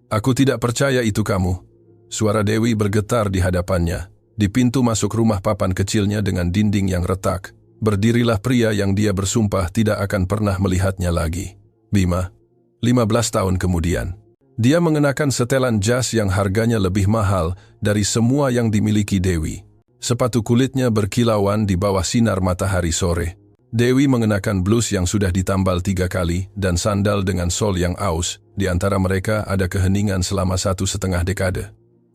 Aku tidak percaya itu kamu. Suara Dewi bergetar di hadapannya. Di pintu masuk rumah papan kecilnya dengan dinding yang retak, berdirilah pria yang dia bersumpah tidak akan pernah melihatnya lagi. Bima. 15 tahun kemudian. Dia mengenakan setelan jas yang harganya lebih mahal dari semua yang dimiliki Dewi. Sepatu kulitnya berkilauan di bawah sinar matahari sore. Dewi mengenakan blus yang sudah ditambal 3 kali dan sandal dengan sol yang aus. Di antara mereka ada keheningan selama 1,5 dekade.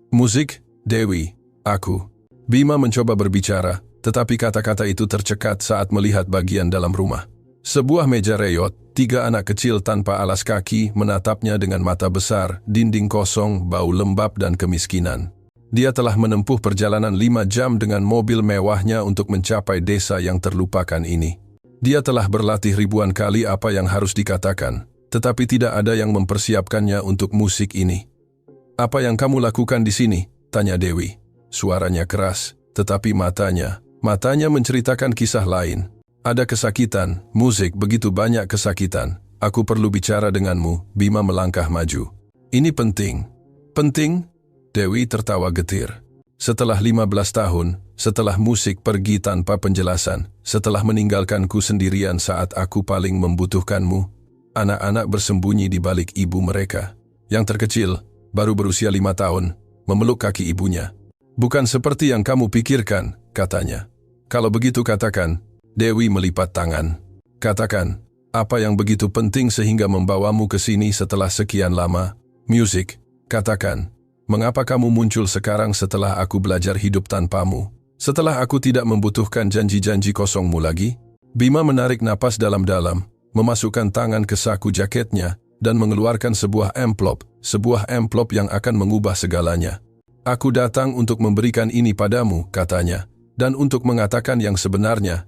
Musik, Dewi, aku. Bima mencoba berbicara, tetapi kata-kata itu tercekat saat melihat bagian dalam rumah. Sebuah meja reyot, 3 anak kecil tanpa alas kaki menatapnya dengan mata besar, dinding kosong, bau lembab dan kemiskinan. Dia telah menempuh perjalanan 5 jam dengan mobil mewahnya untuk mencapai desa yang terlupakan ini. Dia telah berlatih ribuan kali apa yang harus dikatakan, tetapi tidak ada yang mempersiapkannya untuk musik ini. "Apa yang kamu lakukan di sini?" tanya Dewi. Suaranya keras, tetapi matanya menceritakan kisah lain. "Ada kesakitan, musik, begitu banyak kesakitan. Aku perlu bicara denganmu." Bima melangkah maju. "Ini penting." "Penting?" Dewi tertawa getir. "Setelah 15 tahun, setelah musik pergi tanpa penjelasan, setelah meninggalkanku sendirian saat aku paling membutuhkanmu, anak-anak bersembunyi di balik ibu mereka. Yang terkecil, baru berusia 5 tahun, memeluk kaki ibunya. Bukan seperti yang kamu pikirkan," katanya. "Kalau begitu katakan." Dewi melipat tangan. "Katakan, apa yang begitu penting sehingga membawamu ke sini setelah sekian lama? Musik, katakan. Mengapa kamu muncul sekarang setelah aku belajar hidup tanpamu? Setelah aku tidak membutuhkan janji-janji kosongmu lagi?" Bima menarik napas dalam-dalam, memasukkan tangan ke saku jaketnya, dan mengeluarkan sebuah amplop yang akan mengubah segalanya. "Aku datang untuk memberikan ini padamu," katanya, "dan untuk mengatakan yang sebenarnya.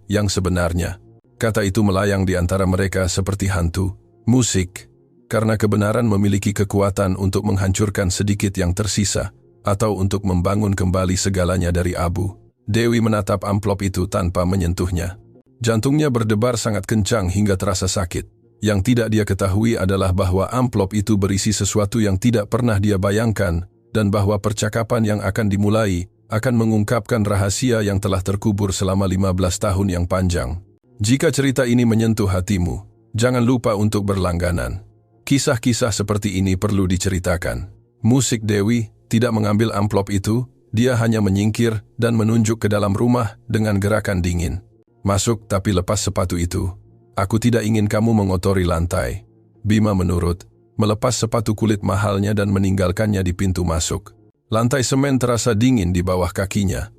Kata itu melayang di antara mereka seperti hantu. Musik, karena kebenaran memiliki kekuatan untuk menghancurkan sedikit yang tersisa, atau untuk membangun kembali segalanya dari abu. Dewi menatap amplop itu tanpa menyentuhnya. Jantungnya berdebar sangat kencang hingga terasa sakit. Yang tidak dia ketahui adalah bahwa amplop itu berisi sesuatu yang tidak pernah dia bayangkan, dan bahwa percakapan yang akan dimulai akan mengungkapkan rahasia yang telah terkubur selama 15 tahun yang panjang. Jika cerita ini menyentuh hatimu, jangan lupa untuk berlangganan. Kisah-kisah seperti ini perlu diceritakan. Musik Dewi tidak mengambil amplop itu, dia hanya menyingkir dan menunjuk ke dalam rumah dengan gerakan dingin. "Masuk tapi lepas sepatu itu. Aku tidak ingin kamu mengotori lantai." Bima menurut, melepas sepatu kulit mahalnya dan meninggalkannya di pintu masuk. Lantai semen terasa dingin di bawah kakinya.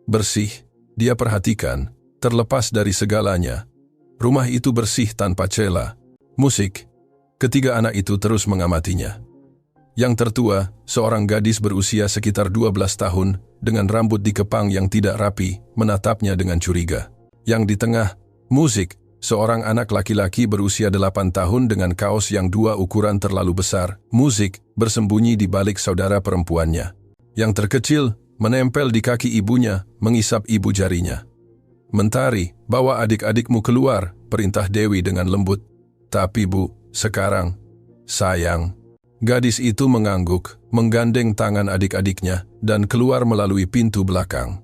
Bersih, dia perhatikan, terlepas dari segalanya. Rumah itu bersih tanpa celah. Musik. Ketiga anak itu terus mengamatinya. Yang tertua, seorang gadis berusia sekitar 12 tahun, dengan rambut dikepang yang tidak rapi, menatapnya dengan curiga. Yang di tengah, musik. Seorang anak laki-laki berusia 8 tahun dengan kaos yang 2 ukuran terlalu besar, musik, bersembunyi di balik saudara perempuannya. Yang terkecil, menempel di kaki ibunya, mengisap ibu jarinya. "Mentari, bawa adik-adikmu keluar," perintah Dewi dengan lembut. "Tapi Bu, sekarang." "Sayang." Gadis itu mengangguk, menggandeng tangan adik-adiknya, dan keluar melalui pintu belakang.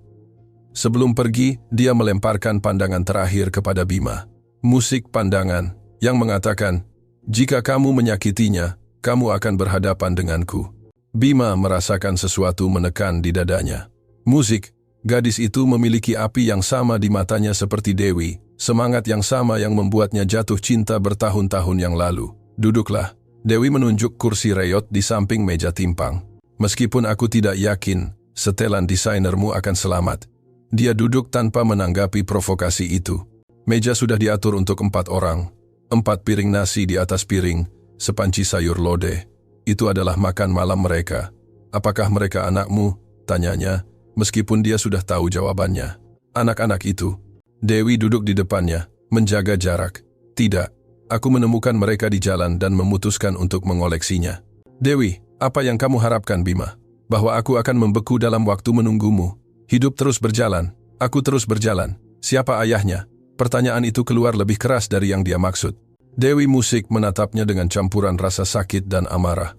Sebelum pergi, dia melemparkan pandangan terakhir kepada Bima. Musik pandangan, yang mengatakan, "Jika kamu menyakitinya, kamu akan berhadapan denganku." Bima merasakan sesuatu menekan di dadanya. Musik, gadis itu memiliki api yang sama di matanya seperti Dewi, semangat yang sama yang membuatnya jatuh cinta bertahun-tahun yang lalu. "Duduklah." Dewi menunjuk kursi reyot di samping meja timpang. "Meskipun aku tidak yakin, setelan desainermu akan selamat." Dia duduk tanpa menanggapi provokasi itu. Meja sudah diatur untuk 4 orang. 4 piring nasi di atas piring, sepanci sayur lodeh. Itu adalah makan malam mereka. "Apakah mereka anakmu?" tanyanya, meskipun dia sudah tahu jawabannya. "Anak-anak itu." Dewi duduk di depannya, menjaga jarak. "Tidak, aku menemukan mereka di jalan dan memutuskan untuk mengoleksinya." "Dewi, apa yang kamu harapkan, Bima? Bahwa aku akan membeku dalam waktu menunggumu? Hidup terus berjalan, aku terus berjalan. Siapa ayahnya?" Pertanyaan itu keluar lebih keras dari yang dia maksud. Dewi Musik menatapnya dengan campuran rasa sakit dan amarah.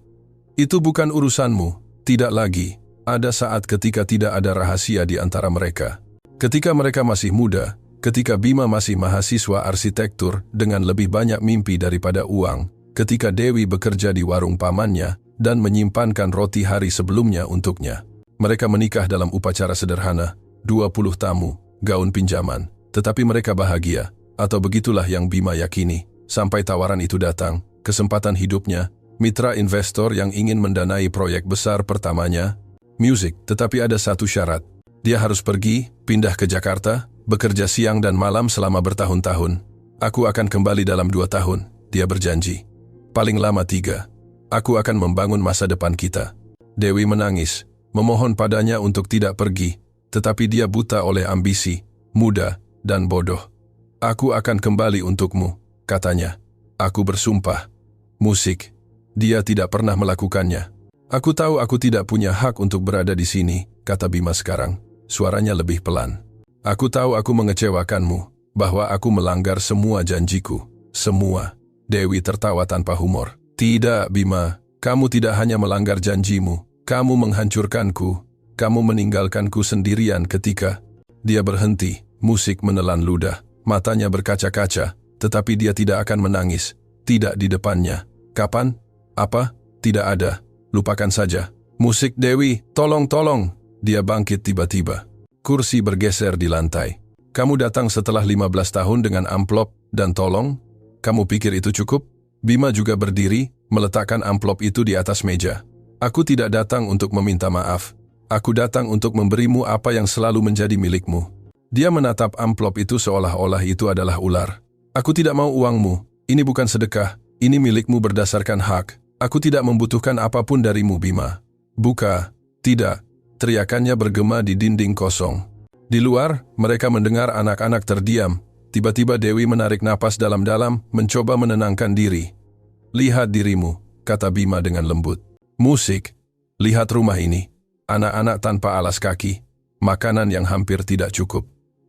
Itu bukan urusanmu, tidak lagi. Ada saat ketika tidak ada rahasia di antara mereka. Ketika mereka masih muda, ketika Bima masih mahasiswa arsitektur dengan lebih banyak mimpi daripada uang, ketika Dewi bekerja di warung pamannya dan menyimpankan roti hari sebelumnya untuknya. Mereka menikah dalam upacara sederhana, 20 tamu, gaun pinjaman, tetapi mereka bahagia, atau begitulah yang Bima yakini, sampai tawaran itu datang, kesempatan hidupnya, mitra investor yang ingin mendanai proyek besar pertamanya, musik, tetapi ada satu syarat. Dia harus pergi, pindah ke Jakarta, bekerja siang dan malam selama bertahun-tahun. Aku akan kembali dalam 2 tahun, dia berjanji. Paling lama 3. Aku akan membangun masa depan kita. Dewi menangis, memohon padanya untuk tidak pergi, tetapi dia buta oleh ambisi, muda, dan bodoh. Aku akan kembali untukmu, katanya. Aku bersumpah. Musik. Dia tidak pernah melakukannya. Aku tahu aku tidak punya hak untuk berada di sini, kata Bima sekarang. Suaranya lebih pelan. Aku tahu aku mengecewakanmu, bahwa aku melanggar semua janjiku. Semua. Dewi tertawa tanpa humor. Tidak, Bima. Kamu tidak hanya melanggar janjimu. Kamu menghancurkanku. Kamu meninggalkanku sendirian ketika... Dia berhenti. Musik menelan ludah. Matanya berkaca-kaca. Tetapi dia tidak akan menangis. Tidak di depannya. Kapan? Apa? Tidak ada. Lupakan saja. Musik. Dewi, tolong. Dia bangkit tiba-tiba. Kursi bergeser di lantai. Kamu datang setelah 15 tahun dengan amplop dan tolong? Kamu pikir itu cukup? Bima juga berdiri, meletakkan amplop itu di atas meja. Aku tidak datang untuk meminta maaf. Aku datang untuk memberimu apa yang selalu menjadi milikmu. Dia menatap amplop itu seolah-olah itu adalah ular. Aku tidak mau uangmu. Ini bukan sedekah. Ini milikmu berdasarkan hak. Aku tidak membutuhkan apapun darimu, Bima. Buka. Tidak. Teriakannya bergema di dinding kosong. Di luar, mereka mendengar anak-anak terdiam. Tiba-tiba Dewi menarik napas dalam-dalam, mencoba menenangkan diri. Lihat dirimu, kata Bima dengan lembut. Musik. Lihat rumah ini. Anak-anak tanpa alas kaki. Makanan yang hampir tidak cukup.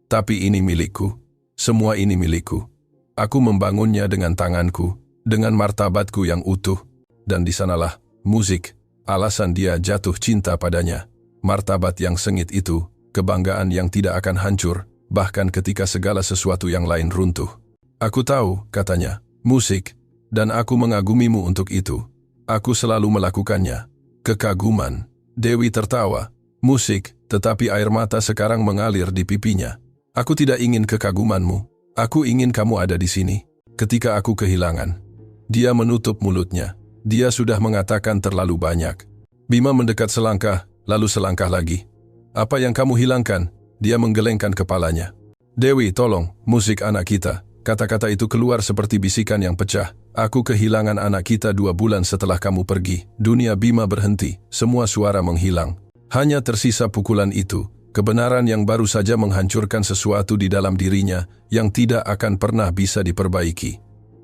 Tapi ini milikku. Semua ini milikku. Aku membangunnya dengan tanganku, dengan martabatku yang utuh. Dan di sanalah, musik, alasan dia jatuh cinta padanya. Martabat yang sengit itu, kebanggaan yang tidak akan hancur, bahkan ketika segala sesuatu yang lain runtuh. Aku tahu, katanya, musik, dan aku mengagumimu untuk itu. Aku selalu melakukannya. Kekaguman. Dewi tertawa. Musik, tetapi air mata sekarang mengalir di pipinya. Aku tidak ingin kekagumanmu. Aku ingin kamu ada di sini. Ketika aku kehilangan. Dia menutup mulutnya. Dia sudah mengatakan terlalu banyak. Bima mendekat selangkah, lalu selangkah lagi. Apa yang kamu hilangkan? Dia menggelengkan kepalanya. Dewi, tolong, musik anak kita. Kata-kata itu keluar seperti bisikan yang pecah. Aku kehilangan anak kita 2 bulan setelah kamu pergi. Dunia Bima berhenti, semua suara menghilang. Hanya tersisa pukulan itu, kebenaran yang baru saja menghancurkan sesuatu di dalam dirinya yang tidak akan pernah bisa diperbaiki.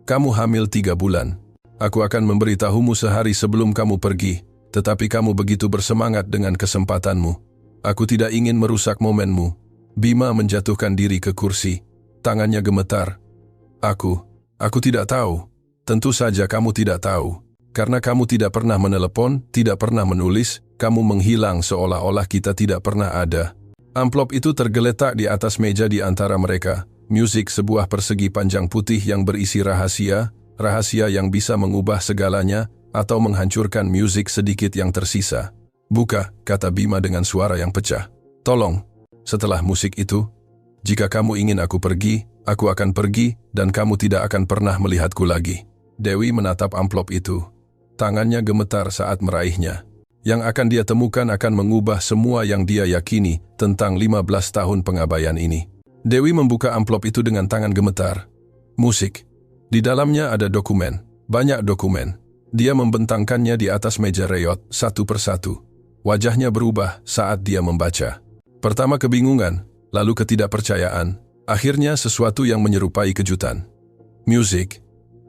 Kamu hamil 3 bulan. Aku akan memberitahumu sehari sebelum kamu pergi, tetapi kamu begitu bersemangat dengan kesempatanmu. Aku tidak ingin merusak momenmu. Bima menjatuhkan diri ke kursi. Tangannya gemetar. Aku tidak tahu. Tentu saja kamu tidak tahu. Karena kamu tidak pernah menelepon, tidak pernah menulis, kamu menghilang seolah-olah kita tidak pernah ada. Amplop itu tergeletak di atas meja di antara mereka. Musik, sebuah persegi panjang putih yang berisi rahasia, rahasia yang bisa mengubah segalanya atau menghancurkan musik sedikit yang tersisa. Buka, kata Bima dengan suara yang pecah. Tolong, setelah musik itu, jika kamu ingin aku pergi, aku akan pergi dan kamu tidak akan pernah melihatku lagi. Dewi menatap amplop itu. Tangannya gemetar saat meraihnya. Yang akan dia temukan akan mengubah semua yang dia yakini tentang 15 tahun pengabaian ini. Dewi membuka amplop itu dengan tangan gemetar. Musik. Di dalamnya ada dokumen, banyak dokumen. Dia membentangkannya di atas meja reot, satu persatu. Wajahnya berubah saat dia membaca. Pertama kebingungan, lalu ketidakpercayaan, akhirnya sesuatu yang menyerupai kejutan. Musik.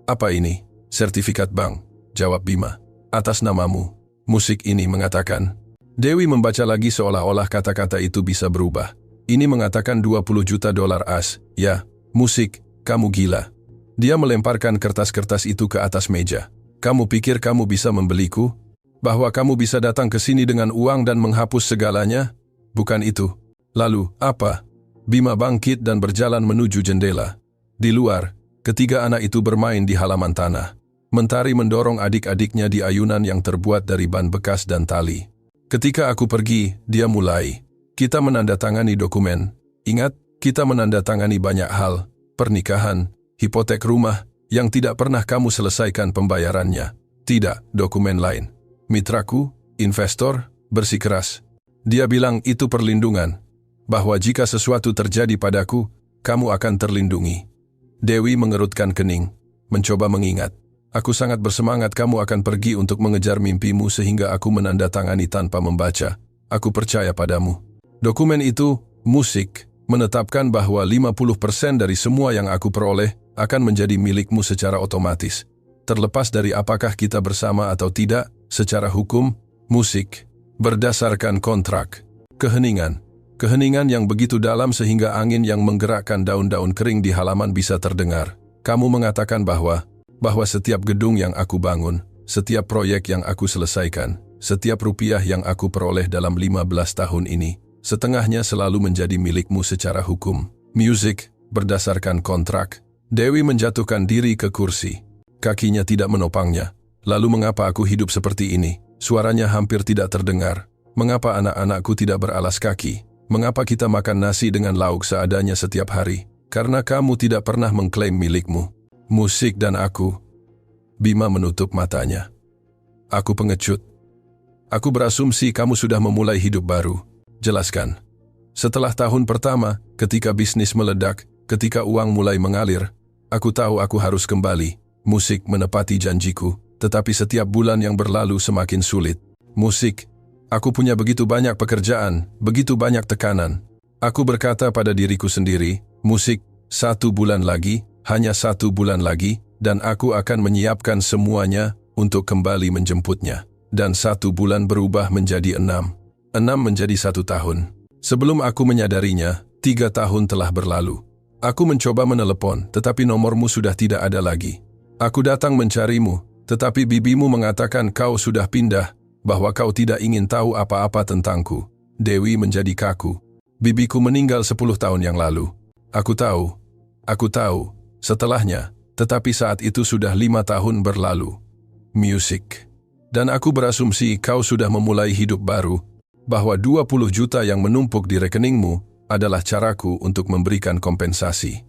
Apa ini? Sertifikat bank, jawab Bima. Atas namamu. Musik ini mengatakan. Dewi membaca lagi seolah-olah kata-kata itu bisa berubah. Ini mengatakan 20 juta dolar as. Ya, musik, kamu gila. Dia melemparkan kertas-kertas itu ke atas meja. Kamu pikir kamu bisa membeliku? Bahwa kamu bisa datang ke sini dengan uang dan menghapus segalanya? Bukan itu. Lalu, apa? Bima bangkit dan berjalan menuju jendela. Di luar, ketiga anak itu bermain di halaman tanah. Mentari mendorong adik-adiknya di ayunan yang terbuat dari ban bekas dan tali. Ketika aku pergi, dia mulai. Kita menandatangani dokumen. Ingat, kita menandatangani banyak hal. Pernikahan, hipotek rumah, yang tidak pernah kamu selesaikan pembayarannya. Tidak, dokumen lain. Mitraku, investor, bersikeras. Dia bilang itu perlindungan. Bahwa jika sesuatu terjadi padaku, kamu akan terlindungi. Dewi mengerutkan kening, mencoba mengingat. Aku sangat bersemangat kamu akan pergi untuk mengejar mimpimu sehingga aku menandatangani tanpa membaca. Aku percaya padamu. Dokumen itu, musik, menetapkan bahwa 50% dari semua yang aku peroleh akan menjadi milikmu secara otomatis. Terlepas dari apakah kita bersama atau tidak, secara hukum, musik, berdasarkan kontrak. Keheningan yang begitu dalam sehingga angin yang menggerakkan daun-daun kering di halaman bisa terdengar. Kamu mengatakan bahwa setiap gedung yang aku bangun, setiap proyek yang aku selesaikan, setiap rupiah yang aku peroleh dalam 15 tahun ini, setengahnya selalu menjadi milikmu secara hukum. Musik, berdasarkan kontrak. Dewi menjatuhkan diri ke kursi. Kakinya tidak menopangnya. Lalu mengapa aku hidup seperti ini? Suaranya hampir tidak terdengar. Mengapa anak-anakku tidak beralas kaki? Mengapa kita makan nasi dengan lauk seadanya setiap hari? Karena kamu tidak pernah mengklaim milikmu. Musik dan aku. Bima menutup matanya. Aku pengecut. Aku berasumsi kamu sudah memulai hidup baru. Jelaskan. Setelah tahun pertama, ketika bisnis meledak, ketika uang mulai mengalir, aku tahu aku harus kembali. Musik menepati janjiku, tetapi setiap bulan yang berlalu semakin sulit. Musik. Aku punya begitu banyak pekerjaan, begitu banyak tekanan. Aku berkata pada diriku sendiri, musik, 1 bulan lagi, hanya 1 bulan lagi, dan aku akan menyiapkan semuanya untuk kembali menjemputnya. Dan 1 bulan berubah menjadi 6. 6 menjadi 1 tahun. Sebelum aku menyadarinya, 3 tahun telah berlalu. Aku mencoba menelepon, tetapi nomormu sudah tidak ada lagi. Aku datang mencarimu, tetapi bibimu mengatakan kau sudah pindah, bahwa kau tidak ingin tahu apa-apa tentangku. Dewi menjadi kaku. Bibiku meninggal 10 tahun yang lalu. Aku tahu, setelahnya, tetapi saat itu sudah 5 tahun berlalu. Musik. Dan aku berasumsi kau sudah memulai hidup baru, bahwa 20 juta yang menumpuk di rekeningmu adalah caraku untuk memberikan kompensasi.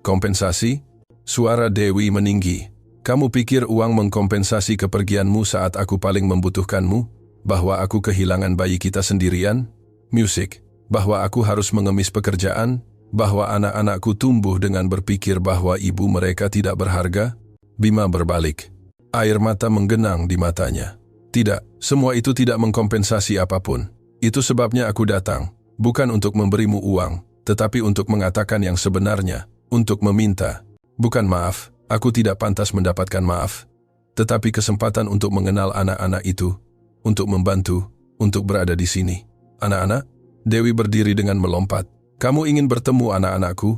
Kompensasi? Suara Dewi meninggi. Kamu pikir uang mengkompensasi kepergianmu saat aku paling membutuhkanmu? Bahwa aku kehilangan bayi kita sendirian? Musik. Bahwa aku harus mengemis pekerjaan? Bahwa anak-anakku tumbuh dengan berpikir bahwa ibu mereka tidak berharga? Bima berbalik. Air mata menggenang di matanya. Tidak, semua itu tidak mengkompensasi apapun. Itu sebabnya aku datang, bukan untuk memberimu uang, tetapi untuk mengatakan yang sebenarnya, untuk meminta. Bukan maaf. Aku tidak pantas mendapatkan maaf, tetapi kesempatan untuk mengenal anak-anak itu, untuk membantu, untuk berada di sini. Anak-anak? Dewi berdiri dengan melompat. Kamu ingin bertemu anak-anakku?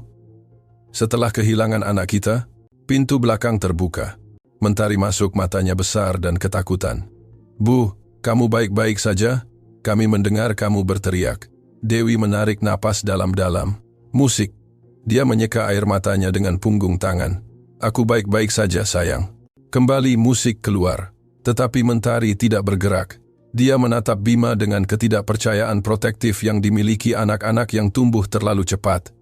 Setelah kehilangan anak kita, pintu belakang terbuka. Mentari masuk, matanya besar dan ketakutan. Bu, kamu baik-baik saja? Kami mendengar kamu berteriak. Dewi menarik napas dalam-dalam. Musik. Dia menyeka air matanya dengan punggung tangan. Aku baik-baik saja, sayang. Kembali musik keluar. Tetapi Mentari tidak bergerak. Dia menatap Bima dengan ketidakpercayaan protektif yang dimiliki anak-anak yang tumbuh terlalu cepat.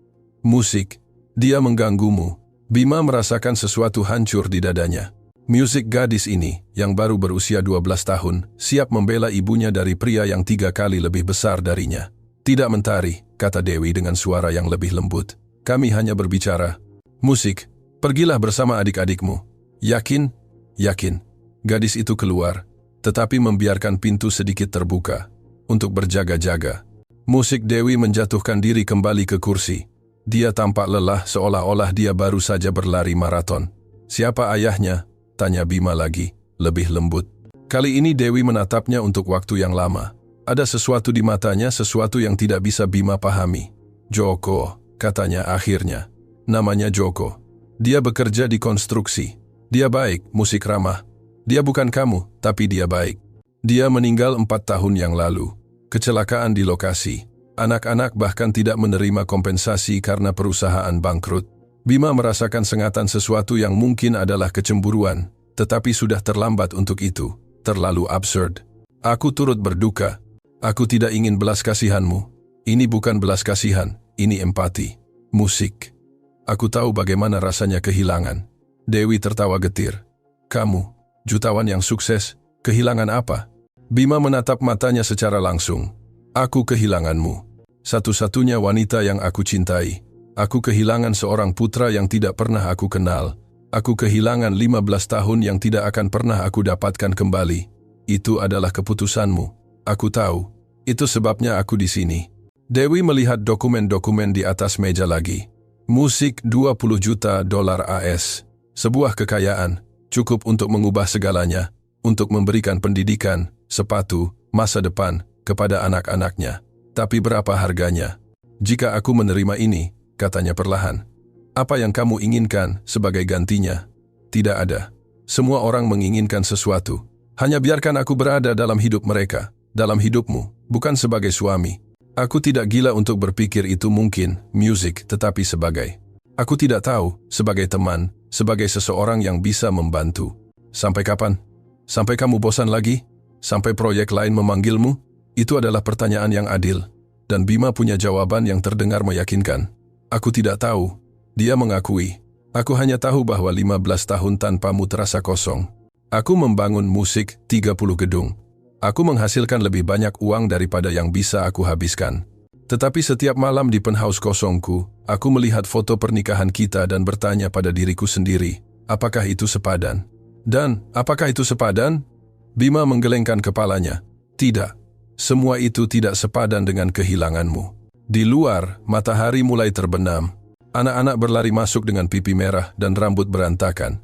Musik. Dia mengganggumu. Bima merasakan sesuatu hancur di dadanya. Musik gadis ini, yang baru berusia 12 tahun, siap membela ibunya dari pria yang 3 kali lebih besar darinya. Tidak, Mentari, kata Dewi dengan suara yang lebih lembut. Kami hanya berbicara. Musik. Pergilah bersama adik-adikmu. Yakin? Yakin. Gadis itu keluar, tetapi membiarkan pintu sedikit terbuka, untuk berjaga-jaga. Musik. Dewi menjatuhkan diri kembali ke kursi. Dia tampak lelah seolah-olah dia baru saja berlari maraton. Siapa ayahnya? Tanya Bima lagi, lebih lembut. Kali ini Dewi menatapnya untuk waktu yang lama. Ada sesuatu di matanya, sesuatu yang tidak bisa Bima pahami. Joko, katanya akhirnya. Namanya Joko. Dia bekerja di konstruksi. Dia baik, musik ramah. Dia bukan kamu, tapi dia baik. Dia meninggal 4 tahun yang lalu. Kecelakaan di lokasi. Anak-anak bahkan tidak menerima kompensasi karena perusahaan bangkrut. Bima merasakan sengatan sesuatu yang mungkin adalah kecemburuan, tetapi sudah terlambat untuk itu. Terlalu absurd. Aku turut berduka. Aku tidak ingin belas kasihanmu. Ini bukan belas kasihan, ini empati. Musik. Aku tahu bagaimana rasanya kehilangan. Dewi tertawa getir. Kamu, jutawan yang sukses, kehilangan apa? Bima menatap matanya secara langsung. Aku kehilanganmu. Satu-satunya wanita yang aku cintai. Aku kehilangan seorang putra yang tidak pernah aku kenal. Aku kehilangan 15 tahun yang tidak akan pernah aku dapatkan kembali. Itu adalah keputusanmu. Aku tahu. Itu sebabnya aku di sini. Dewi melihat dokumen-dokumen di atas meja lagi. Musik $20 juta AS. Sebuah kekayaan, cukup untuk mengubah segalanya, untuk memberikan pendidikan, sepatu, masa depan, kepada anak-anaknya. Tapi berapa harganya? Jika aku menerima ini, katanya perlahan. Apa yang kamu inginkan sebagai gantinya? Tidak ada. Semua orang menginginkan sesuatu. Hanya biarkan aku berada dalam hidup mereka, dalam hidupmu, bukan sebagai suami. Aku tidak gila untuk berpikir itu mungkin, musik, tetapi sebagai. Aku tidak tahu, sebagai teman, sebagai seseorang yang bisa membantu. Sampai kapan? Sampai kamu bosan lagi? Sampai proyek lain memanggilmu? Itu adalah pertanyaan yang adil. Dan Bima punya jawaban yang terdengar meyakinkan. Aku tidak tahu. Dia mengakui. Aku hanya tahu bahwa 15 tahun tanpamu terasa kosong. Aku membangun musik 30 gedung. Aku menghasilkan lebih banyak uang daripada yang bisa aku habiskan. Tetapi setiap malam di penthouse kosongku, aku melihat foto pernikahan kita dan bertanya pada diriku sendiri, apakah itu sepadan? Dan, apakah itu sepadan? Bima menggelengkan kepalanya. Tidak. Semua itu tidak sepadan dengan kehilanganmu. Di luar, matahari mulai terbenam. Anak-anak berlari masuk dengan pipi merah dan rambut berantakan.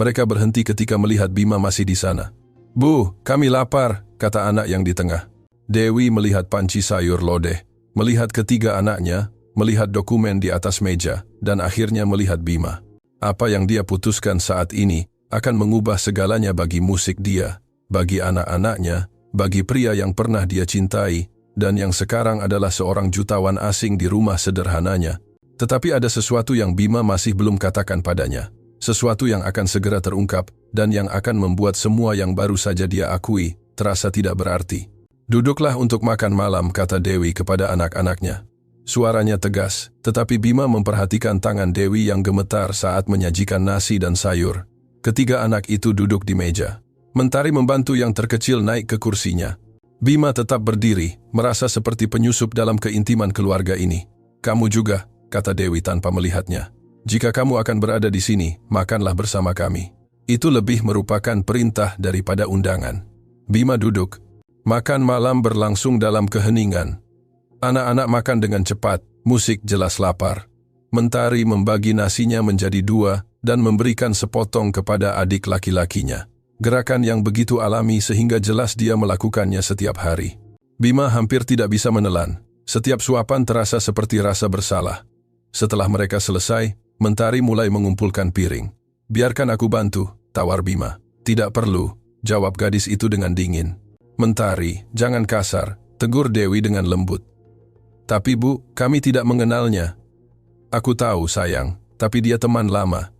Mereka berhenti ketika melihat Bima masih di sana. Bu, kami lapar, kata anak yang di tengah. Dewi melihat panci sayur lodeh. Melihat ketiga anaknya, melihat dokumen di atas meja, dan akhirnya melihat Bima. Apa yang dia putuskan saat ini akan mengubah segalanya bagi musik dia, bagi anak-anaknya, bagi pria yang pernah dia cintai, dan yang sekarang adalah seorang jutawan asing di rumah sederhananya. Tetapi ada sesuatu yang Bima masih belum katakan padanya. Sesuatu yang akan segera terungkap, dan yang akan membuat semua yang baru saja dia akui, terasa tidak berarti. Duduklah untuk makan malam, kata Dewi kepada anak-anaknya. Suaranya tegas, tetapi Bima memperhatikan tangan Dewi yang gemetar saat menyajikan nasi dan sayur. Ketiga anak itu duduk di meja. Mentari membantu yang terkecil naik ke kursinya. Bima tetap berdiri, merasa seperti penyusup dalam keintiman keluarga ini. Kamu juga, kata Dewi tanpa melihatnya. Jika kamu akan berada di sini, makanlah bersama kami. Itu lebih merupakan perintah daripada undangan. Bima duduk. Makan malam berlangsung dalam keheningan. Anak-anak makan dengan cepat, musik jelas lapar. Mentari membagi nasinya menjadi 2 dan memberikan sepotong kepada adik laki-lakinya. Gerakan yang begitu alami sehingga jelas dia melakukannya setiap hari. Bima hampir tidak bisa menelan. Setiap suapan terasa seperti rasa bersalah. Setelah mereka selesai, Mentari mulai mengumpulkan piring. Biarkan aku bantu, tawar Bima. Tidak perlu, jawab gadis itu dengan dingin. Mentari, jangan kasar, tegur Dewi dengan lembut. Tapi Bu, kami tidak mengenalnya. Aku tahu sayang, tapi dia teman lama.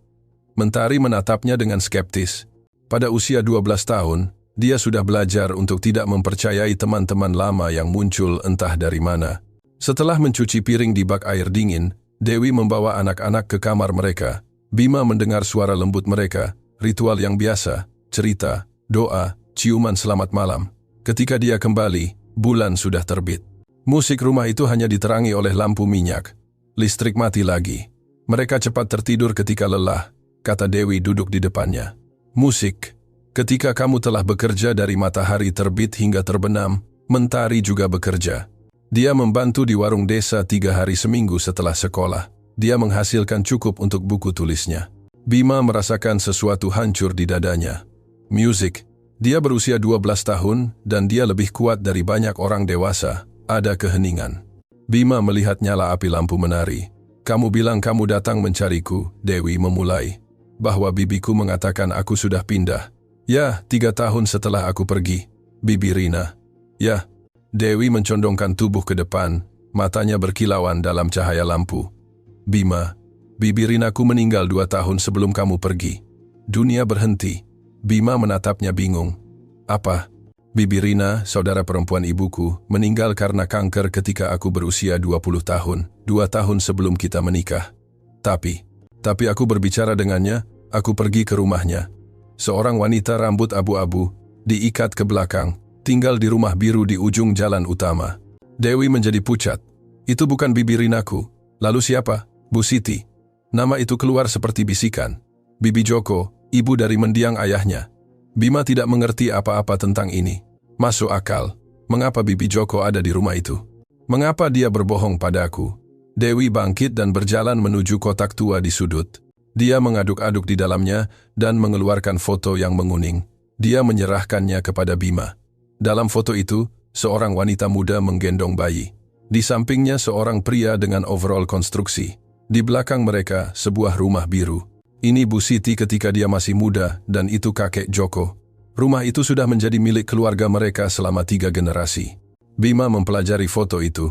Mentari menatapnya dengan skeptis. Pada usia 12 tahun, dia sudah belajar untuk tidak mempercayai teman-teman lama yang muncul entah dari mana. Setelah mencuci piring di bak air dingin, Dewi membawa anak-anak ke kamar mereka. Bima mendengar suara lembut mereka, ritual yang biasa, cerita, doa, ciuman selamat malam. Ketika dia kembali, bulan sudah terbit. Musik rumah itu hanya diterangi oleh lampu minyak. Listrik mati lagi. Mereka cepat tertidur ketika lelah, kata Dewi duduk di depannya. Musik. Ketika kamu telah bekerja dari matahari terbit hingga terbenam, Mentari juga bekerja. Dia membantu di warung desa 3 hari seminggu setelah sekolah. Dia menghasilkan cukup untuk buku tulisnya. Bima merasakan sesuatu hancur di dadanya. Musik. Dia berusia 12 tahun dan dia lebih kuat dari banyak orang dewasa. Ada keheningan. Bima melihat nyala api lampu menari. Kamu bilang kamu datang mencariku, Dewi memulai. Bahwa bibiku mengatakan aku sudah pindah. Ya, 3 tahun setelah aku pergi. Bibi Rina. Ya, Dewi mencondongkan tubuh ke depan, matanya berkilauan dalam cahaya lampu. Bima, Bibi Rinaku meninggal 2 tahun sebelum kamu pergi. Dunia berhenti. Bima menatapnya bingung. Apa? Bibi Rina, saudara perempuan ibuku, meninggal karena kanker ketika aku berusia 20 tahun, 2 tahun sebelum kita menikah. Tapi aku berbicara dengannya, aku pergi ke rumahnya. Seorang wanita rambut abu-abu, diikat ke belakang, tinggal di rumah biru di ujung jalan utama. Dewi menjadi pucat. Itu bukan Bibi Rinaku. Lalu siapa? Bu Siti. Nama itu keluar seperti bisikan. Bibi Joko, ibu dari mendiang ayahnya. Bima tidak mengerti apa-apa tentang ini. Masuk akal. Mengapa Bibi Joko ada di rumah itu? Mengapa dia berbohong padaku? Dewi bangkit dan berjalan menuju kotak tua di sudut. Dia mengaduk-aduk di dalamnya dan mengeluarkan foto yang menguning. Dia menyerahkannya kepada Bima. Dalam foto itu, seorang wanita muda menggendong bayi. Di sampingnya seorang pria dengan overall konstruksi. Di belakang mereka, sebuah rumah biru. Ini Bu Siti ketika dia masih muda dan itu kakek Joko. Rumah itu sudah menjadi milik keluarga mereka selama 3 generasi. Bima mempelajari foto itu.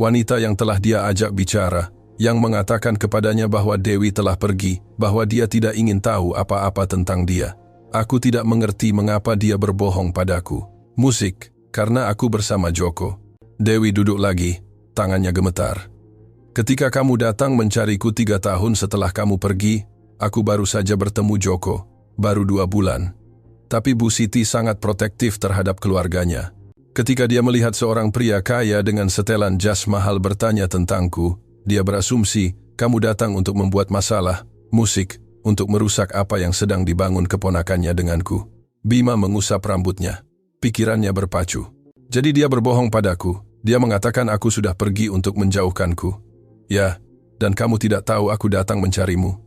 Wanita yang telah dia ajak bicara, yang mengatakan kepadanya bahwa Dewi telah pergi, bahwa dia tidak ingin tahu apa-apa tentang dia. Aku tidak mengerti mengapa dia berbohong padaku. Musik, karena aku bersama Joko. Dewi duduk lagi, tangannya gemetar. Ketika kamu datang mencariku 3 tahun setelah kamu pergi, aku baru saja bertemu Joko, baru 2 bulan. Tapi Bu Siti sangat protektif terhadap keluarganya. Ketika dia melihat seorang pria kaya dengan setelan jas mahal bertanya tentangku, dia berasumsi, kamu datang untuk membuat masalah, musik, untuk merusak apa yang sedang dibangun keponakannya denganku. Bima mengusap rambutnya. Pikirannya berpacu. Jadi dia berbohong padaku. Dia mengatakan aku sudah pergi untuk menjauhkanku. Ya, dan kamu tidak tahu aku datang mencarimu.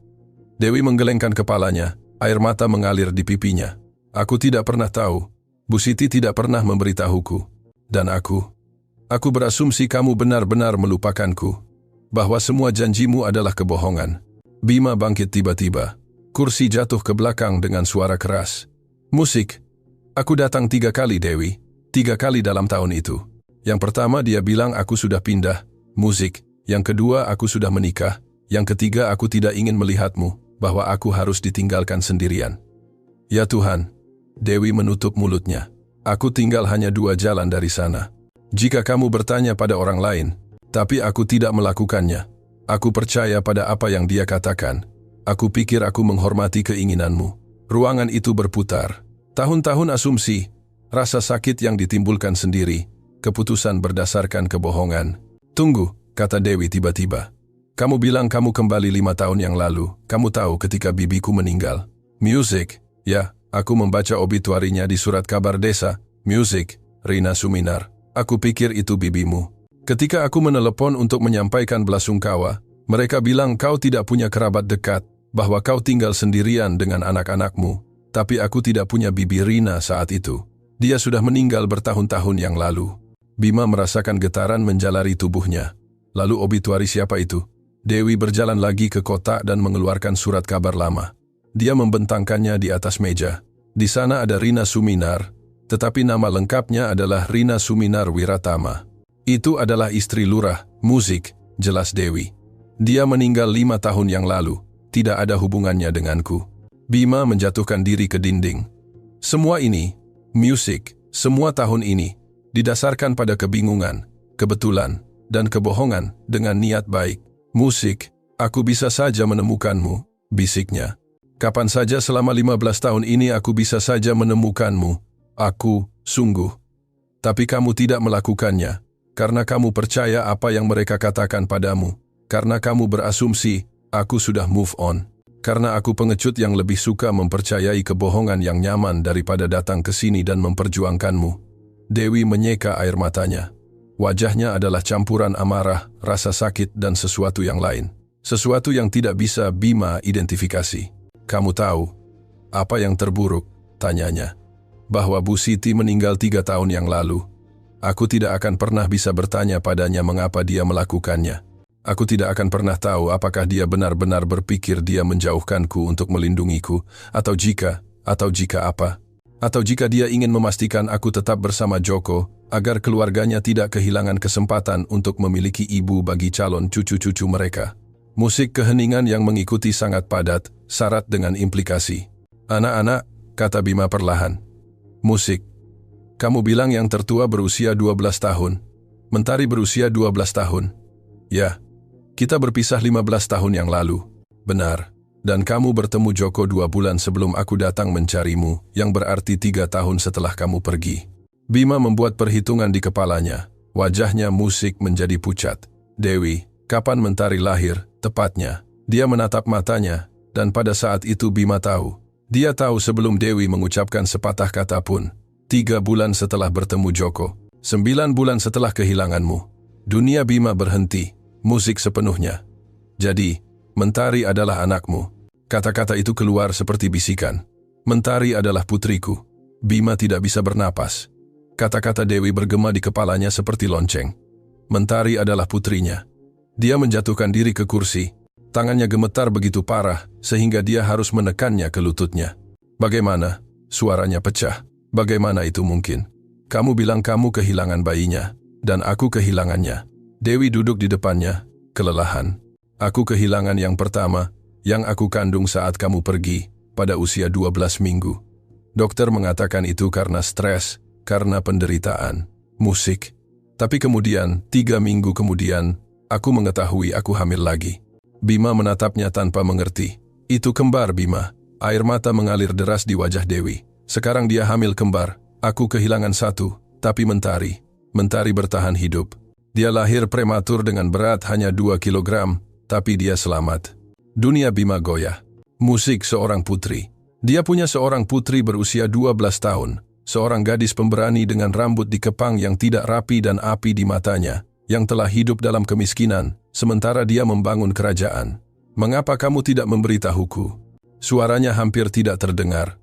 Dewi menggelengkan kepalanya, air mata mengalir di pipinya. Aku tidak pernah tahu. Bu Siti tidak pernah memberitahuku. Dan aku berasumsi kamu benar-benar melupakanku. Bahwa semua janjimu adalah kebohongan. Bima bangkit tiba-tiba. Kursi jatuh ke belakang dengan suara keras. Musik. Aku datang 3 kali, Dewi. 3 kali dalam tahun itu. Yang pertama dia bilang aku sudah pindah. Musik. Yang kedua aku sudah menikah. Yang ketiga aku tidak ingin melihatmu. Bahwa aku harus ditinggalkan sendirian. Ya Tuhan. Dewi menutup mulutnya. Aku tinggal hanya 2 jalan dari sana. Jika kamu bertanya pada orang lain, tapi aku tidak melakukannya. Aku percaya pada apa yang dia katakan. Aku pikir aku menghormati keinginanmu. Ruangan itu berputar. Tahun-tahun asumsi, rasa sakit yang ditimbulkan sendiri, keputusan berdasarkan kebohongan. Tunggu, kata Dewi tiba-tiba. Kamu bilang kamu kembali 5 tahun yang lalu. Kamu tahu ketika bibiku meninggal. Music, ya. Aku membaca obituarinya di surat kabar desa. Music, Rina Suminar. Aku pikir itu bibimu. Ketika aku menelepon untuk menyampaikan belasungkawa, mereka bilang kau tidak punya kerabat dekat, bahwa kau tinggal sendirian dengan anak-anakmu. Tapi aku tidak punya Bibi Rina saat itu. Dia sudah meninggal bertahun-tahun yang lalu. Bima merasakan getaran menjalari tubuhnya. Lalu obituari siapa itu? Dewi berjalan lagi ke kotak dan mengeluarkan surat kabar lama. Dia membentangkannya di atas meja. Di sana ada Rina Suminar, tetapi nama lengkapnya adalah Rina Suminar Wiratama. Itu adalah istri lurah, musik, jelas Dewi. Dia meninggal 5 tahun yang lalu, tidak ada hubungannya denganku. Bima menjatuhkan diri ke dinding. Semua ini, musik, semua tahun ini, didasarkan pada kebingungan, kebetulan, dan kebohongan dengan niat baik. Musik, aku bisa saja menemukanmu, bisiknya. Kapan saja selama 15 tahun ini aku bisa saja menemukanmu. Aku, sungguh. Tapi kamu tidak melakukannya. Karena kamu percaya apa yang mereka katakan padamu. Karena kamu berasumsi, aku sudah move on. Karena aku pengecut yang lebih suka mempercayai kebohongan yang nyaman daripada datang ke sini dan memperjuangkanmu. Dewi menyeka air matanya. Wajahnya adalah campuran amarah, rasa sakit dan sesuatu yang lain. Sesuatu yang tidak bisa Bima identifikasi. Kamu tahu, apa yang terburuk? Tanyanya. Bahwa Bu Siti meninggal 3 tahun yang lalu. Aku tidak akan pernah bisa bertanya padanya mengapa dia melakukannya. Aku tidak akan pernah tahu apakah dia benar-benar berpikir dia menjauhkanku untuk melindungiku, atau jika apa. Atau jika dia ingin memastikan aku tetap bersama Joko, agar keluarganya tidak kehilangan kesempatan untuk memiliki ibu bagi calon cucu-cucu mereka. Musik keheningan yang mengikuti sangat padat, syarat dengan implikasi. Anak-anak, kata Bima perlahan. Musik. Kamu bilang yang tertua berusia 12 tahun. Mentari berusia 12 tahun. Ya, kita berpisah 15 tahun yang lalu. Benar. Dan kamu bertemu Joko 2 bulan sebelum aku datang mencarimu, yang berarti 3 tahun setelah kamu pergi. Bima membuat perhitungan di kepalanya. Wajahnya Musik menjadi pucat. Dewi, kapan Mentari lahir, tepatnya? Dia menatap matanya, dan pada saat itu Bima tahu. Dia tahu sebelum Dewi mengucapkan sepatah kata pun. 3 bulan setelah bertemu Joko. 9 bulan setelah kehilanganmu. Dunia Bima berhenti. Musik sepenuhnya. Jadi, Mentari adalah anakmu. Kata-kata itu keluar seperti bisikan. Mentari adalah putriku. Bima tidak bisa bernapas. Kata-kata Dewi bergema di kepalanya seperti lonceng. Mentari adalah putrinya. Dia menjatuhkan diri ke kursi. Tangannya gemetar begitu parah, sehingga dia harus menekannya ke lututnya. Bagaimana? Suaranya pecah. Bagaimana itu mungkin? Kamu bilang kamu kehilangan bayinya, dan aku kehilangannya. Dewi duduk di depannya, kelelahan. Aku kehilangan yang pertama, yang aku kandung saat kamu pergi, pada usia 12 minggu. Dokter mengatakan itu karena stres, karena penderitaan. Musik. Tapi kemudian, 3 minggu kemudian, aku mengetahui aku hamil lagi. Bima menatapnya tanpa mengerti. Itu kembar, Bima. Air mata mengalir deras di wajah Dewi. Sekarang dia hamil kembar. Aku kehilangan satu, tapi Mentari. Mentari bertahan hidup. Dia lahir prematur dengan berat hanya 2 kilogram, tapi dia selamat. Dunia Bima goyah. Musik seorang putri. Dia punya seorang putri berusia 12 tahun. Seorang gadis pemberani dengan rambut dikepang yang tidak rapi dan api di matanya, yang telah hidup dalam kemiskinan, sementara dia membangun kerajaan. Mengapa kamu tidak memberitahuku? Suaranya hampir tidak terdengar.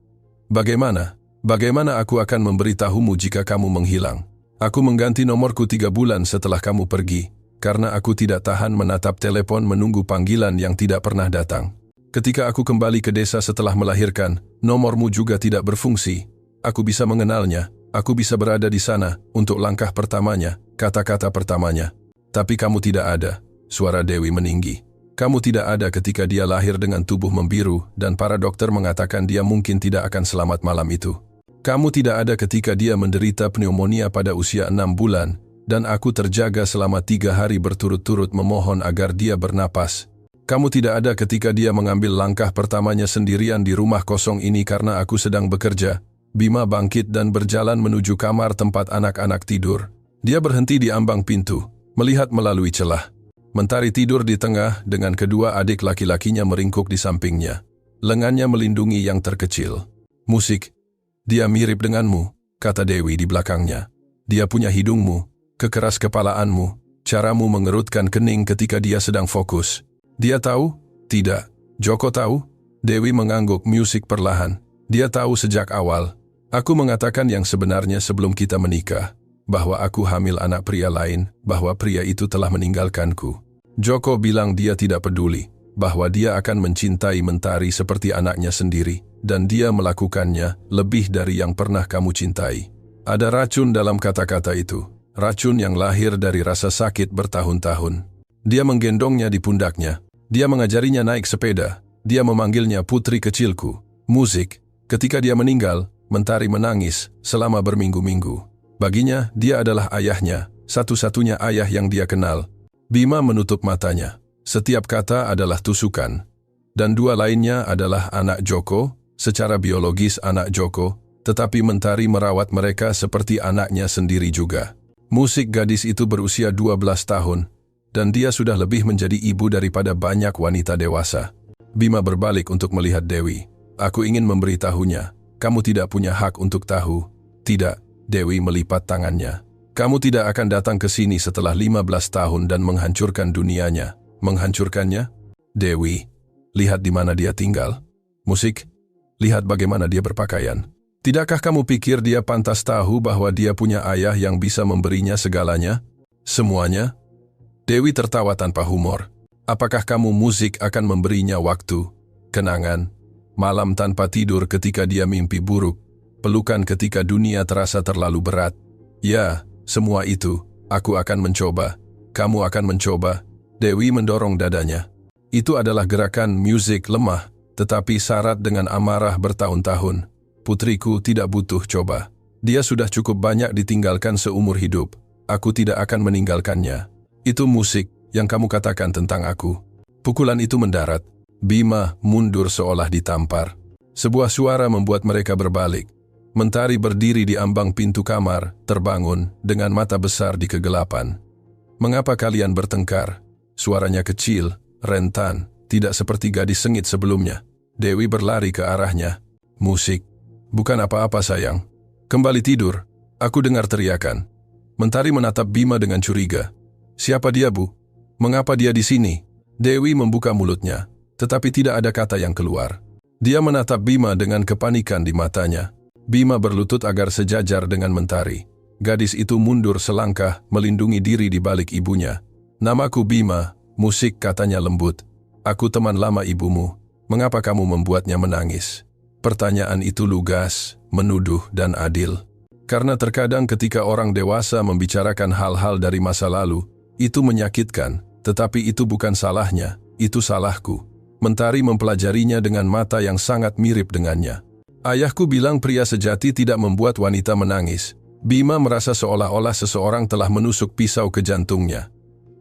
Bagaimana? Bagaimana aku akan memberitahumu jika kamu menghilang? Aku mengganti nomorku 3 bulan setelah kamu pergi. Karena aku tidak tahan menatap telepon menunggu panggilan yang tidak pernah datang. Ketika aku kembali ke desa setelah melahirkan, nomormu juga tidak berfungsi. Aku bisa mengenalnya, aku bisa berada di sana untuk langkah pertamanya, kata-kata pertamanya. Tapi kamu tidak ada, suara Dewi meninggi. Kamu tidak ada ketika dia lahir dengan tubuh membiru dan para dokter mengatakan dia mungkin tidak akan selamat malam itu. Kamu tidak ada ketika dia menderita pneumonia pada usia 6 bulan, dan aku terjaga selama 3 hari berturut-turut memohon agar dia bernapas. Kamu tidak ada ketika dia mengambil langkah pertamanya sendirian di rumah kosong ini karena aku sedang bekerja. Bima bangkit dan berjalan menuju kamar tempat anak-anak tidur. Dia berhenti di ambang pintu, melihat melalui celah. Mentari tidur di tengah dengan kedua adik laki-lakinya meringkuk di sampingnya. Lengannya melindungi yang terkecil. Musik. Dia mirip denganmu, kata Dewi di belakangnya. Dia punya hidungmu, kekeras kepalaanmu, caramu mengerutkan kening ketika dia sedang fokus. Dia tahu? Tidak. Joko tahu? Dewi mengangguk. Musik perlahan. Dia tahu sejak awal. Aku mengatakan yang sebenarnya sebelum kita menikah, bahwa aku hamil anak pria lain, bahwa pria itu telah meninggalkanku. Joko bilang dia tidak peduli, bahwa dia akan mencintai Mentari seperti anaknya sendiri, dan dia melakukannya lebih dari yang pernah kamu cintai. Ada racun dalam kata-kata itu. Racun yang lahir dari rasa sakit bertahun-tahun. Dia menggendongnya di pundaknya. Dia mengajarinya naik sepeda. Dia memanggilnya putri kecilku. Musik. Ketika dia meninggal, Mentari menangis selama berminggu-minggu. Baginya, dia adalah ayahnya, satu-satunya ayah yang dia kenal. Bima menutup matanya. Setiap kata adalah tusukan. Dan 2 lainnya adalah anak Joko, secara biologis anak Joko, tetapi Mentari merawat mereka seperti anaknya sendiri juga. Musik gadis itu berusia 12 tahun, dan dia sudah lebih menjadi ibu daripada banyak wanita dewasa. Bima berbalik untuk melihat Dewi. Aku ingin memberitahunya, kamu tidak punya hak untuk tahu. Tidak, Dewi melipat tangannya. Kamu tidak akan datang ke sini setelah 15 tahun dan menghancurkan dunianya. Menghancurkannya? Dewi, lihat di mana dia tinggal. Musik, lihat bagaimana dia berpakaian. Tidakkah kamu pikir dia pantas tahu bahwa dia punya ayah yang bisa memberinya segalanya? Semuanya? Dewi tertawa tanpa humor. Apakah kamu Musik akan memberinya waktu, kenangan, malam tanpa tidur ketika dia mimpi buruk, pelukan ketika dunia terasa terlalu berat. Ya, semua itu, aku akan mencoba. Kamu akan mencoba. Dewi mendorong dadanya. Itu adalah gerakan musik lemah, tetapi syarat dengan amarah bertahun-tahun. Putriku tidak butuh coba. Dia sudah cukup banyak ditinggalkan seumur hidup. Aku tidak akan meninggalkannya. Itu musik yang kamu katakan tentang aku. Pukulan itu mendarat. Bima mundur seolah ditampar. Sebuah suara membuat mereka berbalik. Mentari berdiri di ambang pintu kamar, terbangun dengan mata besar di kegelapan. Mengapa kalian bertengkar? Suaranya kecil, rentan, tidak seperti gadis sengit sebelumnya. Dewi berlari ke arahnya. Musik. Bukan apa-apa sayang. Kembali tidur. Aku dengar teriakan. Mentari menatap Bima dengan curiga. Siapa dia, Bu? Mengapa dia di sini? Dewi membuka mulutnya, tetapi tidak ada kata yang keluar. Dia menatap Bima dengan kepanikan di matanya. Bima berlutut agar sejajar dengan Mentari. Gadis itu mundur selangkah, melindungi diri di balik ibunya. Namaku Bima, musik katanya lembut. Aku teman lama ibumu. Mengapa kamu membuatnya menangis? Pertanyaan itu lugas, menuduh dan adil. Karena terkadang ketika orang dewasa membicarakan hal-hal dari masa lalu, itu menyakitkan, tetapi itu bukan salahnya, itu salahku. Mentari mempelajarinya dengan mata yang sangat mirip dengannya. Ayahku bilang pria sejati tidak membuat wanita menangis. Bima merasa seolah-olah seseorang telah menusuk pisau ke jantungnya.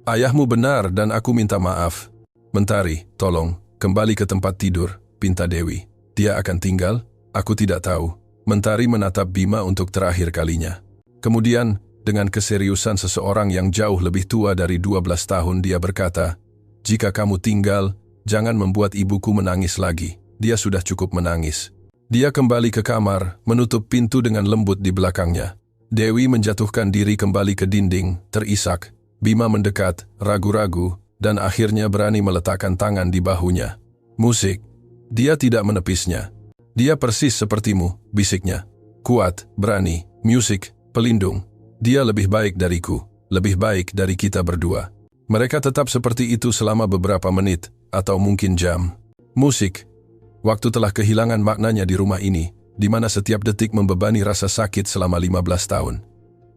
Ayahmu benar dan aku minta maaf. Mentari, tolong, kembali ke tempat tidur, pinta Dewi. Dia akan tinggal? Aku tidak tahu. Mentari menatap Bima untuk terakhir kalinya. Kemudian, dengan keseriusan seseorang yang jauh lebih tua dari 12 tahun, dia berkata, "Jika kamu tinggal, jangan membuat ibuku menangis lagi. Dia sudah cukup menangis." Dia kembali ke kamar, menutup pintu dengan lembut di belakangnya. Dewi menjatuhkan diri kembali ke dinding, terisak. Bima mendekat, ragu-ragu, dan akhirnya berani meletakkan tangan di bahunya. Musik. Dia tidak menepisnya. Dia persis sepertimu, bisiknya. Kuat, berani, musik, pelindung. Dia lebih baik dariku, lebih baik dari kita berdua. Mereka tetap seperti itu selama beberapa menit, atau mungkin jam. Musik. Waktu telah kehilangan maknanya di rumah ini, di mana setiap detik membebani rasa sakit selama 15 tahun.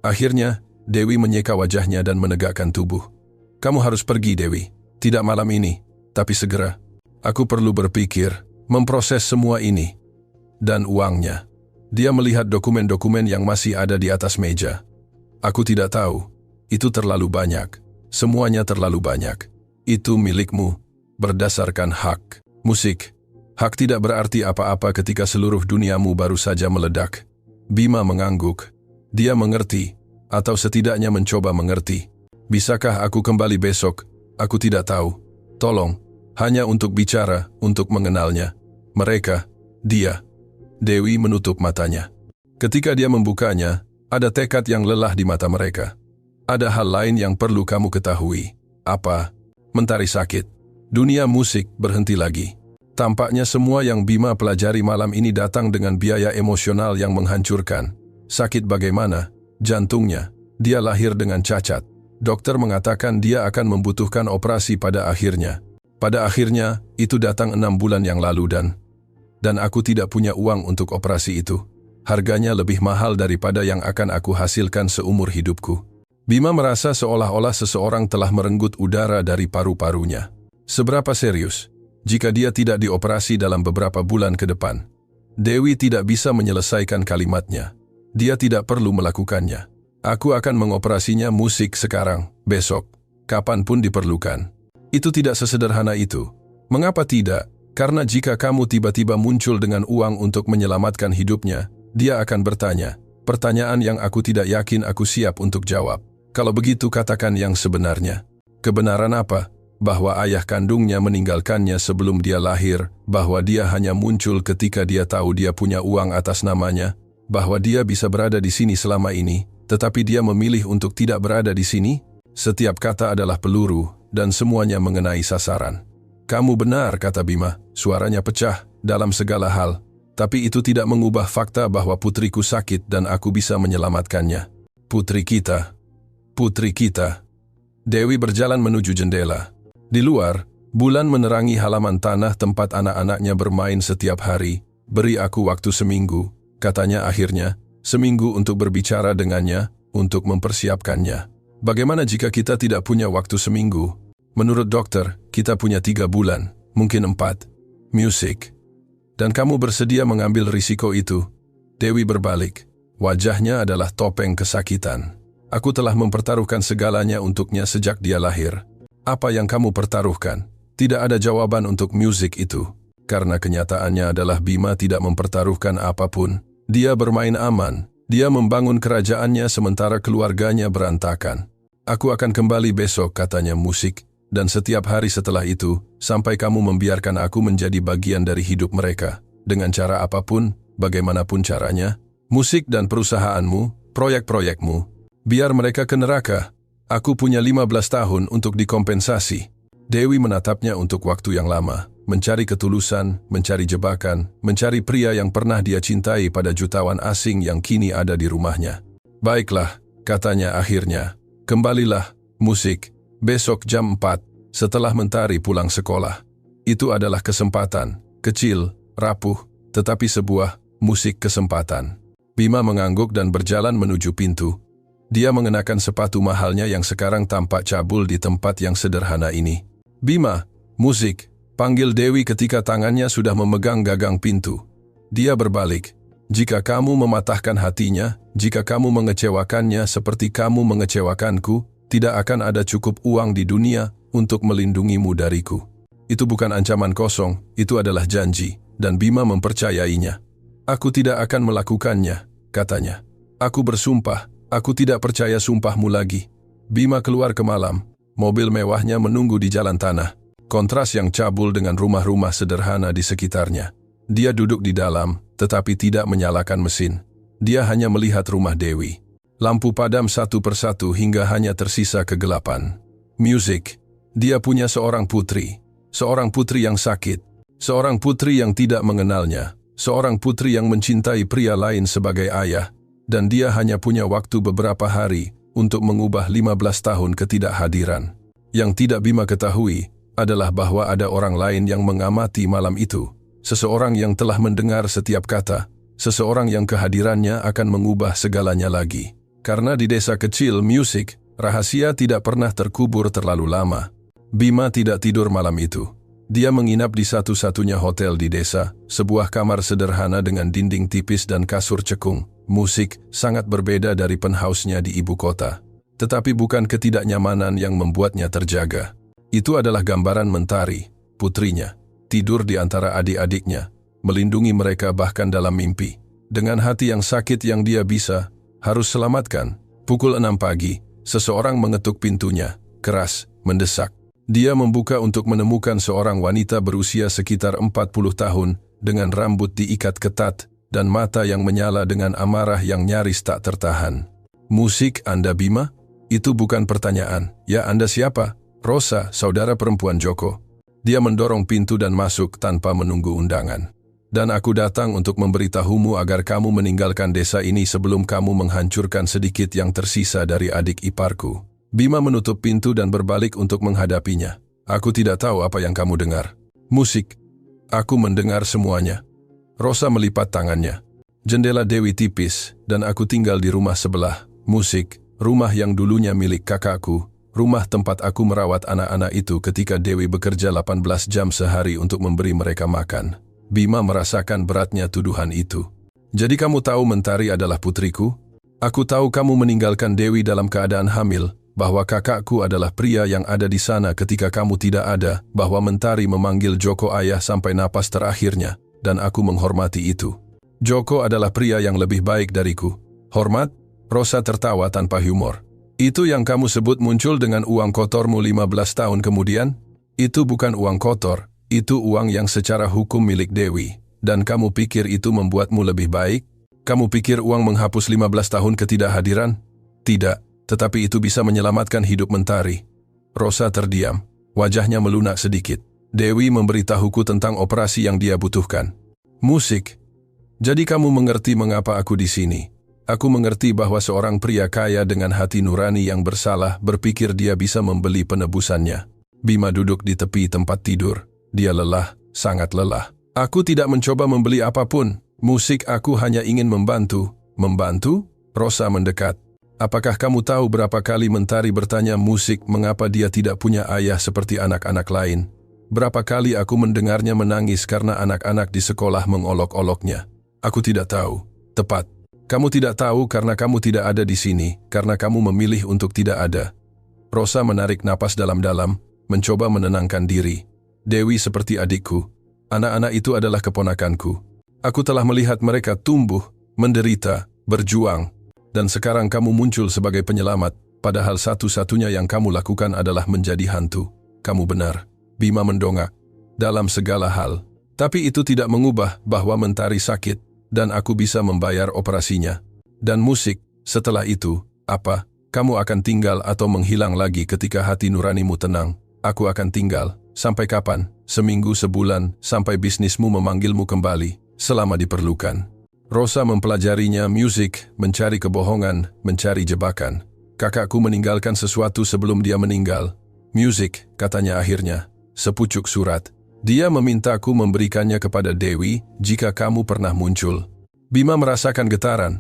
Akhirnya, Dewi menyeka wajahnya dan menegakkan tubuh. Kamu harus pergi, Dewi. Tidak malam ini, tapi segera. Aku perlu berpikir, memproses semua ini. Dan uangnya. Dia melihat dokumen-dokumen yang masih ada di atas meja. Aku tidak tahu. Itu terlalu banyak. Semuanya terlalu banyak. Itu milikmu, berdasarkan hak. Musik. Hak tidak berarti apa-apa ketika seluruh duniamu baru saja meledak. Bima mengangguk. Dia mengerti, atau setidaknya mencoba mengerti. Bisakah aku kembali besok? Aku tidak tahu. Tolong, hanya untuk bicara, untuk mengenalnya. Mereka, dia. Dewi menutup matanya. Ketika dia membukanya, ada tekad yang lelah di mata mereka. Ada hal lain yang perlu kamu ketahui. Apa? Mentari sakit. Dunia musik berhenti lagi. Tampaknya semua yang Bima pelajari malam ini datang dengan biaya emosional yang menghancurkan. Sakit bagaimana? Jantungnya. Dia lahir dengan cacat. Dokter mengatakan dia akan membutuhkan operasi pada akhirnya. Pada akhirnya, itu datang 6 bulan yang lalu dan aku tidak punya uang untuk operasi itu. Harganya lebih mahal daripada yang akan aku hasilkan seumur hidupku. Bima merasa seolah-olah seseorang telah merenggut udara dari paru-parunya. Seberapa serius? Jika dia tidak dioperasi dalam beberapa bulan ke depan. Dewi tidak bisa menyelesaikan kalimatnya. Dia tidak perlu melakukannya. Aku akan mengoperasinya musik sekarang, besok, kapanpun diperlukan. Itu tidak sesederhana itu. Mengapa tidak? Karena jika kamu tiba-tiba muncul dengan uang untuk menyelamatkan hidupnya, dia akan bertanya, pertanyaan yang aku tidak yakin aku siap untuk jawab. Kalau begitu katakan yang sebenarnya. Kebenaran apa? Bahwa ayah kandungnya meninggalkannya sebelum dia lahir, bahwa dia hanya muncul ketika dia tahu dia punya uang atas namanya, bahwa dia bisa berada di sini selama ini, tetapi dia memilih untuk tidak berada di sini. Setiap kata adalah peluru, dan semuanya mengenai sasaran. Kamu benar, kata Bima, suaranya pecah dalam segala hal. Tapi itu tidak mengubah fakta bahwa putriku sakit dan aku bisa menyelamatkannya. Putri kita. Putri kita. Dewi berjalan menuju jendela. Di luar, bulan menerangi halaman tanah tempat anak-anaknya bermain setiap hari. Beri aku waktu seminggu. katanya akhirnya, seminggu untuk berbicara dengannya, untuk mempersiapkannya. Bagaimana jika kita tidak punya waktu seminggu? Menurut dokter, kita punya 3 bulan, mungkin 4. Musik. Dan kamu bersedia mengambil risiko itu? Dewi berbalik. Wajahnya adalah topeng kesakitan. Aku telah mempertaruhkan segalanya untuknya sejak dia lahir. Apa yang kamu pertaruhkan? Tidak ada jawaban untuk musik itu. Karena kenyataannya adalah Bima tidak mempertaruhkan apapun. Dia bermain aman. Dia membangun kerajaannya sementara keluarganya berantakan. Aku akan kembali besok, katanya musik, dan setiap hari setelah itu, sampai kamu membiarkan aku menjadi bagian dari hidup mereka. Dengan cara apapun, bagaimanapun caranya, musik dan perusahaanmu, proyek-proyekmu, biar mereka ke neraka. Aku punya 15 tahun untuk dikompensasi. Dewi menatapnya untuk waktu yang lama, mencari ketulusan, mencari jebakan, mencari pria yang pernah dia cintai pada jutawan asing yang kini ada di rumahnya. Baiklah, katanya akhirnya. Kembalilah, musik, besok jam 4, setelah Mentari pulang sekolah. Itu adalah kesempatan, kecil, rapuh, tetapi sebuah musik kesempatan. Bima mengangguk dan berjalan menuju pintu. Dia mengenakan sepatu mahalnya yang sekarang tampak cabul di tempat yang sederhana ini. Bima, musik, panggil Dewi ketika tangannya sudah memegang gagang pintu. Dia berbalik. Jika kamu mematahkan hatinya, jika kamu mengecewakannya seperti kamu mengecewakanku, tidak akan ada cukup uang di dunia untuk melindungimu dariku. Itu bukan ancaman kosong, itu adalah janji, dan Bima mempercayainya. Aku tidak akan melakukannya, katanya. Aku bersumpah, aku tidak percaya sumpahmu lagi. Bima keluar ke malam, mobil mewahnya menunggu di jalan tanah. Kontras yang cabul dengan rumah-rumah sederhana di sekitarnya. Dia duduk di dalam, tetapi tidak menyalakan mesin. Dia hanya melihat rumah Dewi. Lampu padam satu persatu hingga hanya tersisa kegelapan. Musik. Dia punya seorang putri yang sakit, seorang putri yang tidak mengenalnya, seorang putri yang mencintai pria lain sebagai ayah, dan dia hanya punya waktu beberapa hari untuk mengubah 15 tahun ketidakhadiran. Yang tidak Bima ketahui adalah bahwa ada orang lain yang mengamati malam itu. Seseorang yang telah mendengar setiap kata, seseorang yang kehadirannya akan mengubah segalanya lagi. Karena di desa kecil musik, rahasia tidak pernah terkubur terlalu lama. Bima tidak tidur malam itu. Dia menginap di satu-satunya hotel di desa, sebuah kamar sederhana dengan dinding tipis dan kasur cekung. Musik sangat berbeda dari penthouse-nya di ibu kota. Tetapi bukan ketidaknyamanan yang membuatnya terjaga. Itu adalah gambaran Mentari, putrinya. Tidur di antara adik-adiknya, melindungi mereka bahkan dalam mimpi. Dengan hati yang sakit yang dia bisa, harus selamatkan. Pukul 6 pagi, seseorang mengetuk pintunya, keras, mendesak. Dia membuka untuk menemukan seorang wanita berusia sekitar 40 tahun, dengan rambut diikat ketat, dan mata yang menyala dengan amarah yang nyaris tak tertahan. Musik, Anda Bima? Itu bukan pertanyaan. Ya, Anda siapa? Rosa, saudara perempuan Joko. Dia mendorong pintu dan masuk tanpa menunggu undangan. Dan aku datang untuk memberitahumu agar kamu meninggalkan desa ini sebelum kamu menghancurkan sedikit yang tersisa dari adik iparku. Bima menutup pintu dan berbalik untuk menghadapinya. Aku tidak tahu apa yang kamu dengar. Musik. Aku mendengar semuanya. Rosa melipat tangannya. Jendela Dewi tipis, dan aku tinggal di rumah sebelah. Musik, rumah yang dulunya milik kakakku. Rumah tempat aku merawat anak-anak itu ketika Dewi bekerja 18 jam sehari untuk memberi mereka makan. Bima merasakan beratnya tuduhan itu. Jadi kamu tahu Mentari adalah putriku? Aku tahu kamu meninggalkan Dewi dalam keadaan hamil, bahwa kakakku adalah pria yang ada di sana ketika kamu tidak ada, bahwa Mentari memanggil Joko ayah sampai napas terakhirnya, dan aku menghormati itu. Joko adalah pria yang lebih baik dariku. Hormat? Rosa tertawa tanpa humor. Itu yang kamu sebut muncul dengan uang kotormu 15 tahun kemudian? Itu bukan uang kotor, itu uang yang secara hukum milik Dewi. Dan kamu pikir itu membuatmu lebih baik? Kamu pikir uang menghapus 15 tahun ketidakhadiran? Tidak, tetapi itu bisa menyelamatkan hidup Mentari. Rosa terdiam, wajahnya melunak sedikit. Dewi memberitahuku tentang operasi yang dia butuhkan. Musik. Jadi kamu mengerti mengapa aku di sini. Aku mengerti bahwa seorang pria kaya dengan hati nurani yang bersalah berpikir dia bisa membeli penebusannya. Bima duduk di tepi tempat tidur. Dia lelah, sangat lelah. Aku tidak mencoba membeli apapun. Musik, aku hanya ingin membantu. Membantu? Rosa mendekat. Apakah kamu tahu berapa kali Mentari bertanya Musik mengapa dia tidak punya ayah seperti anak-anak lain? Berapa kali aku mendengarnya menangis karena anak-anak di sekolah mengolok-oloknya? Aku tidak tahu. Tepat. Kamu tidak tahu karena kamu tidak ada di sini, karena kamu memilih untuk tidak ada. Rosa menarik napas dalam-dalam, mencoba menenangkan diri. Dewi seperti adikku. Anak-anak itu adalah keponakanku. Aku telah melihat mereka tumbuh, menderita, berjuang. Dan sekarang kamu muncul sebagai penyelamat, padahal satu-satunya yang kamu lakukan adalah menjadi hantu. Kamu benar. Bima mendongak. Dalam segala hal. Tapi itu tidak mengubah bahwa Mentari sakit, dan aku bisa membayar operasinya. Dan Musik, setelah itu, apa? Kamu akan tinggal atau menghilang lagi ketika hati nuranimu tenang. Aku akan tinggal. Sampai kapan? Seminggu, sebulan, sampai bisnismu memanggilmu kembali, selama diperlukan. Rosa mempelajarinya. Musik, mencari kebohongan, mencari jebakan. Kakakku meninggalkan sesuatu sebelum dia meninggal. Musik, katanya akhirnya. Sepucuk surat. Dia memintaku memberikannya kepada Dewi jika kamu pernah muncul. Bima merasakan getaran.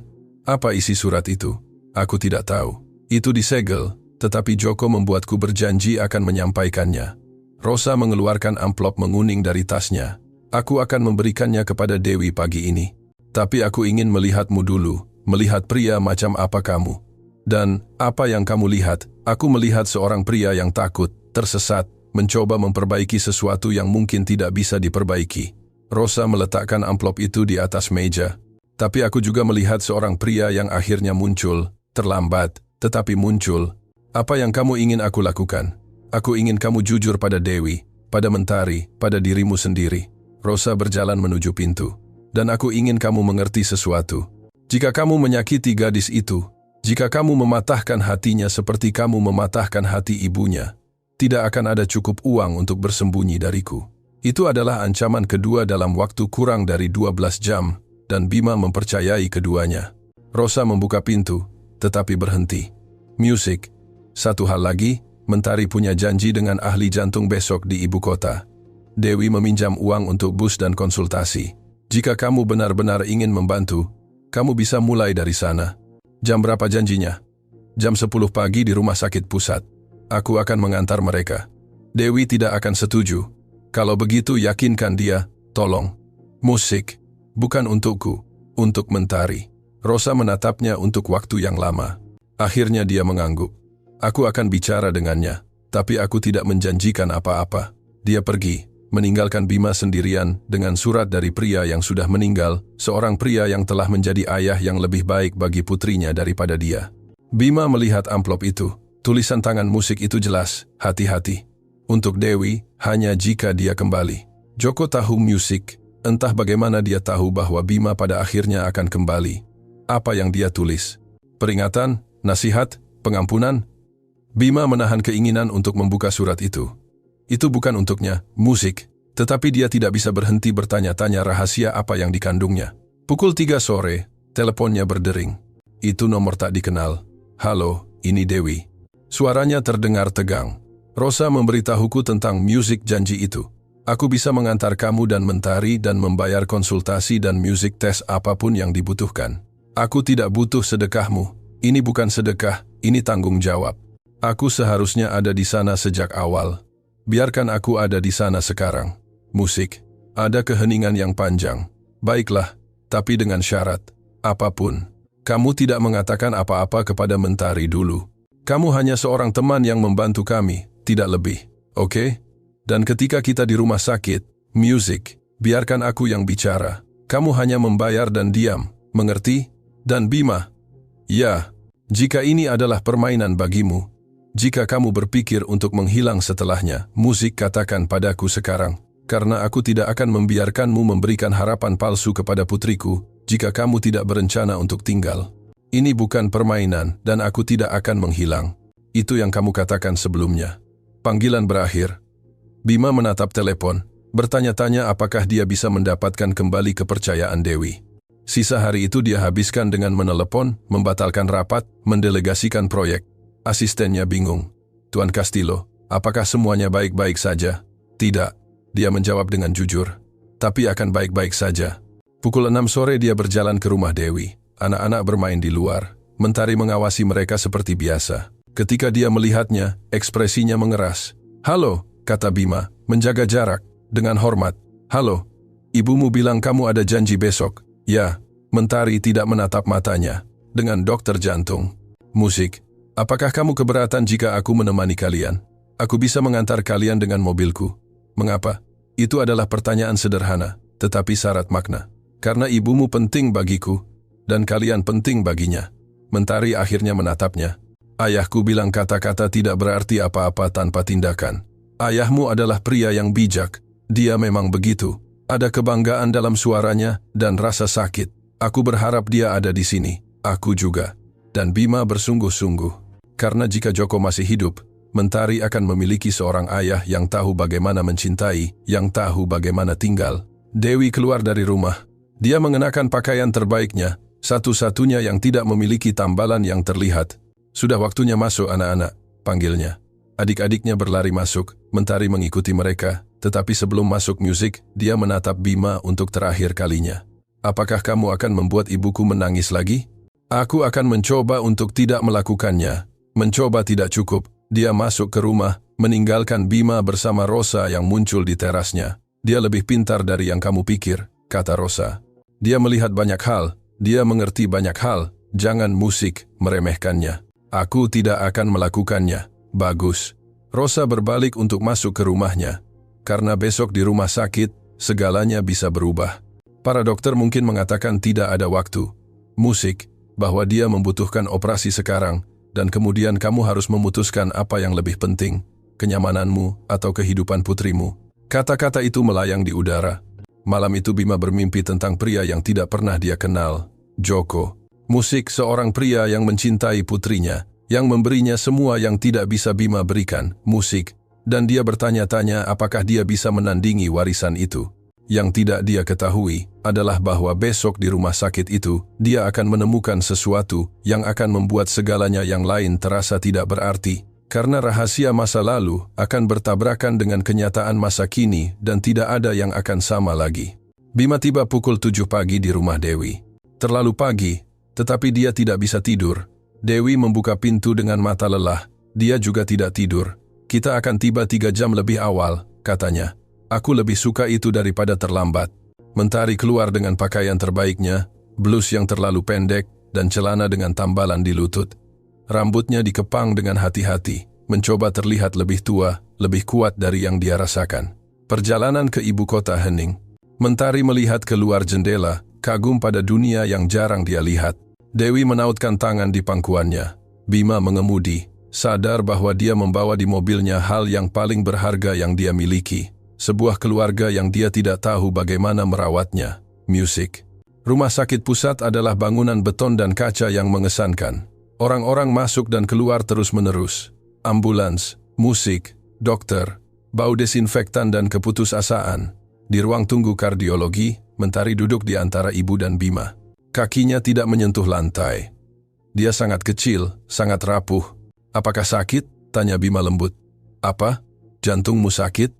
Apa isi surat itu? Aku tidak tahu. Itu disegel, tetapi Joko membuatku berjanji akan menyampaikannya. Rosa mengeluarkan amplop menguning dari tasnya. Aku akan memberikannya kepada Dewi pagi ini. Tapi aku ingin melihatmu dulu, melihat pria macam apa kamu. Dan, apa yang kamu lihat? Aku melihat seorang pria yang takut, tersesat, mencoba memperbaiki sesuatu yang mungkin tidak bisa diperbaiki. Rosa meletakkan amplop itu di atas meja. Tapi aku juga melihat seorang pria yang akhirnya muncul, terlambat, tetapi muncul. Apa yang kamu ingin aku lakukan? Aku ingin kamu jujur pada Dewi, pada Mentari, pada dirimu sendiri. Rosa berjalan menuju pintu. Dan aku ingin kamu mengerti sesuatu. Jika kamu menyakiti gadis itu, jika kamu mematahkan hatinya seperti kamu mematahkan hati ibunya, tidak akan ada cukup uang untuk bersembunyi dariku. Itu adalah ancaman kedua dalam waktu kurang dari 12 jam, dan Bima mempercayai keduanya. Rosa membuka pintu, tetapi berhenti. Musik. Satu hal lagi, Mentari punya janji dengan ahli jantung besok di ibu kota. Dewi meminjam uang untuk bus dan konsultasi. Jika kamu benar-benar ingin membantu, kamu bisa mulai dari sana. Jam berapa janjinya? Jam 10 pagi di rumah sakit pusat. Aku akan mengantar mereka. Dewi tidak akan setuju. Kalau begitu yakinkan dia, tolong. Musik. Bukan untukku, untuk Mentari. Rosa menatapnya untuk waktu yang lama. Akhirnya dia mengangguk. Aku akan bicara dengannya, tapi aku tidak menjanjikan apa-apa. Dia pergi. Meninggalkan Bima sendirian dengan surat dari pria yang sudah meninggal, seorang pria yang telah menjadi ayah yang lebih baik bagi putrinya daripada dia. Bima melihat amplop itu. Tulisan tangan Musik itu jelas, hati-hati. Untuk Dewi, hanya jika dia kembali. Joko tahu Musik, entah bagaimana dia tahu bahwa Bima pada akhirnya akan kembali. Apa yang dia tulis? Peringatan, nasihat, pengampunan? Bima menahan keinginan untuk membuka surat itu. Itu bukan untuknya, Musik, tetapi dia tidak bisa berhenti bertanya-tanya rahasia apa yang dikandungnya. Pukul 3 sore, teleponnya berdering. Itu nomor tak dikenal. Halo, ini Dewi. Suaranya terdengar tegang. Rosa memberitahuku tentang Musik janji itu. Aku bisa mengantar kamu dan Mentari dan membayar konsultasi dan Musik tes apapun yang dibutuhkan. Aku tidak butuh sedekahmu. Ini bukan sedekah, ini tanggung jawab. Aku seharusnya ada di sana sejak awal. Biarkan aku ada di sana sekarang. Musik. Ada keheningan yang panjang. Baiklah, tapi dengan syarat. Apapun. Kamu tidak mengatakan apa-apa kepada Mentari dulu. Kamu hanya seorang teman yang membantu kami, tidak lebih. Oke? Dan ketika kita di rumah sakit, Musik, biarkan aku yang bicara. Kamu hanya membayar dan diam, mengerti? Dan Bima. Ya, jika ini adalah permainan bagimu, jika kamu berpikir untuk menghilang setelahnya, Musik, katakan padaku sekarang, karena aku tidak akan membiarkanmu memberikan harapan palsu kepada putriku jika kamu tidak berencana untuk tinggal. Ini bukan permainan dan aku tidak akan menghilang. Itu yang kamu katakan sebelumnya. Panggilan berakhir. Bima menatap telepon, bertanya-tanya apakah dia bisa mendapatkan kembali kepercayaan Dewi. Sisa hari itu dia habiskan dengan menelepon, membatalkan rapat, mendelegasikan proyek. Asistennya bingung. Tuan Castillo, apakah semuanya baik-baik saja? Tidak. Dia menjawab dengan jujur. Tapi akan baik-baik saja. Pukul 6 sore dia berjalan ke rumah Dewi. Anak-anak bermain di luar. Mentari mengawasi mereka seperti biasa. Ketika dia melihatnya, ekspresinya mengeras. "Halo," kata Bima, menjaga jarak, dengan hormat. "Halo, ibumu bilang kamu ada janji besok." "Ya." Mentari tidak menatap matanya. "Dengan dokter jantung." "Musik. Apakah kamu keberatan jika aku menemani kalian? Aku bisa mengantar kalian dengan mobilku." "Mengapa?" Itu adalah pertanyaan sederhana, tetapi syarat makna. "Karena ibumu penting bagiku, dan kalian penting baginya." Mentari akhirnya menatapnya. "Ayahku bilang kata-kata tidak berarti apa-apa tanpa tindakan. Ayahmu adalah pria yang bijak. Dia memang begitu. Ada kebanggaan dalam suaranya dan rasa sakit. Aku berharap dia ada di sini. Aku juga." Dan Bima bersungguh-sungguh. Karena jika Joko masih hidup, Mentari akan memiliki seorang ayah yang tahu bagaimana mencintai, yang tahu bagaimana tinggal. Dewi keluar dari rumah. Dia mengenakan pakaian terbaiknya, satu-satunya yang tidak memiliki tambalan yang terlihat. "Sudah waktunya masuk, anak-anak," panggilnya. Adik-adiknya berlari masuk, Mentari mengikuti mereka, tetapi sebelum masuk musik, dia menatap Bima untuk terakhir kalinya. "Apakah kamu akan membuat ibuku menangis lagi?" "Aku akan mencoba untuk tidak melakukannya." Mencoba tidak cukup. Dia masuk ke rumah, meninggalkan Bima bersama Rosa yang muncul di terasnya. "Dia lebih pintar dari yang kamu pikir," kata Rosa. "Dia melihat banyak hal, dia mengerti banyak hal, jangan musik meremehkannya." "Aku tidak akan melakukannya." "Bagus." Rosa berbalik untuk masuk ke rumahnya. Karena besok di rumah sakit, segalanya bisa berubah. Para dokter mungkin mengatakan tidak ada waktu. Musik, bahwa dia membutuhkan operasi sekarang, dan kemudian kamu harus memutuskan apa yang lebih penting, kenyamananmu atau kehidupan putrimu. Kata-kata itu melayang di udara. Malam itu Bima bermimpi tentang pria yang tidak pernah dia kenal, Joko. Musik, seorang pria yang mencintai putrinya, yang memberinya semua yang tidak bisa Bima berikan, musik, dan dia bertanya-tanya apakah dia bisa menandingi warisan itu. Yang tidak dia ketahui adalah bahwa besok di rumah sakit itu, dia akan menemukan sesuatu yang akan membuat segalanya yang lain terasa tidak berarti, karena rahasia masa lalu akan bertabrakan dengan kenyataan masa kini dan tidak ada yang akan sama lagi. Bima tiba pukul 7 pagi di rumah Dewi. Terlalu pagi, tetapi dia tidak bisa tidur. Dewi membuka pintu dengan mata lelah. Dia juga tidak tidur. "Kita akan tiba 3 jam lebih awal," katanya. "Aku lebih suka itu daripada terlambat." Mentari keluar dengan pakaian terbaiknya, blus yang terlalu pendek, dan celana dengan tambalan di lutut. Rambutnya dikepang dengan hati-hati, mencoba terlihat lebih tua, lebih kuat dari yang dia rasakan. Perjalanan ke ibu kota hening. Mentari melihat keluar jendela, kagum pada dunia yang jarang dia lihat. Dewi menautkan tangan di pangkuannya. Bima mengemudi, sadar bahwa dia membawa di mobilnya hal yang paling berharga yang dia miliki. Sebuah keluarga yang dia tidak tahu bagaimana merawatnya. Musik. Rumah sakit pusat adalah bangunan beton dan kaca yang mengesankan. Orang-orang masuk dan keluar terus-menerus. Ambulans, musik, dokter, bau desinfektan dan keputusasaan. Di ruang tunggu kardiologi, Mentari duduk di antara ibu dan Bima. Kakinya tidak menyentuh lantai. Dia sangat kecil, sangat rapuh. "Apakah sakit?" tanya Bima lembut. "Apa? Jantungmu sakit?"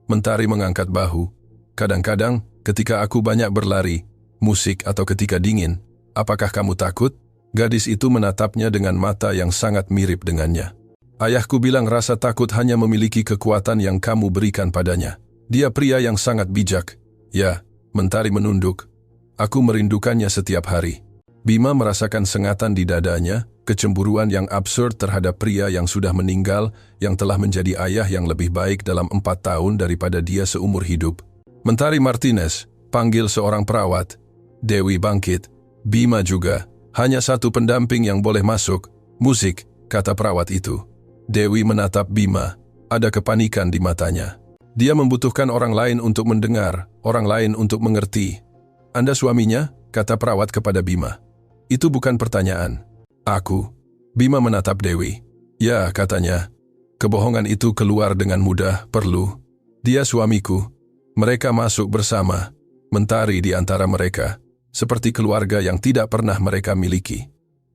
Mentari mengangkat bahu. "Kadang-kadang, ketika aku banyak berlari, musik atau ketika dingin, apakah kamu takut?" Gadis itu menatapnya dengan mata yang sangat mirip dengannya. "Ayahku bilang rasa takut hanya memiliki kekuatan yang kamu berikan padanya. Dia pria yang sangat bijak." "Ya." Mentari menunduk. "Aku merindukannya setiap hari." Bima merasakan sengatan di dadanya, kecemburuan yang absurd terhadap pria yang sudah meninggal, yang telah menjadi ayah yang lebih baik dalam 4 tahun daripada dia seumur hidup. "Mentari Martinez," panggil seorang perawat. Dewi bangkit. "Bima juga. Hanya satu pendamping yang boleh masuk." "Musik," kata perawat itu. Dewi menatap Bima. Ada kepanikan di matanya. Dia membutuhkan orang lain untuk mendengar, orang lain untuk mengerti. "Anda suaminya?" kata perawat kepada Bima. "Itu bukan pertanyaan." "Aku." Bima menatap Dewi. "Ya," katanya. "Kebohongan itu keluar dengan mudah, perlu." "Dia suamiku." Mereka masuk bersama. Mentari di antara mereka, seperti keluarga yang tidak pernah mereka miliki.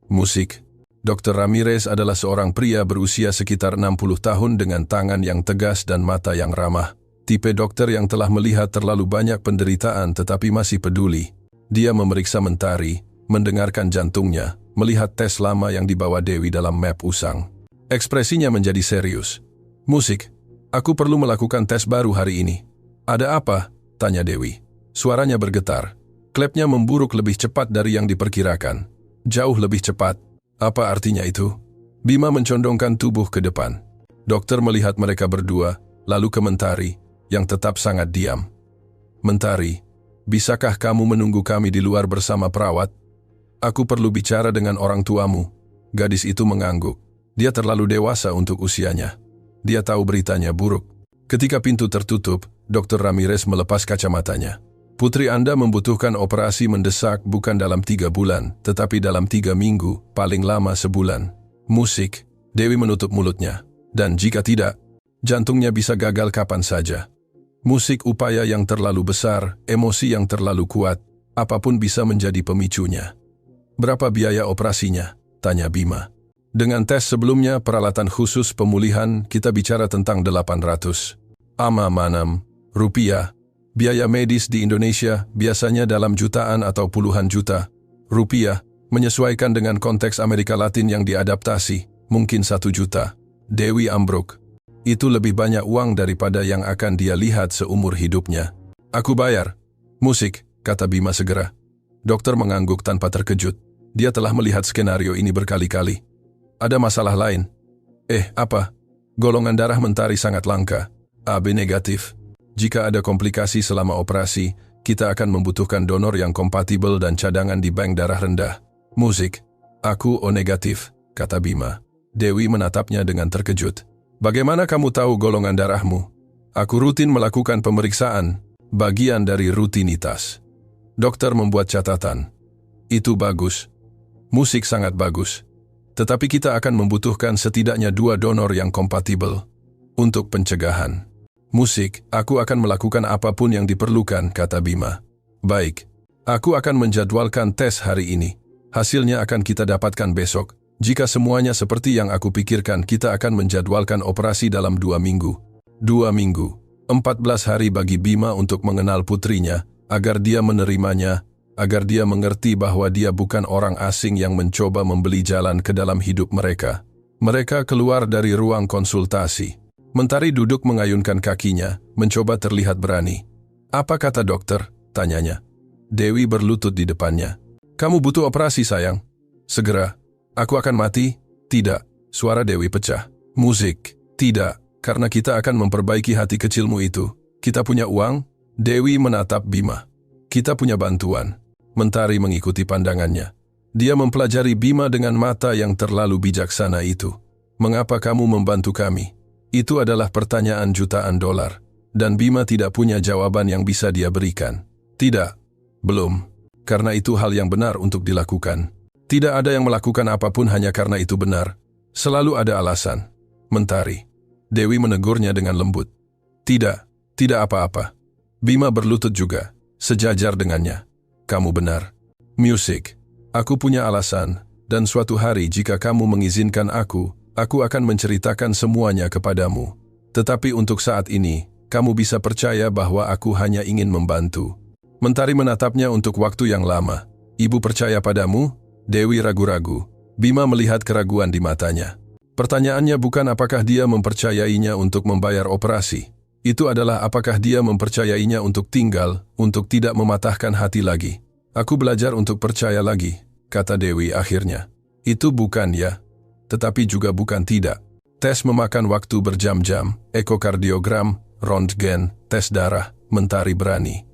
Musik. Dr. Ramirez adalah seorang pria berusia sekitar 60 tahun dengan tangan yang tegas dan mata yang ramah. Tipe dokter yang telah melihat terlalu banyak penderitaan tetapi masih peduli. Dia memeriksa Mentari, mendengarkan jantungnya, melihat tes lama yang dibawa Dewi dalam map usang. Ekspresinya menjadi serius. "Musik, aku perlu melakukan tes baru hari ini." "Ada apa?" tanya Dewi. Suaranya bergetar. Klepnya memburuk lebih cepat dari yang diperkirakan. Jauh lebih cepat. "Apa artinya itu?" Bima mencondongkan tubuh ke depan. Dokter melihat mereka berdua, lalu ke Mentari, yang tetap sangat diam. "Mentari, bisakah kamu menunggu kami di luar bersama perawat? Aku perlu bicara dengan orang tuamu." Gadis itu mengangguk. Dia terlalu dewasa untuk usianya. Dia tahu beritanya buruk. Ketika pintu tertutup, Dr. Ramirez melepas kacamatanya. "Putri Anda membutuhkan operasi mendesak bukan dalam 3 bulan, tetapi dalam 3 minggu, paling lama sebulan." "Musik," Dewi menutup mulutnya. "Dan jika tidak, jantungnya bisa gagal kapan saja." Musik, upaya yang terlalu besar, emosi yang terlalu kuat, apapun bisa menjadi pemicunya. "Berapa biaya operasinya?" tanya Bima. "Dengan tes sebelumnya, peralatan khusus pemulihan, kita bicara tentang 800 rupiah. Biaya medis di Indonesia biasanya dalam jutaan atau puluhan juta rupiah, menyesuaikan dengan konteks Amerika Latin yang diadaptasi, mungkin 1 juta. Dewi ambruk. "Itu lebih banyak uang daripada yang akan dia lihat seumur hidupnya." "Aku bayar." "Musik," kata Bima segera. Dokter mengangguk tanpa terkejut. Dia telah melihat skenario ini berkali-kali. "Ada masalah lain?" Apa?" "Golongan darah Mentari sangat langka. AB negatif. Jika ada komplikasi selama operasi, kita akan membutuhkan donor yang kompatibel dan cadangan di bank darah rendah." "Musik." "Aku O negatif," kata Bima. Dewi menatapnya dengan terkejut. "Bagaimana kamu tahu golongan darahmu?" "Aku rutin melakukan pemeriksaan, bagian dari rutinitas." Dokter membuat catatan. "Itu bagus. Musik sangat bagus. Tetapi kita akan membutuhkan setidaknya 2 donor yang kompatibel untuk pencegahan." "Musik, aku akan melakukan apapun yang diperlukan," kata Bima. "Baik, aku akan menjadwalkan tes hari ini. Hasilnya akan kita dapatkan besok. Jika semuanya seperti yang aku pikirkan, kita akan menjadwalkan operasi dalam 2 minggu. 2 minggu, 14 hari bagi Bima untuk mengenal putrinya, agar dia menerimanya, agar dia mengerti bahwa dia bukan orang asing yang mencoba membeli jalan ke dalam hidup mereka. Mereka keluar dari ruang konsultasi. Mentari duduk mengayunkan kakinya, mencoba terlihat berani. "Apa kata dokter?" tanyanya. Dewi berlutut di depannya. "Kamu butuh operasi, sayang." "Segera." "Aku akan mati?" "Tidak." Suara Dewi pecah. "Musik." "Tidak, karena kita akan memperbaiki hati kecilmu itu. Kita punya uang?" Dewi menatap Bima. "Kita punya bantuan." Mentari mengikuti pandangannya. Dia mempelajari Bima dengan mata yang terlalu bijaksana itu. "Mengapa kamu membantu kami?" Itu adalah pertanyaan jutaan dolar. Dan Bima tidak punya jawaban yang bisa dia berikan. "Tidak. Belum. Karena itu hal yang benar untuk dilakukan. Tidak ada yang melakukan apapun hanya karena itu benar. Selalu ada alasan." "Mentari." Dewi menegurnya dengan lembut. Tidak apa-apa." Bima berlutut juga, sejajar dengannya. "Kamu benar." "Musik. Aku punya alasan, dan suatu hari jika kamu mengizinkan aku akan menceritakan semuanya kepadamu. Tetapi untuk saat ini, kamu bisa percaya bahwa aku hanya ingin membantu." Mentari menatapnya untuk waktu yang lama. "Ibu percaya padamu?" Dewi ragu-ragu. Bima melihat keraguan di matanya. Pertanyaannya bukan apakah dia mempercayainya untuk membayar operasi. Itu adalah apakah dia mempercayainya untuk tinggal, untuk tidak mematahkan hati lagi. "Aku belajar untuk percaya lagi," kata Dewi akhirnya. "Itu bukan ya, tetapi juga bukan tidak." Tes memakan waktu berjam-jam, ekokardiogram, röntgen, tes darah. Mentari berani.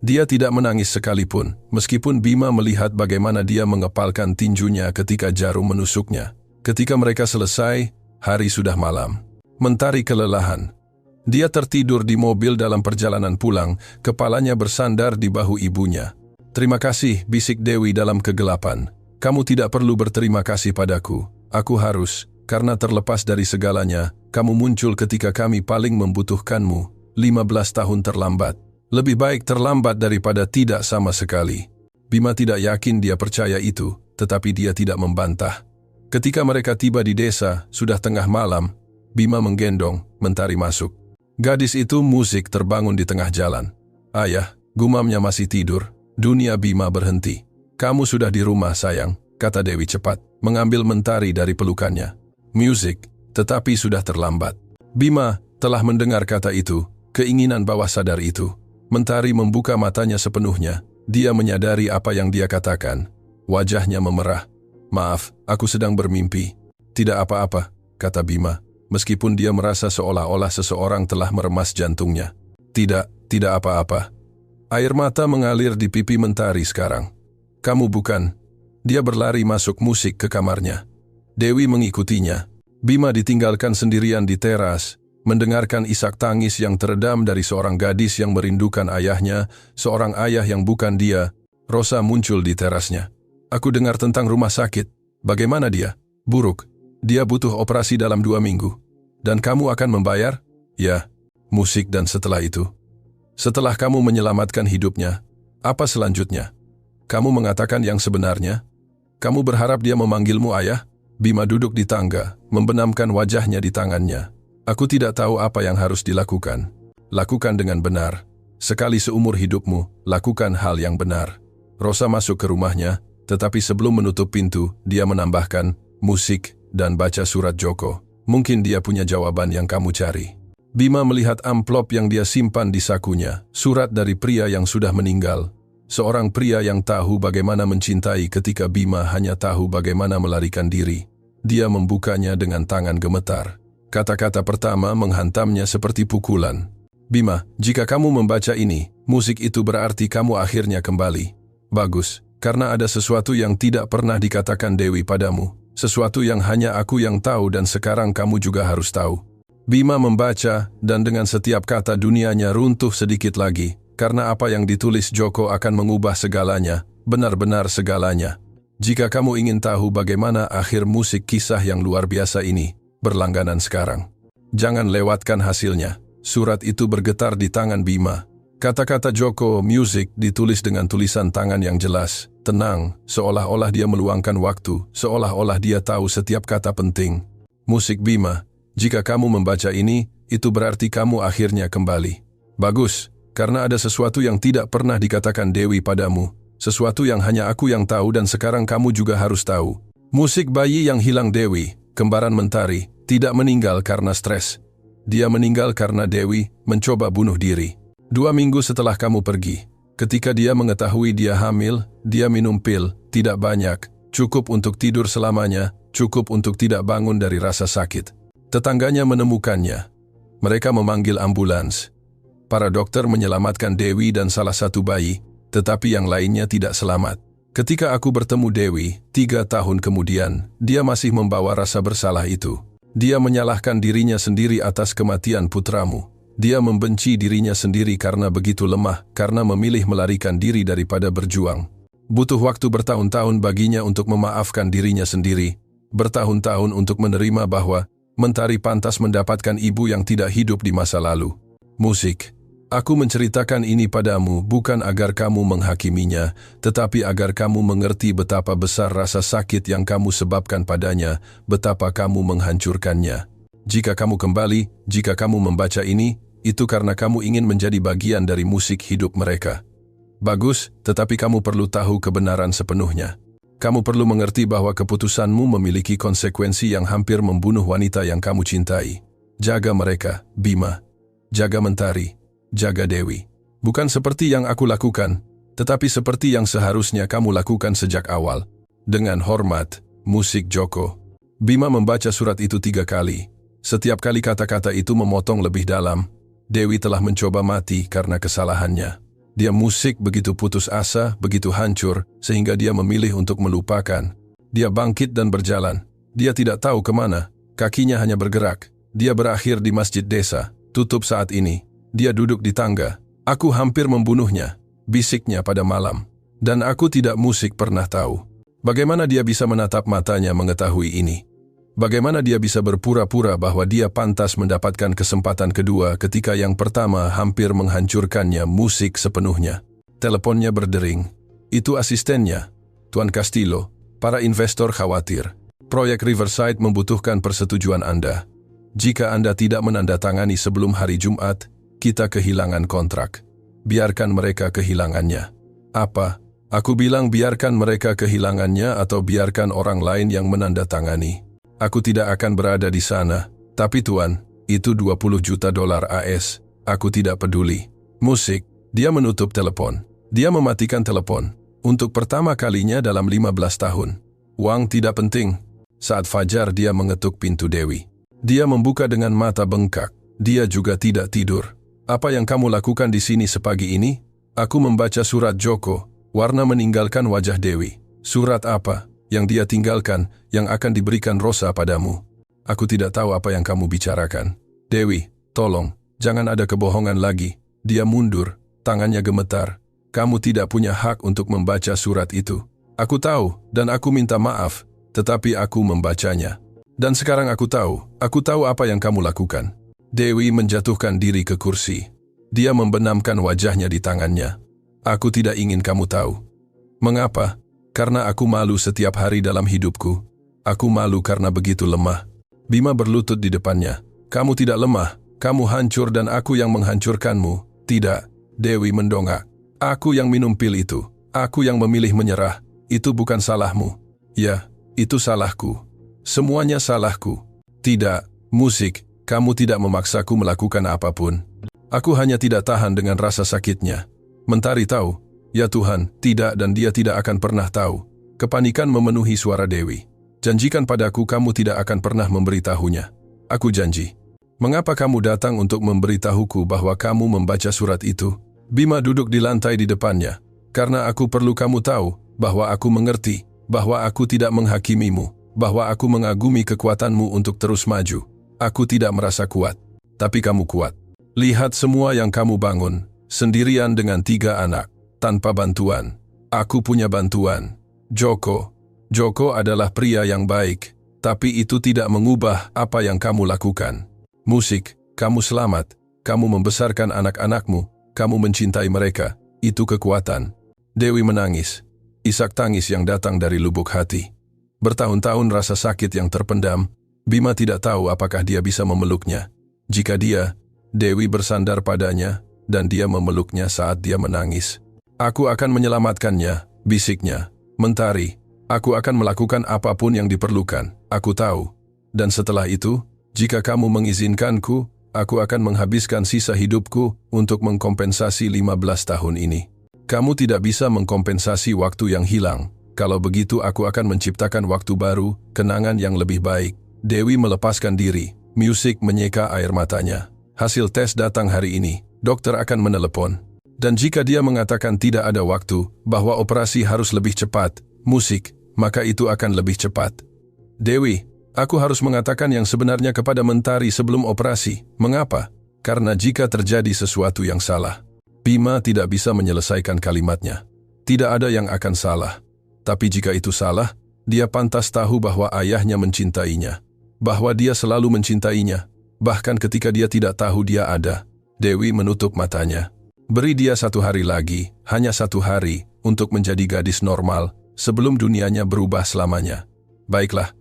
Dia tidak menangis sekalipun, meskipun Bima melihat bagaimana dia mengepalkan tinjunya ketika jarum menusuknya. Ketika mereka selesai, hari sudah malam. Mentari kelelahan. Dia tertidur di mobil dalam perjalanan pulang, kepalanya bersandar di bahu ibunya. "Terima kasih," bisik Dewi dalam kegelapan. "Kamu tidak perlu berterima kasih padaku. Aku harus, karena terlepas dari segalanya, kamu muncul ketika kami paling membutuhkanmu, 15 tahun terlambat. Lebih baik terlambat daripada tidak sama sekali." Bima tidak yakin dia percaya itu, tetapi dia tidak membantah. Ketika mereka tiba di desa, sudah tengah malam, Bima menggendong, Mentari masuk. Gadis itu Musik terbangun di tengah jalan. "Ayah," gumamnya masih tidur. Dunia Bima berhenti. Kamu sudah di rumah, sayang, kata Dewi cepat, mengambil Mentari dari pelukannya. Musik, tetapi sudah terlambat. Bima telah mendengar kata itu, keinginan bawah sadar itu. Mentari membuka matanya sepenuhnya. Dia menyadari apa yang dia katakan. Wajahnya memerah. Maaf, aku sedang bermimpi. Tidak apa-apa, kata Bima, meskipun dia merasa seolah-olah seseorang telah meremas jantungnya. Tidak apa-apa. Air mata mengalir di pipi Mentari sekarang. Kamu bukan. Dia berlari masuk musik ke kamarnya. Dewi mengikutinya. Bima ditinggalkan sendirian di teras, mendengarkan isak tangis yang teredam dari seorang gadis yang merindukan ayahnya, seorang ayah yang bukan dia. Rosa muncul di terasnya. Aku dengar tentang rumah sakit. Bagaimana dia? Buruk. Dia butuh operasi dalam 2 minggu. Dan kamu akan membayar? Ya, musik dan setelah itu. Setelah kamu menyelamatkan hidupnya, apa selanjutnya? Kamu mengatakan yang sebenarnya? Kamu berharap dia memanggilmu ayah? Bima duduk di tangga, membenamkan wajahnya di tangannya. Aku tidak tahu apa yang harus dilakukan. Lakukan dengan benar. Sekali seumur hidupmu, lakukan hal yang benar. Rosa masuk ke rumahnya, tetapi sebelum menutup pintu, dia menambahkan, musik dan baca surat Joko. Mungkin dia punya jawaban yang kamu cari. Bima melihat amplop yang dia simpan di sakunya, surat dari pria yang sudah meninggal. Seorang pria yang tahu bagaimana mencintai ketika Bima hanya tahu bagaimana melarikan diri. Dia membukanya dengan tangan gemetar. Kata-kata pertama menghantamnya seperti pukulan. Bima, jika kamu membaca ini, musik itu berarti kamu akhirnya kembali. Bagus, karena ada sesuatu yang tidak pernah dikatakan Dewi padamu. Sesuatu yang hanya aku yang tahu dan sekarang kamu juga harus tahu. Bima membaca, dan dengan setiap kata dunianya runtuh sedikit lagi, karena apa yang ditulis Joko akan mengubah segalanya, benar-benar segalanya. Jika kamu ingin tahu bagaimana akhir musik kisah yang luar biasa ini, berlangganan sekarang. Jangan lewatkan hasilnya. Surat itu bergetar di tangan Bima. Kata-kata Joko, music, ditulis dengan tulisan tangan yang jelas, tenang, seolah-olah dia meluangkan waktu, seolah-olah dia tahu setiap kata penting. Musik Bima. Jika kamu membaca ini, itu berarti kamu akhirnya kembali. Bagus, karena ada sesuatu yang tidak pernah dikatakan Dewi padamu. Sesuatu yang hanya aku yang tahu dan sekarang kamu juga harus tahu. Musik bayi yang hilang Dewi, kembaran Mentari, tidak meninggal karena stres. Dia meninggal karena Dewi mencoba bunuh diri. 2 minggu setelah kamu pergi, ketika dia mengetahui dia hamil, dia minum pil, tidak banyak, cukup untuk tidur selamanya, cukup untuk tidak bangun dari rasa sakit. Tetangganya menemukannya. Mereka memanggil ambulans. Para dokter menyelamatkan Dewi dan salah satu bayi, tetapi yang lainnya tidak selamat. Ketika aku bertemu Dewi, 3 tahun kemudian, dia masih membawa rasa bersalah itu. Dia menyalahkan dirinya sendiri atas kematian putramu. Dia membenci dirinya sendiri karena begitu lemah, karena memilih melarikan diri daripada berjuang. Butuh waktu bertahun-tahun baginya untuk memaafkan dirinya sendiri. Bertahun-tahun untuk menerima bahwa Mentari pantas mendapatkan ibu yang tidak hidup di masa lalu. Musik. Aku menceritakan ini padamu bukan agar kamu menghakiminya, tetapi agar kamu mengerti betapa besar rasa sakit yang kamu sebabkan padanya, betapa kamu menghancurkannya. Jika kamu kembali, jika kamu membaca ini, itu karena kamu ingin menjadi bagian dari musik hidup mereka. Bagus, tetapi kamu perlu tahu kebenaran sepenuhnya. Kamu perlu mengerti bahwa keputusanmu memiliki konsekuensi yang hampir membunuh wanita yang kamu cintai. Jaga mereka, Bima. Jaga Mentari. Jaga Dewi. Bukan seperti yang aku lakukan, tetapi seperti yang seharusnya kamu lakukan sejak awal. Dengan hormat, musik Joko. Bima membaca surat itu 3 kali. Setiap kali kata-kata itu memotong lebih dalam. Dewi telah mencoba mati karena kesalahannya. Dia musik begitu putus asa, begitu hancur, sehingga dia memilih untuk melupakan. Dia bangkit dan berjalan. Dia tidak tahu kemana. Kakinya hanya bergerak. Dia berakhir di masjid desa. Tutup saat ini. Dia duduk di tangga. Aku hampir membunuhnya. Bisiknya pada malam. Dan aku tidak musik pernah tahu. Bagaimana dia bisa menatap matanya mengetahui ini? Bagaimana dia bisa berpura-pura bahwa dia pantas mendapatkan kesempatan kedua ketika yang pertama hampir menghancurkannya musik sepenuhnya? Teleponnya berdering. Itu asistennya, Tuan Castillo. Para investor khawatir. Proyek Riverside membutuhkan persetujuan Anda. Jika Anda tidak menandatangani sebelum hari Jumat, kita kehilangan kontrak. Biarkan mereka kehilangannya. Apa? Aku bilang biarkan mereka kehilangannya atau biarkan orang lain yang menandatangani. Aku tidak akan berada di sana. Tapi Tuan, itu 20 juta dolar AS. Aku tidak peduli. Musik. Dia menutup telepon. Dia mematikan telepon. Untuk pertama kalinya dalam 15 tahun. Uang tidak penting. Saat fajar dia mengetuk pintu Dewi. Dia membuka dengan mata bengkak. Dia juga tidak tidur. Apa yang kamu lakukan di sini sepagi ini? Aku membaca surat Joko. Warna meninggalkan wajah Dewi. Surat apa yang dia tinggalkan yang akan diberikan Rosa padamu? Aku tidak tahu apa yang kamu bicarakan. Dewi, tolong, jangan ada kebohongan lagi. Dia mundur, tangannya gemetar. Kamu tidak punya hak untuk membaca surat itu. Aku tahu dan aku minta maaf, tetapi aku membacanya. Dan sekarang aku tahu apa yang kamu lakukan. Dewi menjatuhkan diri ke kursi. Dia membenamkan wajahnya di tangannya. Aku tidak ingin kamu tahu. Mengapa? Karena aku malu setiap hari dalam hidupku. Aku malu karena begitu lemah. Bima berlutut di depannya. Kamu tidak lemah, kamu hancur dan aku yang menghancurkanmu. Tidak, Dewi mendongak. Aku yang minum pil itu. Aku yang memilih menyerah. Itu bukan salahmu. Ya, itu salahku. Semuanya salahku. Tidak, musik, kamu tidak memaksaku melakukan apapun. Aku hanya tidak tahan dengan rasa sakitnya. Mentari tahu, ya Tuhan, tidak dan dia tidak akan pernah tahu. Kepanikan memenuhi suara Dewi. Janjikan padaku kamu tidak akan pernah memberitahunya. Aku janji. Mengapa kamu datang untuk memberitahuku bahwa kamu membaca surat itu? Bima duduk di lantai di depannya. Karena aku perlu kamu tahu bahwa aku mengerti, bahwa aku tidak menghakimimu, bahwa aku mengagumi kekuatanmu untuk terus maju. Aku tidak merasa kuat, tapi kamu kuat. Lihat semua yang kamu bangun. Sendirian dengan 3 anak, tanpa bantuan. Aku punya bantuan. Joko. Joko adalah pria yang baik, tapi itu tidak mengubah apa yang kamu lakukan. Musik, kamu selamat, kamu membesarkan anak-anakmu, kamu mencintai mereka, itu kekuatan. Dewi menangis. Isak tangis yang datang dari lubuk hati. Bertahun-tahun rasa sakit yang terpendam, Bima tidak tahu apakah dia bisa memeluknya. Jika dia, Dewi bersandar padanya, dan dia memeluknya saat dia menangis. Aku akan menyelamatkannya, bisiknya. Mentari, aku akan melakukan apapun yang diperlukan, aku tahu. Dan setelah itu, jika kamu mengizinkanku, aku akan menghabiskan sisa hidupku untuk mengkompensasi 15 tahun ini. Kamu tidak bisa mengkompensasi waktu yang hilang. Kalau begitu aku akan menciptakan waktu baru, kenangan yang lebih baik. Dewi melepaskan diri, musik menyeka air matanya. Hasil tes datang hari ini. Dokter akan menelepon. Dan jika dia mengatakan tidak ada waktu, bahwa operasi harus lebih cepat, musik, maka itu akan lebih cepat. Dewi, aku harus mengatakan yang sebenarnya kepada Mentari sebelum operasi. Mengapa? Karena jika terjadi sesuatu yang salah, Bima tidak bisa menyelesaikan kalimatnya. Tidak ada yang akan salah. Tapi jika itu salah, dia pantas tahu bahwa ayahnya mencintainya. Bahwa dia selalu mencintainya. Bahkan ketika dia tidak tahu dia ada. Dewi menutup matanya. Beri dia 1 hari lagi, hanya 1 hari, untuk menjadi gadis normal, sebelum dunianya berubah selamanya. Baiklah.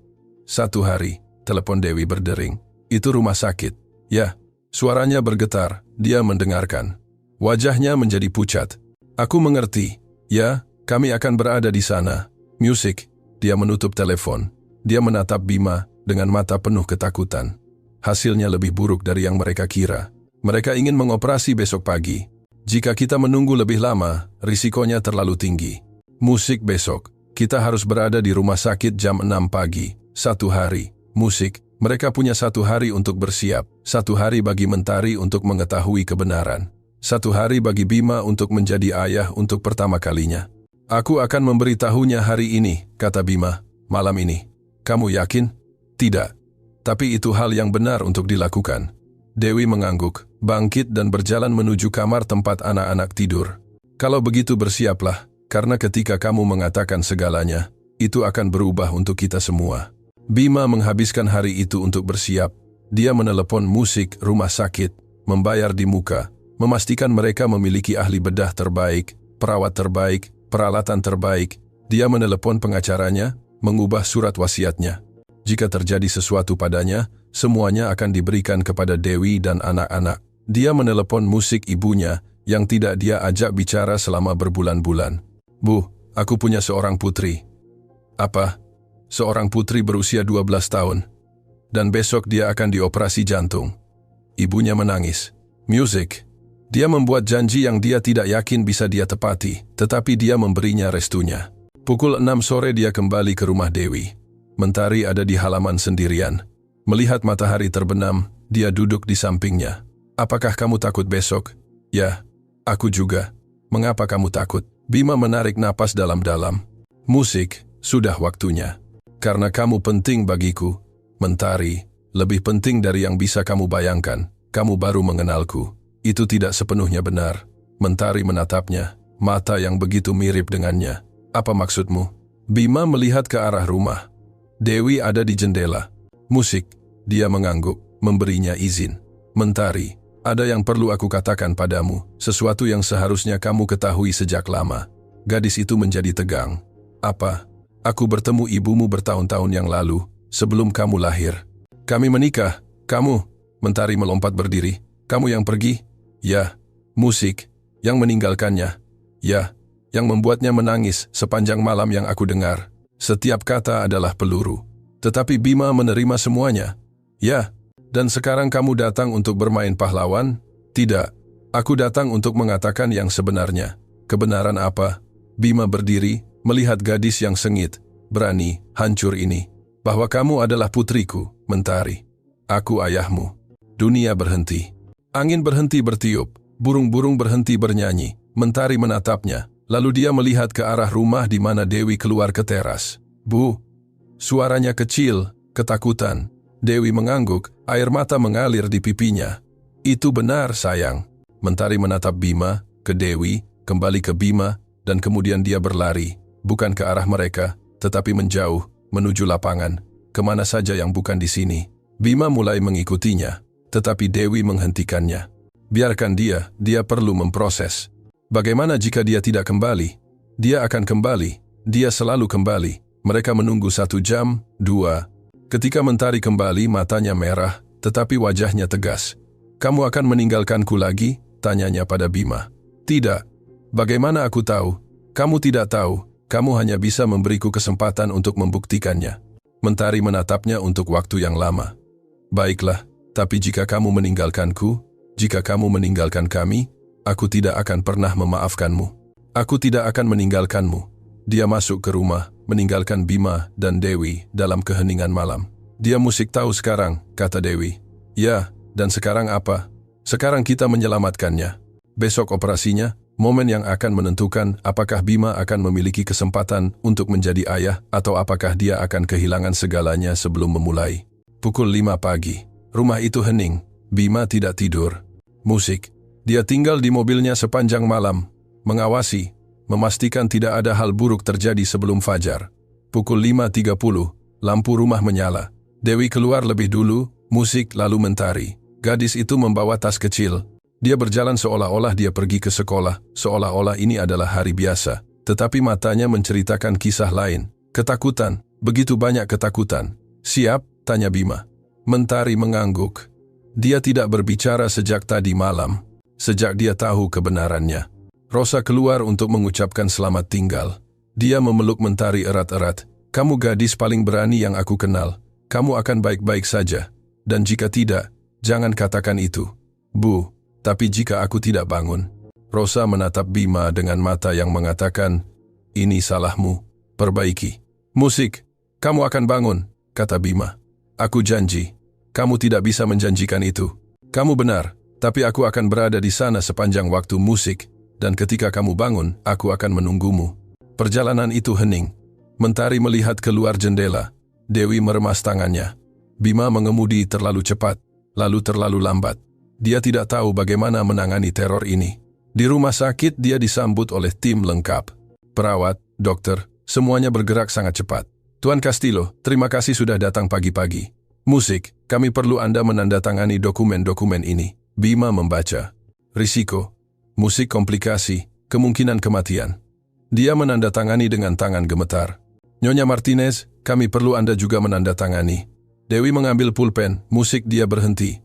1 hari, telepon Dewi berdering. Itu rumah sakit. Ya, suaranya bergetar, dia mendengarkan. Wajahnya menjadi pucat. Aku mengerti. Ya, kami akan berada di sana. Musik. Dia menutup telepon. Dia menatap Bima dengan mata penuh ketakutan. Hasilnya lebih buruk dari yang mereka kira. Mereka ingin mengoperasi besok pagi. Jika kita menunggu lebih lama, risikonya terlalu tinggi. Musik besok. Kita harus berada di rumah sakit jam 6 pagi. 1 hari. Musik. Mereka punya 1 hari untuk bersiap. 1 hari bagi Mentari untuk mengetahui kebenaran. 1 hari bagi Bima untuk menjadi ayah untuk pertama kalinya. Aku akan memberitahunya hari ini, kata Bima. Malam ini. Kamu yakin? Tidak. Tapi itu hal yang benar untuk dilakukan. Dewi mengangguk, bangkit dan berjalan menuju kamar tempat anak-anak tidur. Kalau begitu bersiaplah, karena ketika kamu mengatakan segalanya, itu akan berubah untuk kita semua. Bima menghabiskan hari itu untuk bersiap. Dia menelepon musik rumah sakit, membayar di muka, memastikan mereka memiliki ahli bedah terbaik, perawat terbaik, peralatan terbaik. Dia menelepon pengacaranya, mengubah surat wasiatnya. Jika terjadi sesuatu padanya, semuanya akan diberikan kepada Dewi dan anak-anak. Dia menelepon musik ibunya, yang tidak dia ajak bicara selama berbulan-bulan. Bu, aku punya seorang putri. Apa? Seorang putri berusia 12 tahun. Dan besok dia akan dioperasi jantung. Ibunya menangis. Music. Dia membuat janji yang dia tidak yakin bisa dia tepati, tetapi dia memberinya restunya. Pukul 6 sore dia kembali ke rumah Dewi. Mentari ada di halaman sendirian. Melihat matahari terbenam, dia duduk di sampingnya. Apakah kamu takut besok? Ya, aku juga. Mengapa kamu takut? Bima menarik napas dalam-dalam. Musik, sudah waktunya. Karena kamu penting bagiku, Mentari, lebih penting dari yang bisa kamu bayangkan. Kamu baru mengenalku. Itu tidak sepenuhnya benar. Mentari menatapnya, mata yang begitu mirip dengannya. Apa maksudmu? Bima melihat ke arah rumah. Dewi ada di jendela. Musik, dia mengangguk, memberinya izin. Mentari, ada yang perlu aku katakan padamu, sesuatu yang seharusnya kamu ketahui sejak lama. Gadis itu menjadi tegang. Apa? Aku bertemu ibumu bertahun-tahun yang lalu, sebelum kamu lahir. Kami menikah. Kamu, Mentari melompat berdiri. Kamu yang pergi? Ya. Musik, yang meninggalkannya. Ya. Yang membuatnya menangis sepanjang malam yang aku dengar. Setiap kata adalah peluru. Tetapi Bima menerima semuanya. Ya. Dan sekarang kamu datang untuk bermain pahlawan? Tidak. Aku datang untuk mengatakan yang sebenarnya. Kebenaran apa? Bima berdiri, melihat gadis yang sengit, berani, hancur ini. Bahwa kamu adalah putriku, Mentari. Aku ayahmu. Dunia berhenti. Angin berhenti bertiup. Burung-burung berhenti bernyanyi. Mentari menatapnya. Lalu dia melihat ke arah rumah di mana Dewi keluar ke teras. Bu. Suaranya kecil, ketakutan. Dewi mengangguk, air mata mengalir di pipinya. Itu benar, sayang. Mentari menatap Bima, ke Dewi, kembali ke Bima, dan kemudian dia berlari. Bukan ke arah mereka, tetapi menjauh, menuju lapangan. Kemana saja yang bukan di sini. Bima mulai mengikutinya. Tetapi Dewi menghentikannya. Biarkan dia perlu memproses. Bagaimana jika dia tidak kembali? Dia akan kembali. Dia selalu kembali. Mereka menunggu 1 jam, 2. Ketika Mentari kembali, matanya merah, tetapi wajahnya tegas. Kamu akan meninggalkanku lagi? Tanyanya pada Bima. Tidak. Bagaimana aku tahu? Kamu tidak tahu. Kamu hanya bisa memberiku kesempatan untuk membuktikannya. Mentari menatapnya untuk waktu yang lama. Baiklah. Tapi jika kamu meninggalkanku, jika kamu meninggalkan kami, aku tidak akan pernah memaafkanmu. Aku tidak akan meninggalkanmu. Dia masuk ke rumah, meninggalkan Bima dan Dewi dalam keheningan malam. Dia musik tahu sekarang, kata Dewi. Ya, dan sekarang apa? Sekarang kita menyelamatkannya. Besok operasinya, momen yang akan menentukan apakah Bima akan memiliki kesempatan untuk menjadi ayah atau apakah dia akan kehilangan segalanya sebelum memulai. Pukul 5 pagi. Rumah itu hening. Bima tidak tidur. Musik. Dia tinggal di mobilnya sepanjang malam. Mengawasi. Memastikan tidak ada hal buruk terjadi sebelum fajar. Pukul 5.30. Lampu rumah menyala. Dewi keluar lebih dulu. Musik lalu Mentari. Gadis itu membawa tas kecil. Dia berjalan seolah-olah dia pergi ke sekolah. Seolah-olah ini adalah hari biasa. Tetapi matanya menceritakan kisah lain. Ketakutan. Begitu banyak ketakutan. Siap? Tanya Bima. Mentari mengangguk. Dia tidak berbicara sejak tadi malam, sejak dia tahu kebenarannya. Rosa keluar untuk mengucapkan selamat tinggal. Dia memeluk Mentari erat-erat. Kamu gadis paling berani yang aku kenal. Kamu akan baik-baik saja. Dan jika tidak, jangan katakan itu. Bu, tapi jika aku tidak bangun. Rosa menatap Bima dengan mata yang mengatakan, ini salahmu, perbaiki. Musik, kamu akan bangun, kata Bima. Aku janji, kamu tidak bisa menjanjikan itu. Kamu benar, tapi aku akan berada di sana sepanjang waktu musik, dan ketika kamu bangun, aku akan menunggumu. Perjalanan itu hening. Mentari melihat keluar jendela. Dewi meremas tangannya. Bima mengemudi terlalu cepat, lalu terlalu lambat. Dia tidak tahu bagaimana menangani teror ini. Di rumah sakit dia disambut oleh tim lengkap. Perawat, dokter, semuanya bergerak sangat cepat. Tuan Castillo, terima kasih sudah datang pagi-pagi. Musik, kami perlu Anda menandatangani dokumen-dokumen ini. Bima membaca. Risiko. Musik komplikasi, kemungkinan kematian. Dia menandatangani dengan tangan gemetar. Nyonya Martinez, kami perlu Anda juga menandatangani. Dewi mengambil pulpen, musik dia berhenti.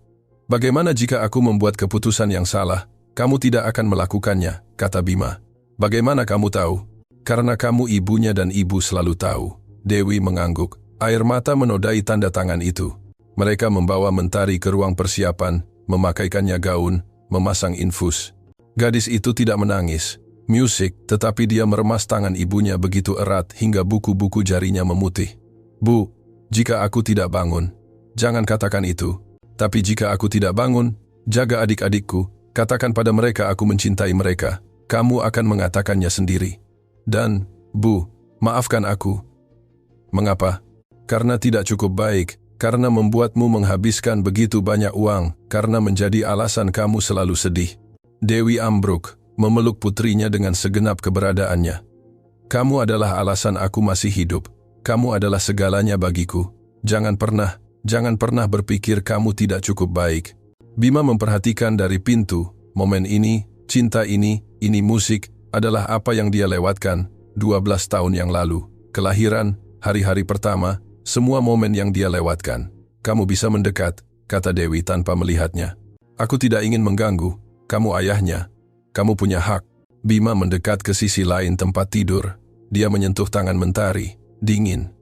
Bagaimana jika aku membuat keputusan yang salah? kamu tidak akan melakukannya, kata Bima. Bagaimana kamu tahu? Karena kamu ibunya dan ibu selalu tahu. Dewi mengangguk. Air mata menodai tanda tangan itu. Mereka membawa Mentari ke ruang persiapan, memakaikannya gaun, memasang infus. Gadis itu tidak menangis. Musik, tetapi dia meremas tangan ibunya begitu erat hingga buku-buku jarinya memutih. Bu, jika aku tidak bangun, jangan katakan itu. Tapi jika aku tidak bangun, jaga adik-adikku, katakan pada mereka aku mencintai mereka. Kamu akan mengatakannya sendiri. Dan, Bu, maafkan aku. Mengapa? Karena tidak cukup baik, karena membuatmu menghabiskan begitu banyak uang, karena menjadi alasan kamu selalu sedih. Dewi ambruk, memeluk putrinya dengan segenap keberadaannya. Kamu adalah alasan aku masih hidup. Kamu adalah segalanya bagiku. Jangan pernah berpikir kamu tidak cukup baik. Bima memperhatikan dari pintu. Momen ini, cinta ini musik, adalah apa yang dia lewatkan 12 tahun yang lalu. Kelahiran, hari-hari pertama, semua momen yang dia lewatkan. Kamu bisa mendekat, kata Dewi tanpa melihatnya. Aku tidak ingin mengganggu, kamu ayahnya. Kamu punya hak. Bima mendekat ke sisi lain tempat tidur. Dia menyentuh tangan Mentari, dingin.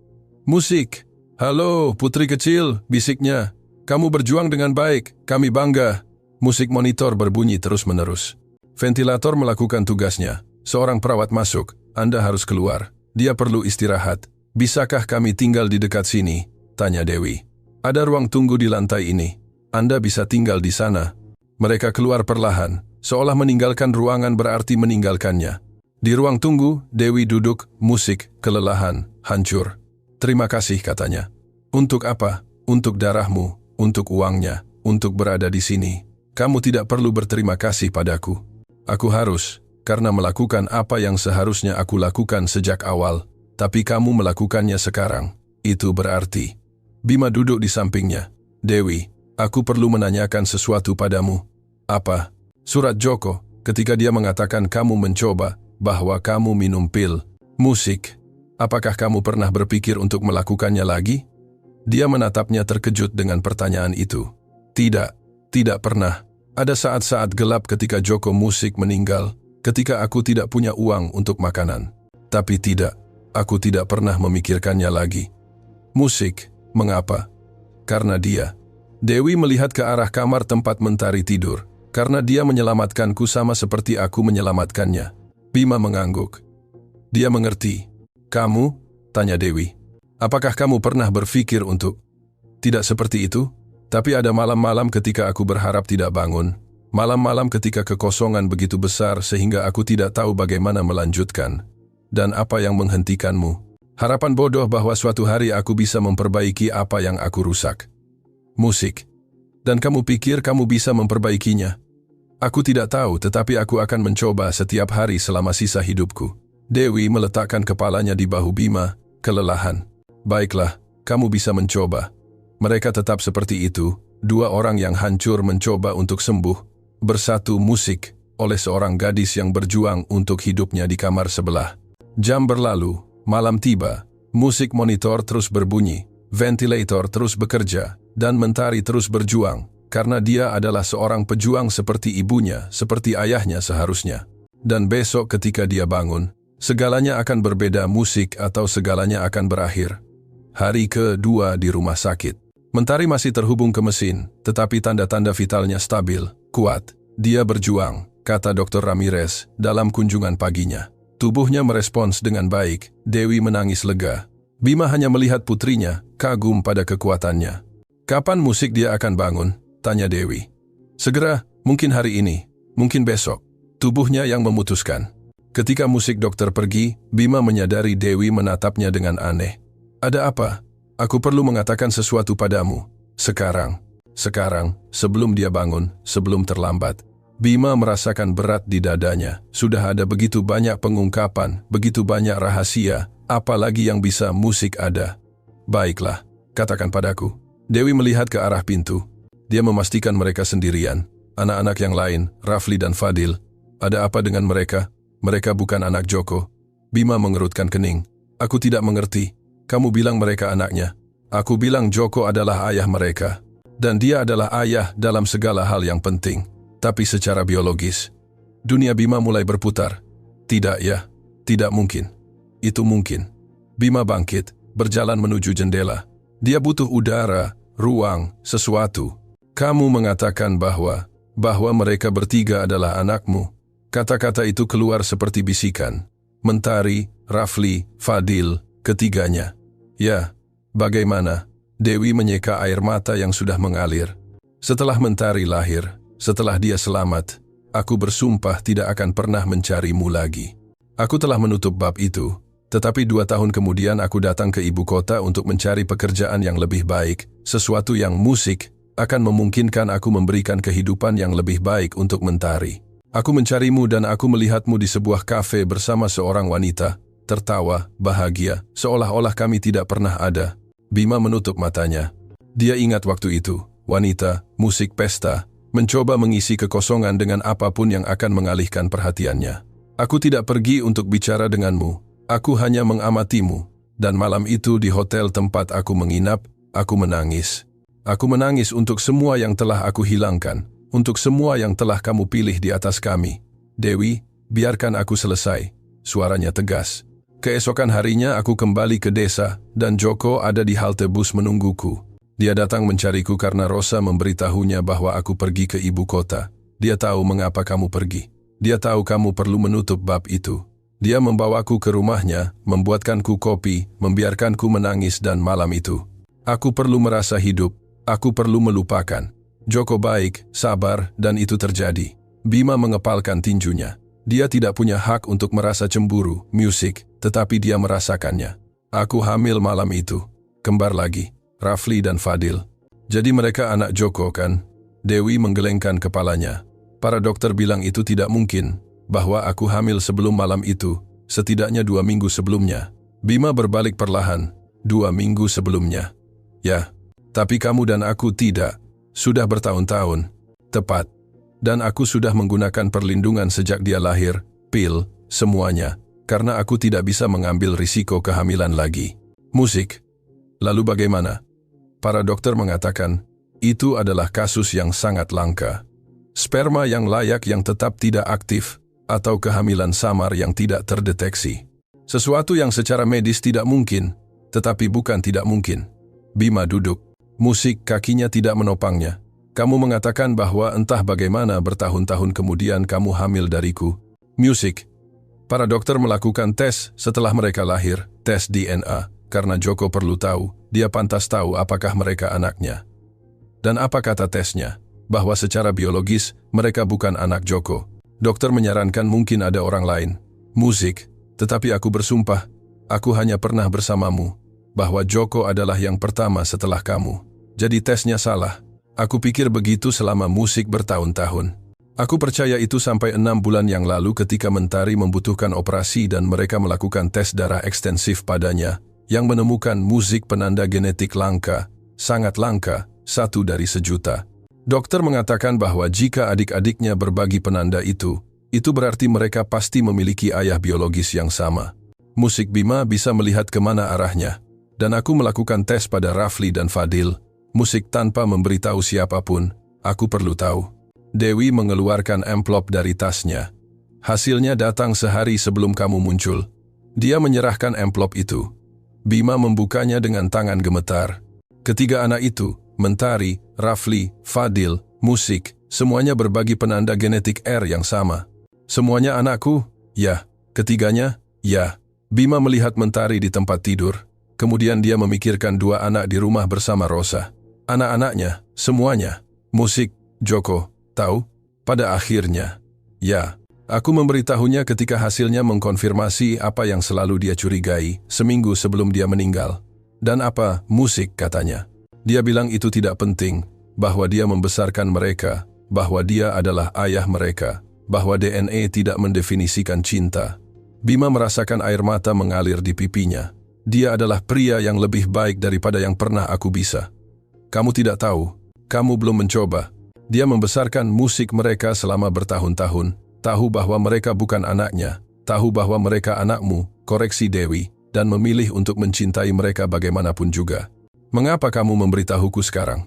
Musik. Halo, putri kecil, bisiknya. Kamu berjuang dengan baik, kami bangga. Musik monitor berbunyi terus-menerus. Ventilator melakukan tugasnya. Seorang perawat masuk. Anda harus keluar. Dia perlu istirahat. Bisakah kami tinggal di dekat sini? Tanya Dewi. Ada ruang tunggu di lantai ini. Anda bisa tinggal di sana. Mereka keluar perlahan, seolah meninggalkan ruangan berarti meninggalkannya. Di ruang tunggu, Dewi duduk, musik, kelelahan, hancur. Terima kasih, katanya. Untuk apa? Untuk darahmu, untuk uangnya, untuk berada di sini. Kamu tidak perlu berterima kasih padaku. Aku harus, karena melakukan apa yang seharusnya aku lakukan sejak awal. Tapi kamu melakukannya sekarang. Itu berarti. Bima duduk di sampingnya. Dewi, aku perlu menanyakan sesuatu padamu. Apa? Surat Joko, ketika dia mengatakan kamu mencoba, bahwa kamu minum pil. Musik. Apakah kamu pernah berpikir untuk melakukannya lagi? Dia menatapnya terkejut dengan pertanyaan itu. Tidak pernah. Ada saat-saat gelap ketika Joko Musik meninggal, ketika aku tidak punya uang untuk makanan. Tapi tidak, aku tidak pernah memikirkannya lagi. Musik, mengapa? Karena dia. Dewi melihat ke arah kamar tempat Mentari tidur, karena dia menyelamatkanku sama seperti aku menyelamatkannya. Bima mengangguk. Dia mengerti. Kamu? Tanya Dewi. Apakah kamu pernah berpikir untuk... Tidak seperti itu, tapi ada malam-malam ketika aku berharap tidak bangun. Malam-malam ketika kekosongan begitu besar sehingga aku tidak tahu bagaimana melanjutkan. Dan apa yang menghentikanmu? Harapan bodoh bahwa suatu hari aku bisa memperbaiki apa yang aku rusak. Musik. Dan kamu pikir kamu bisa memperbaikinya? Aku tidak tahu, tetapi aku akan mencoba setiap hari selama sisa hidupku. Dewi meletakkan kepalanya di bahu Bima, kelelahan. Baiklah, kamu bisa mencoba. Mereka tetap seperti itu, dua orang yang hancur mencoba untuk sembuh, bersatu musik, oleh seorang gadis yang berjuang untuk hidupnya di kamar sebelah. Jam berlalu, malam tiba, musik monitor terus berbunyi, ventilator terus bekerja, dan Mentari terus berjuang, karena dia adalah seorang pejuang seperti ibunya, seperti ayahnya seharusnya. Dan besok ketika dia bangun, segalanya akan berbeda, musik atau segalanya akan berakhir. Hari kedua di rumah sakit. Mentari masih terhubung ke mesin, tetapi tanda-tanda vitalnya stabil, kuat. Dia berjuang, kata Dr. Ramirez dalam kunjungan paginya. Tubuhnya merespons dengan baik. Dewi menangis lega. Bima hanya melihat putrinya, kagum pada kekuatannya. Kapan musik dia akan bangun? Tanya Dewi. Segera, mungkin hari ini, mungkin besok. Tubuhnya yang memutuskan. Ketika musik dokter pergi, Bima menyadari Dewi menatapnya dengan aneh. Ada apa? Aku perlu mengatakan sesuatu padamu. Sekarang, sebelum dia bangun, sebelum terlambat. Bima merasakan berat di dadanya. Sudah ada begitu banyak pengungkapan, begitu banyak rahasia, apalagi yang bisa musik ada. Baiklah, katakan padaku. Dewi melihat ke arah pintu. Dia memastikan mereka sendirian. Anak-anak yang lain, Rafli dan Fadil. Ada apa dengan mereka? Mereka bukan anak Joko. Bima mengerutkan kening. Aku tidak mengerti. Kamu bilang mereka anaknya. Aku bilang Joko adalah ayah mereka. Dan dia adalah ayah dalam segala hal yang penting. Tapi secara biologis, dunia Bima mulai berputar. Tidak ya, tidak mungkin. Itu mungkin. Bima bangkit, berjalan menuju jendela. Dia butuh udara, ruang, sesuatu. Kamu mengatakan bahwa mereka bertiga adalah anakmu. Kata-kata itu keluar seperti bisikan. Mentari, Rafli, Fadil, ketiganya. Ya, bagaimana? Dewi menyeka air mata yang sudah mengalir. Setelah Mentari lahir, setelah dia selamat, aku bersumpah tidak akan pernah mencarimu lagi. Aku telah menutup bab itu, tetapi 2 tahun kemudian aku datang ke ibu kota untuk mencari pekerjaan yang lebih baik, sesuatu yang musik akan memungkinkan aku memberikan kehidupan yang lebih baik untuk Mentari. Aku mencarimu dan aku melihatmu di sebuah kafe bersama seorang wanita, tertawa, bahagia, seolah-olah kami tidak pernah ada. Bima menutup matanya. Dia ingat waktu itu, wanita, musik pesta, mencoba mengisi kekosongan dengan apapun yang akan mengalihkan perhatiannya. Aku tidak pergi untuk bicara denganmu, aku hanya mengamatimu. Dan malam itu di hotel tempat aku menginap, aku menangis. Aku menangis untuk semua yang telah aku hilangkan. Untuk semua yang telah kamu pilih di atas kami. Dewi, biarkan aku selesai. Suaranya tegas. Keesokan harinya aku kembali ke desa dan Joko ada di halte bus menungguku. Dia datang mencariku karena Rosa memberitahunya bahwa aku pergi ke ibu kota. Dia tahu mengapa kamu pergi. Dia tahu kamu perlu menutup bab itu. Dia membawaku ke rumahnya, membuatkanku kopi, membiarkanku menangis dan malam itu. Aku perlu merasa hidup. Aku perlu melupakan. Joko baik, sabar, dan itu terjadi. Bima mengepalkan tinjunya. Dia tidak punya hak untuk merasa cemburu, musik, tetapi dia merasakannya. Aku hamil malam itu. Kembar lagi, Rafli dan Fadil. Jadi mereka anak Joko kan? Dewi menggelengkan kepalanya. Para dokter bilang itu tidak mungkin, bahwa aku hamil sebelum malam itu, setidaknya 2 minggu sebelumnya. Bima berbalik perlahan, 2 minggu sebelumnya. Ya, tapi kamu dan aku tidak. Sudah bertahun-tahun, tepat. Dan aku sudah menggunakan perlindungan sejak dia lahir, pil, semuanya, karena aku tidak bisa mengambil risiko kehamilan lagi. Musik. Lalu bagaimana? Para dokter mengatakan, itu adalah kasus yang sangat langka. Sperma yang layak yang tetap tidak aktif, atau kehamilan samar yang tidak terdeteksi. Sesuatu yang secara medis tidak mungkin, tetapi bukan tidak mungkin. Bima duduk. Musik kakinya tidak menopangnya. Kamu mengatakan bahwa entah bagaimana bertahun-tahun kemudian kamu hamil dariku. Musik. Para dokter melakukan tes setelah mereka lahir, tes DNA, karena Joko perlu tahu, dia pantas tahu apakah mereka anaknya. Dan apa kata tesnya? Bahwa secara biologis, mereka bukan anak Joko. Dokter menyarankan mungkin ada orang lain. Musik. Tetapi aku bersumpah, aku hanya pernah bersamamu. Bahwa Joko adalah yang pertama setelah kamu. Jadi tesnya salah. Aku pikir begitu selama musik bertahun-tahun. Aku percaya itu sampai 6 bulan yang lalu ketika Mentari membutuhkan operasi dan mereka melakukan tes darah ekstensif padanya, yang menemukan musik penanda genetik langka, sangat langka, 1 dari 1.000.000. Dokter mengatakan bahwa jika adik-adiknya berbagi penanda itu berarti mereka pasti memiliki ayah biologis yang sama. Musik Bima bisa melihat kemana arahnya. Dan aku melakukan tes pada Rafli dan Fadil, musik tanpa memberitahu siapapun, aku perlu tahu. Dewi mengeluarkan amplop dari tasnya. Hasilnya datang sehari sebelum kamu muncul. Dia menyerahkan amplop itu. Bima membukanya dengan tangan gemetar. Ketiga anak itu, Mentari, Rafli, Fadil, musik, semuanya berbagi penanda genetik R yang sama. Semuanya anakku? Ya. Ketiganya? Ya. Bima melihat Mentari di tempat tidur. Kemudian dia memikirkan 2 anak di rumah bersama Rosa. Anak-anaknya, semuanya. Musik, Joko, tahu? Pada akhirnya. Ya, aku memberitahunya ketika hasilnya mengkonfirmasi apa yang selalu dia curigai, seminggu sebelum dia meninggal. Dan apa, musik katanya. Dia bilang itu tidak penting, bahwa dia membesarkan mereka, bahwa dia adalah ayah mereka, bahwa DNA tidak mendefinisikan cinta. Bima merasakan air mata mengalir di pipinya. Dia adalah pria yang lebih baik daripada yang pernah aku bisa. Kamu tidak tahu, kamu belum mencoba. Dia membesarkan musik mereka selama bertahun-tahun, tahu bahwa mereka bukan anaknya, tahu bahwa mereka anakmu, koreksi Dewi, dan memilih untuk mencintai mereka bagaimanapun juga. Mengapa kamu memberitahuku sekarang?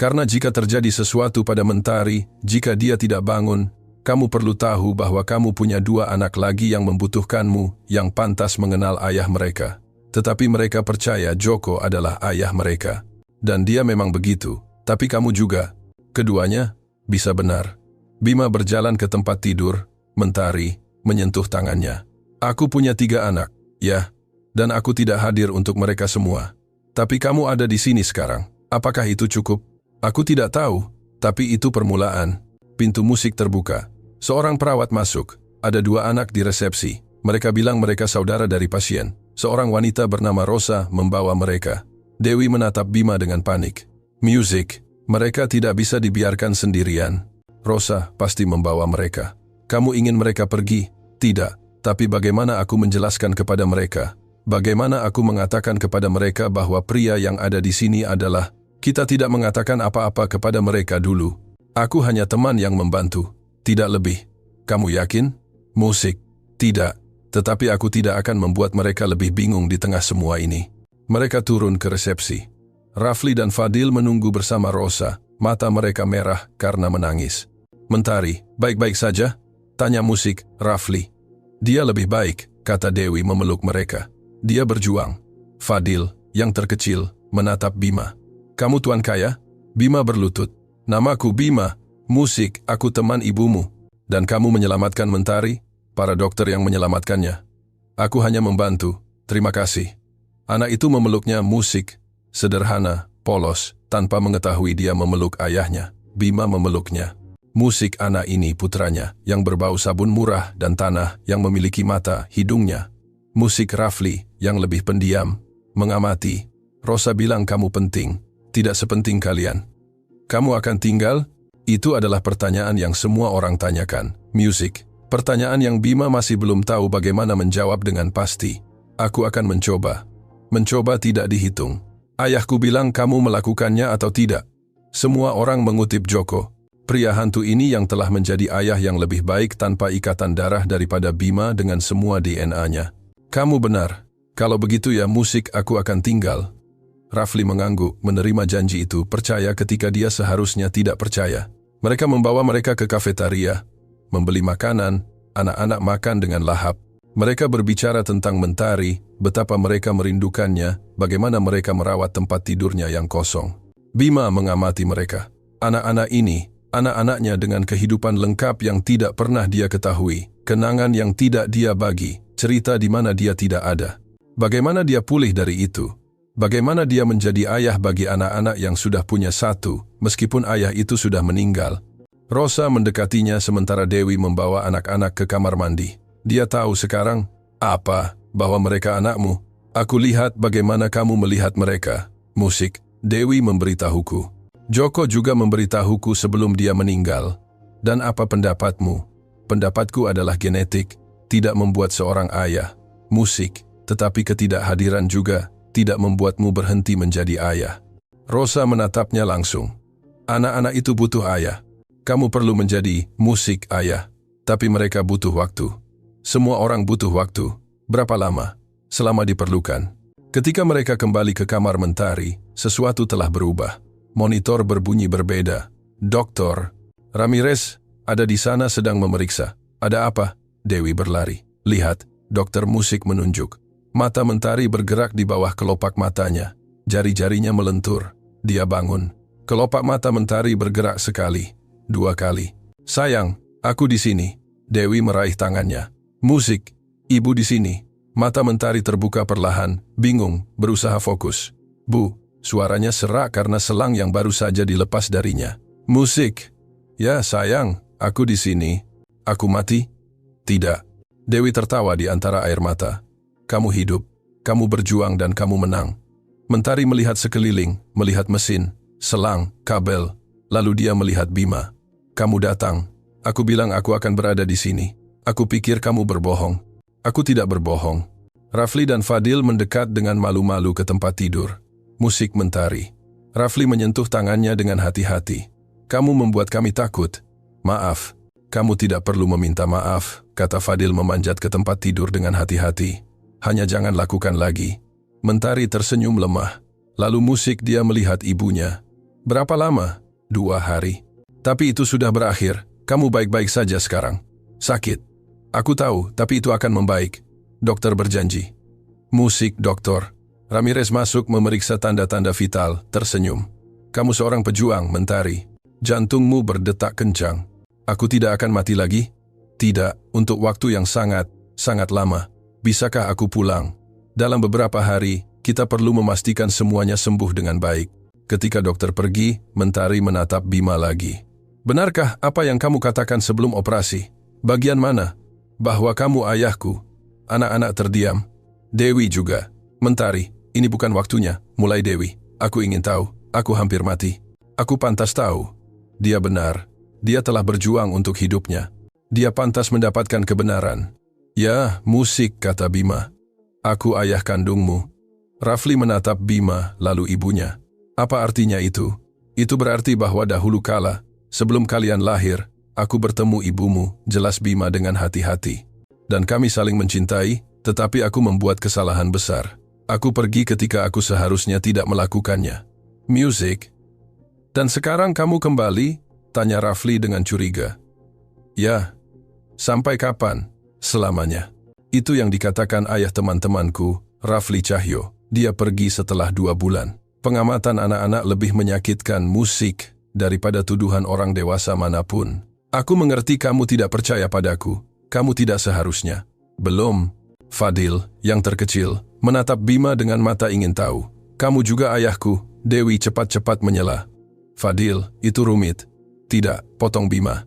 Karena jika terjadi sesuatu pada Mentari, jika dia tidak bangun, kamu perlu tahu bahwa kamu punya 2 anak lagi yang membutuhkanmu, yang pantas mengenal ayah mereka. Tetapi mereka percaya Joko adalah ayah mereka. Dan dia memang begitu, tapi kamu juga. Keduanya bisa benar. Bima berjalan ke tempat tidur, Mentari menyentuh tangannya. Aku punya 3 anak, ya, dan aku tidak hadir untuk mereka semua. Tapi kamu ada di sini sekarang. Apakah itu cukup? Aku tidak tahu, tapi itu permulaan. Pintu musik terbuka. Seorang perawat masuk. Ada 2 anak di resepsi. Mereka bilang mereka saudara dari pasien. Seorang wanita bernama Rosa membawa mereka. Dewi menatap Bima dengan panik. Music. Mereka tidak bisa dibiarkan sendirian. Rosa pasti membawa mereka. Kamu ingin mereka pergi? Tidak. Tapi bagaimana aku menjelaskan kepada mereka? Bagaimana aku mengatakan kepada mereka bahwa pria yang ada di sini adalah... Kita tidak mengatakan apa-apa kepada mereka dulu. Aku hanya teman yang membantu. Tidak lebih. Kamu yakin? Musik. Tidak. Tetapi aku tidak akan membuat mereka lebih bingung di tengah semua ini. Mereka turun ke resepsi. Rafli dan Fadil menunggu bersama Rosa. Mata mereka merah karena menangis. Mentari, baik-baik saja? Tanya musik, Rafli. Dia lebih baik, kata Dewi memeluk mereka. Dia berjuang. Fadil, yang terkecil, menatap Bima. Kamu tuan kaya? Bima berlutut. Namaku Bima. Musik, aku teman ibumu. Dan kamu menyelamatkan Mentari? Para dokter yang menyelamatkannya. Aku hanya membantu, terima kasih. Anak itu memeluknya. Musik, sederhana, polos, tanpa mengetahui dia memeluk ayahnya. Bima memeluknya. Musik, anak ini putranya, yang berbau sabun murah dan tanah, yang memiliki mata, hidungnya. Musik, Rafli, yang lebih pendiam, mengamati. Rosa bilang kamu penting, tidak sepenting kalian. Kamu akan tinggal? Itu adalah pertanyaan yang semua orang tanyakan. Musik. Pertanyaan yang Bima masih belum tahu bagaimana menjawab dengan pasti. Aku akan mencoba. Mencoba tidak dihitung. Ayahku bilang kamu melakukannya atau tidak. Semua orang mengutip Joko. Pria hantu ini yang telah menjadi ayah yang lebih baik tanpa ikatan darah daripada Bima dengan semua DNA-nya. Kamu benar. Kalau begitu ya musik aku akan tinggal. Rafli mengangguk, menerima janji itu, percaya ketika dia seharusnya tidak percaya. Mereka membawa mereka ke kafetaria. Membeli makanan, anak-anak makan dengan lahap. Mereka berbicara tentang Mentari, betapa mereka merindukannya, bagaimana mereka merawat tempat tidurnya yang kosong. Bima mengamati mereka. Anak-anak ini, anak-anaknya dengan kehidupan lengkap yang tidak pernah dia ketahui, kenangan yang tidak dia bagi, cerita di mana dia tidak ada. Bagaimana dia pulih dari itu? Bagaimana dia menjadi ayah bagi anak-anak yang sudah punya satu, meskipun ayah itu sudah meninggal? Rosa mendekatinya sementara Dewi membawa anak-anak ke kamar mandi. Dia tahu sekarang, apa, bahwa mereka anakmu. Aku lihat bagaimana kamu melihat mereka. Musik, Dewi memberitahuku. Joko juga memberitahuku sebelum dia meninggal. Dan apa pendapatmu? Pendapatku adalah genetik, tidak membuat seorang ayah. Musik, tetapi ketidakhadiran juga tidak membuatmu berhenti menjadi ayah. Rosa menatapnya langsung. Anak-anak itu butuh ayah. Kamu perlu menjadi musik ayah, tapi mereka butuh waktu. Semua orang butuh waktu. Berapa lama? Selama diperlukan. Ketika mereka kembali ke kamar Mentari, sesuatu telah berubah. Monitor berbunyi berbeda. Doktor Ramirez ada di sana sedang memeriksa. Ada apa? Dewi berlari. Lihat, dokter musik menunjuk. Mata Mentari bergerak di bawah kelopak matanya. Jari-jarinya melentur. Dia bangun. Kelopak mata Mentari bergerak sekali. 2 kali. Sayang, aku di sini. Dewi meraih tangannya. Musik, ibu di sini. Mata Mentari terbuka perlahan, bingung, berusaha fokus. Bu, suaranya serak karena selang yang baru saja dilepas darinya. Musik. Ya sayang, aku di sini. Aku mati? Tidak. Dewi tertawa di antara air mata. Kamu hidup, kamu berjuang dan kamu menang. Mentari melihat sekeliling, melihat mesin, selang, kabel. Lalu dia melihat Bima. Kamu datang. Aku bilang aku akan berada di sini. Aku pikir kamu berbohong. Aku tidak berbohong. Rafli dan Fadil mendekat dengan malu-malu ke tempat tidur. Musik Mentari. Rafli menyentuh tangannya dengan hati-hati. Kamu membuat kami takut. Maaf. Kamu tidak perlu meminta maaf, kata Fadil memanjat ke tempat tidur dengan hati-hati. Hanya jangan lakukan lagi. Mentari tersenyum lemah. Lalu musik dia melihat ibunya. Berapa lama? 2 hari. Tapi itu sudah berakhir. Kamu baik-baik saja sekarang. Sakit. Aku tahu, tapi itu akan membaik. Dokter berjanji. Musik, dokter. Ramirez masuk memeriksa tanda-tanda vital, tersenyum. Kamu seorang pejuang, Mentari. Jantungmu berdetak kencang. Aku tidak akan mati lagi? Tidak, untuk waktu yang sangat lama. Bisakah aku pulang? Dalam beberapa hari, kita perlu memastikan semuanya sembuh dengan baik. Ketika dokter pergi, Mentari menatap Bima lagi. Benarkah apa yang kamu katakan sebelum operasi? Bagian mana? Bahwa kamu ayahku. Anak-anak terdiam. Dewi juga. Mentari, ini bukan waktunya. Mulai Dewi. Aku ingin tahu. Aku hampir mati. Aku pantas tahu. Dia benar. Dia telah berjuang untuk hidupnya. Dia pantas mendapatkan kebenaran. Ya, musik, kata Bima. Aku ayah kandungmu. Rafli menatap Bima, lalu ibunya. Apa artinya itu? Itu berarti bahwa dahulu kala, sebelum kalian lahir, aku bertemu ibumu, jelas Bima dengan hati-hati. Dan kami saling mencintai, tetapi aku membuat kesalahan besar. Aku pergi ketika aku seharusnya tidak melakukannya. Musik. Dan sekarang kamu kembali? Tanya Rafli dengan curiga. Ya. Sampai kapan? Selamanya. Itu yang dikatakan ayah teman-temanku, Rafli Cahyo. Dia pergi setelah 2 bulan. Pengamatan anak-anak lebih menyakitkan musik daripada tuduhan orang dewasa manapun. Aku mengerti kamu tidak percaya padaku. Kamu tidak seharusnya. Belum. Fadil, yang terkecil, menatap Bima dengan mata ingin tahu. Kamu juga ayahku. Dewi cepat-cepat menyela. Fadil, itu rumit. Tidak, potong Bima.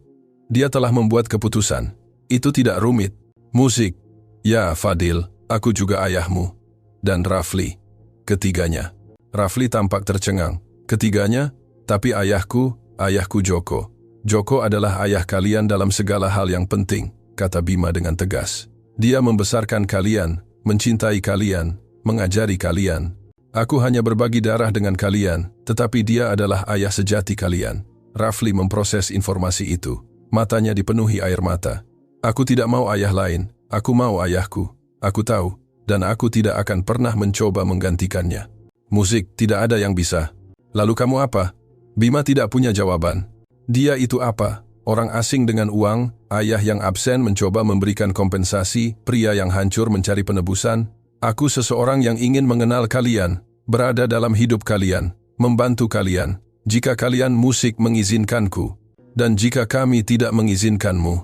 Dia telah membuat keputusan. Itu tidak rumit. Musik. Ya, Fadil, aku juga ayahmu. Dan Rafli. Ketiganya. Rafli tampak tercengang. Ketiganya? Tapi ayahku Joko. Joko adalah ayah kalian dalam segala hal yang penting, kata Bima dengan tegas. Dia membesarkan kalian, mencintai kalian, mengajari kalian. Aku hanya berbagi darah dengan kalian, tetapi dia adalah ayah sejati kalian. Rafli memproses informasi itu. Matanya dipenuhi air mata. Aku tidak mau ayah lain, aku mau ayahku. Aku tahu, dan aku tidak akan pernah mencoba menggantikannya. Musik, tidak ada yang bisa. Lalu kamu apa? Bima tidak punya jawaban. Dia itu apa? Orang asing dengan uang, ayah yang absen mencoba memberikan kompensasi, pria yang hancur mencari penebusan. Aku seseorang yang ingin mengenal kalian, berada dalam hidup kalian, membantu kalian. Jika kalian musik mengizinkanku, dan jika kami tidak mengizinkanmu,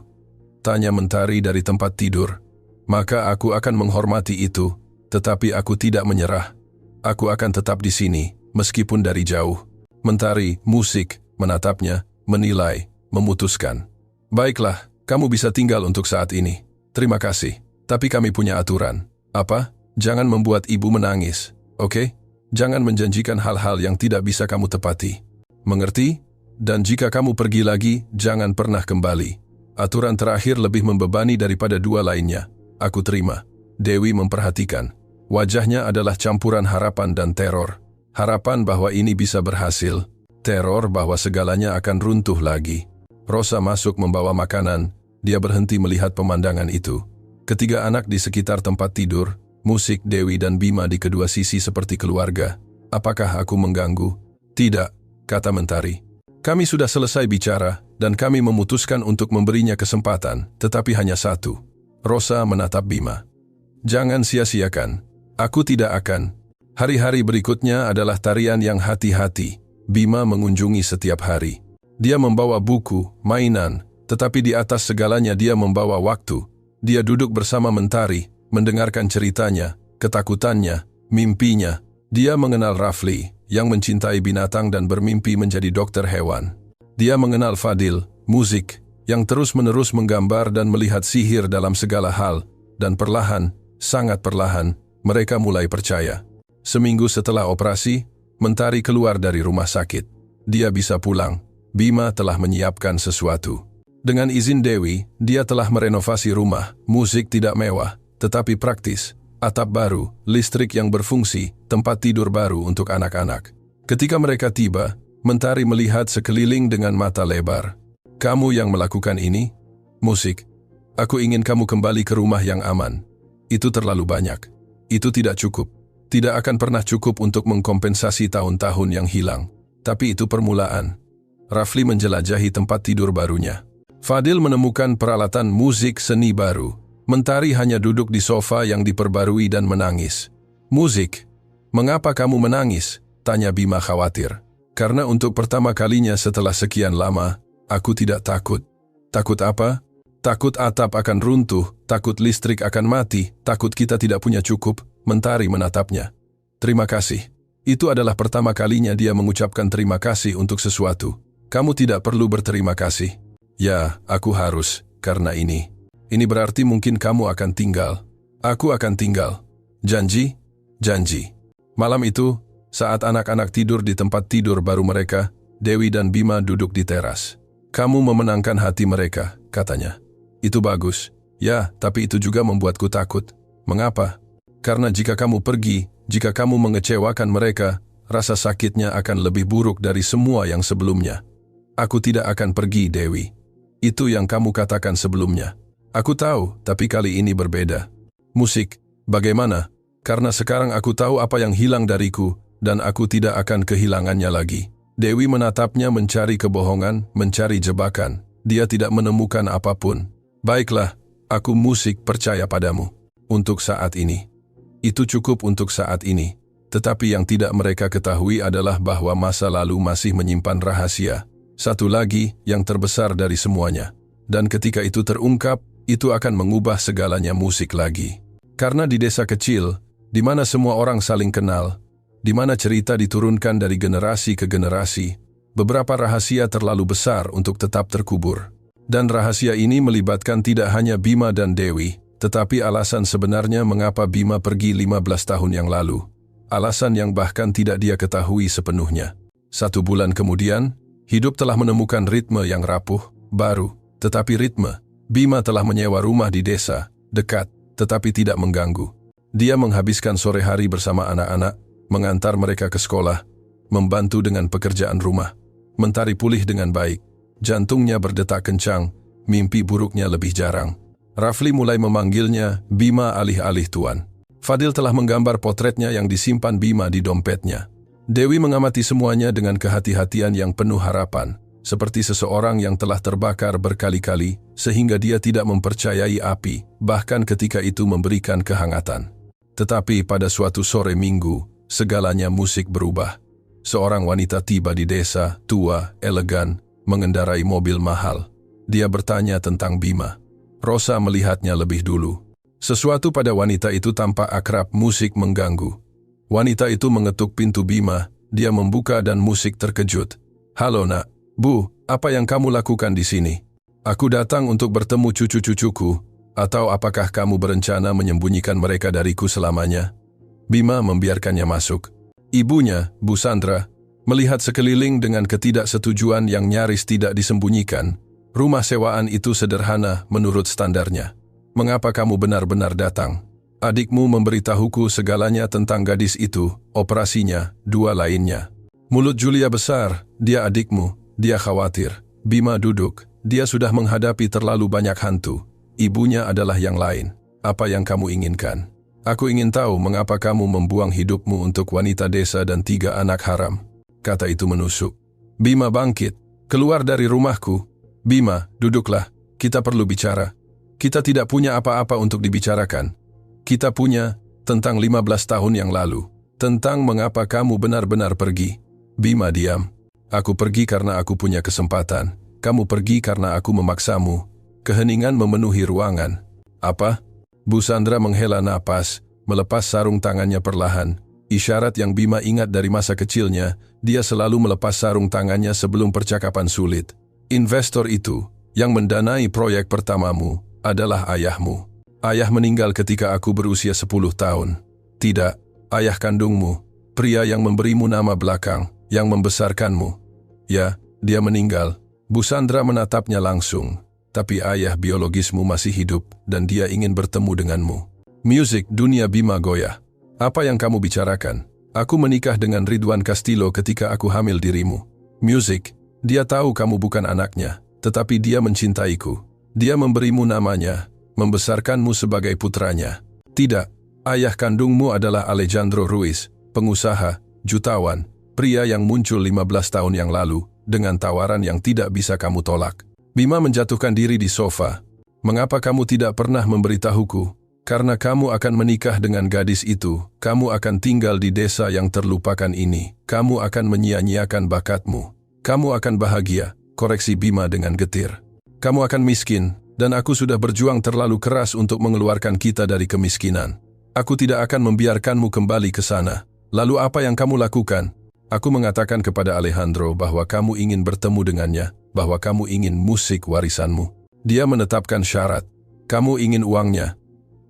tanya Mentari dari tempat tidur, maka aku akan menghormati itu, tetapi aku tidak menyerah. Aku akan tetap di sini, meskipun dari jauh. Mentari, musik, menatapnya, menilai, memutuskan. Baiklah, kamu bisa tinggal untuk saat ini. Terima kasih, tapi kami punya aturan. Apa? Jangan membuat ibu menangis, oke? Jangan menjanjikan hal-hal yang tidak bisa kamu tepati. Mengerti? Dan jika kamu pergi lagi, jangan pernah kembali. Aturan terakhir lebih membebani daripada 2 lainnya. Aku terima. Dewi memperhatikan. Wajahnya adalah campuran harapan dan teror. Harapan bahwa ini bisa berhasil. Teror bahwa segalanya akan runtuh lagi. Rosa masuk membawa makanan. Dia berhenti melihat pemandangan itu. Ketiga anak di sekitar tempat tidur, musik, Dewi dan Bima di kedua sisi seperti keluarga. Apakah aku mengganggu? Tidak, kata Mentari. Kami sudah selesai bicara, dan kami memutuskan untuk memberinya kesempatan, tetapi hanya 1. Rosa menatap Bima. Jangan sia-siakan. Aku tidak akan. Hari-hari berikutnya adalah tarian yang hati-hati. Bima mengunjungi setiap hari. Dia membawa buku, mainan, tetapi di atas segalanya dia membawa waktu. Dia duduk bersama Mentari, mendengarkan ceritanya, ketakutannya, mimpinya. Dia mengenal Rafli, yang mencintai binatang dan bermimpi menjadi dokter hewan. Dia mengenal Fadil, musik, yang terus-menerus menggambar dan melihat sihir dalam segala hal, dan perlahan, sangat perlahan, mereka mulai percaya. Seminggu setelah operasi, Mentari keluar dari rumah sakit. Dia bisa pulang. Bima telah menyiapkan sesuatu. Dengan izin Dewi, dia telah merenovasi rumah, musik tidak mewah, tetapi praktis. Atap baru, listrik yang berfungsi, tempat tidur baru untuk anak-anak. Ketika mereka tiba, Mentari melihat sekeliling dengan mata lebar. Kamu yang melakukan ini? Musik. Aku ingin kamu kembali ke rumah yang aman. Itu terlalu banyak. Itu tidak cukup. Tidak akan pernah cukup untuk mengkompensasi tahun-tahun yang hilang. Tapi itu permulaan. Rafli menjelajahi tempat tidur barunya. Fadil menemukan peralatan musik seni baru. Mentari hanya duduk di sofa yang diperbarui dan menangis. Musik? Mengapa kamu menangis? Tanya Bima khawatir. Karena untuk pertama kalinya setelah sekian lama, aku tidak takut. Takut apa? Takut atap akan runtuh, takut listrik akan mati, takut kita tidak punya cukup. Mentari menatapnya. Terima kasih. Itu adalah pertama kalinya dia mengucapkan terima kasih untuk sesuatu. Kamu tidak perlu berterima kasih. Ya, aku harus, karena ini. Ini berarti mungkin kamu akan tinggal. Aku akan tinggal. Janji? Janji. Malam itu, saat anak-anak tidur di tempat tidur baru mereka, Dewi dan Bima duduk di teras. Kamu memenangkan hati mereka, katanya. Itu bagus. Ya, tapi itu juga membuatku takut. Mengapa? Karena jika kamu pergi, jika kamu mengecewakan mereka, rasa sakitnya akan lebih buruk dari semua yang sebelumnya. Aku tidak akan pergi, Dewi. Itu yang kamu katakan sebelumnya. Aku tahu, tapi kali ini berbeda. Musik, bagaimana? Karena sekarang aku tahu apa yang hilang dariku, dan aku tidak akan kehilangannya lagi. Dewi menatapnya mencari kebohongan, mencari jebakan. Dia tidak menemukan apapun. Baiklah, aku musik percaya padamu. Untuk saat ini. Itu cukup untuk saat ini. Tetapi yang tidak mereka ketahui adalah bahwa masa lalu masih menyimpan rahasia. Satu lagi yang terbesar dari semuanya. Dan ketika itu terungkap, itu akan mengubah segalanya musik lagi. Karena di desa kecil, di mana semua orang saling kenal, di mana cerita diturunkan dari generasi ke generasi, beberapa rahasia terlalu besar untuk tetap terkubur. Dan rahasia ini melibatkan tidak hanya Bima dan Dewi, tetapi alasan sebenarnya mengapa Bima pergi 15 tahun yang lalu. Alasan yang bahkan tidak dia ketahui sepenuhnya. 1 bulan kemudian, hidup telah menemukan ritme yang rapuh, baru, tetapi ritme. Bima telah menyewa rumah di desa, dekat, tetapi tidak mengganggu. Dia menghabiskan sore hari bersama anak-anak, mengantar mereka ke sekolah, membantu dengan pekerjaan rumah. Mentari pulih dengan baik, jantungnya berdetak kencang, mimpi buruknya lebih jarang. Rafli mulai memanggilnya Bima alih-alih tuan. Fadil telah menggambar potretnya yang disimpan Bima di dompetnya. Dewi mengamati semuanya dengan kehati-hatian yang penuh harapan, seperti seseorang yang telah terbakar berkali-kali sehingga dia tidak mempercayai api, bahkan ketika itu memberikan kehangatan. Tetapi pada suatu sore minggu, segalanya musik berubah. Seorang wanita tiba di desa, tua, elegan, mengendarai mobil mahal. Dia bertanya tentang Bima. Rosa melihatnya lebih dulu. Sesuatu pada wanita itu tampak akrab, musik mengganggu. Wanita itu mengetuk pintu Bima, dia membuka dan musik terkejut. Halo nak, Bu, apa yang kamu lakukan di sini? Aku datang untuk bertemu cucu-cucuku, atau apakah kamu berencana menyembunyikan mereka dariku selamanya? Bima membiarkannya masuk. Ibunya, Bu Sandra, melihat sekeliling dengan ketidaksetujuan yang nyaris tidak disembunyikan. Rumah sewaan itu sederhana menurut standarnya. Mengapa kamu benar-benar datang? Adikmu memberitahuku segalanya tentang gadis itu, operasinya, 2 lainnya. Mulut Julia besar, dia adikmu, dia khawatir. Bima duduk, dia sudah menghadapi terlalu banyak hantu. Ibunya adalah yang lain. Apa yang kamu inginkan? Aku ingin tahu mengapa kamu membuang hidupmu untuk wanita desa dan 3 anak haram. Kata itu menusuk. Bima bangkit, keluar dari rumahku. Bima, duduklah, kita perlu bicara. Kita tidak punya apa-apa untuk dibicarakan. Kita punya tentang 15 tahun yang lalu. Tentang mengapa kamu benar-benar pergi. Bima diam. Aku pergi karena aku punya kesempatan. Kamu pergi karena aku memaksamu. Keheningan memenuhi ruangan. Apa? Bu Sandra menghela napas, melepas sarung tangannya perlahan. Isyarat yang Bima ingat dari masa kecilnya, dia selalu melepas sarung tangannya sebelum percakapan sulit. Investor itu, yang mendanai proyek pertamamu, adalah ayahmu. Ayah meninggal ketika aku berusia 10 tahun. Tidak, ayah kandungmu, pria yang memberimu nama belakang, yang membesarkanmu. Ya, dia meninggal. Bu Sandra menatapnya langsung. Tapi ayah biologismu masih hidup dan dia ingin bertemu denganmu. Musik, dunia Bima goyah. Apa yang kamu bicarakan? Aku menikah dengan Ridwan Castillo ketika aku hamil dirimu. Musik, dia tahu kamu bukan anaknya, tetapi dia mencintaiku. Dia memberimu namanya, membesarkanmu sebagai putranya. Tidak, ayah kandungmu adalah Alejandro Ruiz, pengusaha, jutawan, pria yang muncul 15 tahun yang lalu, dengan tawaran yang tidak bisa kamu tolak. Bima menjatuhkan diri di sofa. Mengapa kamu tidak pernah memberitahuku? Karena kamu akan menikah dengan gadis itu, kamu akan tinggal di desa yang terlupakan ini, kamu akan menyia-nyiakan bakatmu. Kamu akan bahagia, koreksi Bima dengan getir. Kamu akan miskin, dan aku sudah berjuang terlalu keras untuk mengeluarkan kita dari kemiskinan. Aku tidak akan membiarkanmu kembali ke sana. Lalu apa yang kamu lakukan? Aku mengatakan kepada Alejandro bahwa kamu ingin bertemu dengannya, bahwa kamu ingin musik warisanmu. Dia menetapkan syarat. Kamu ingin uangnya.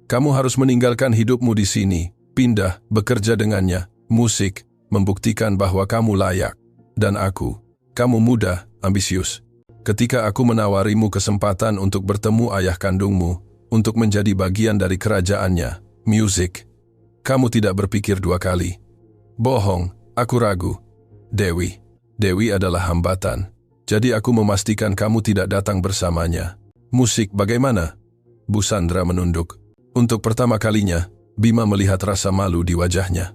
Kamu harus meninggalkan hidupmu di sini, pindah, bekerja dengannya, musik, membuktikan bahwa kamu layak. Dan aku, kamu muda, ambisius. Ketika aku menawarimu kesempatan untuk bertemu ayah kandungmu, untuk menjadi bagian dari kerajaannya, musik, kamu tidak berpikir dua kali. Bohong, aku ragu. Dewi adalah hambatan. Jadi aku memastikan kamu tidak datang bersamanya. Musik bagaimana? Bu Sandra menunduk. Untuk pertama kalinya, Bima melihat rasa malu di wajahnya.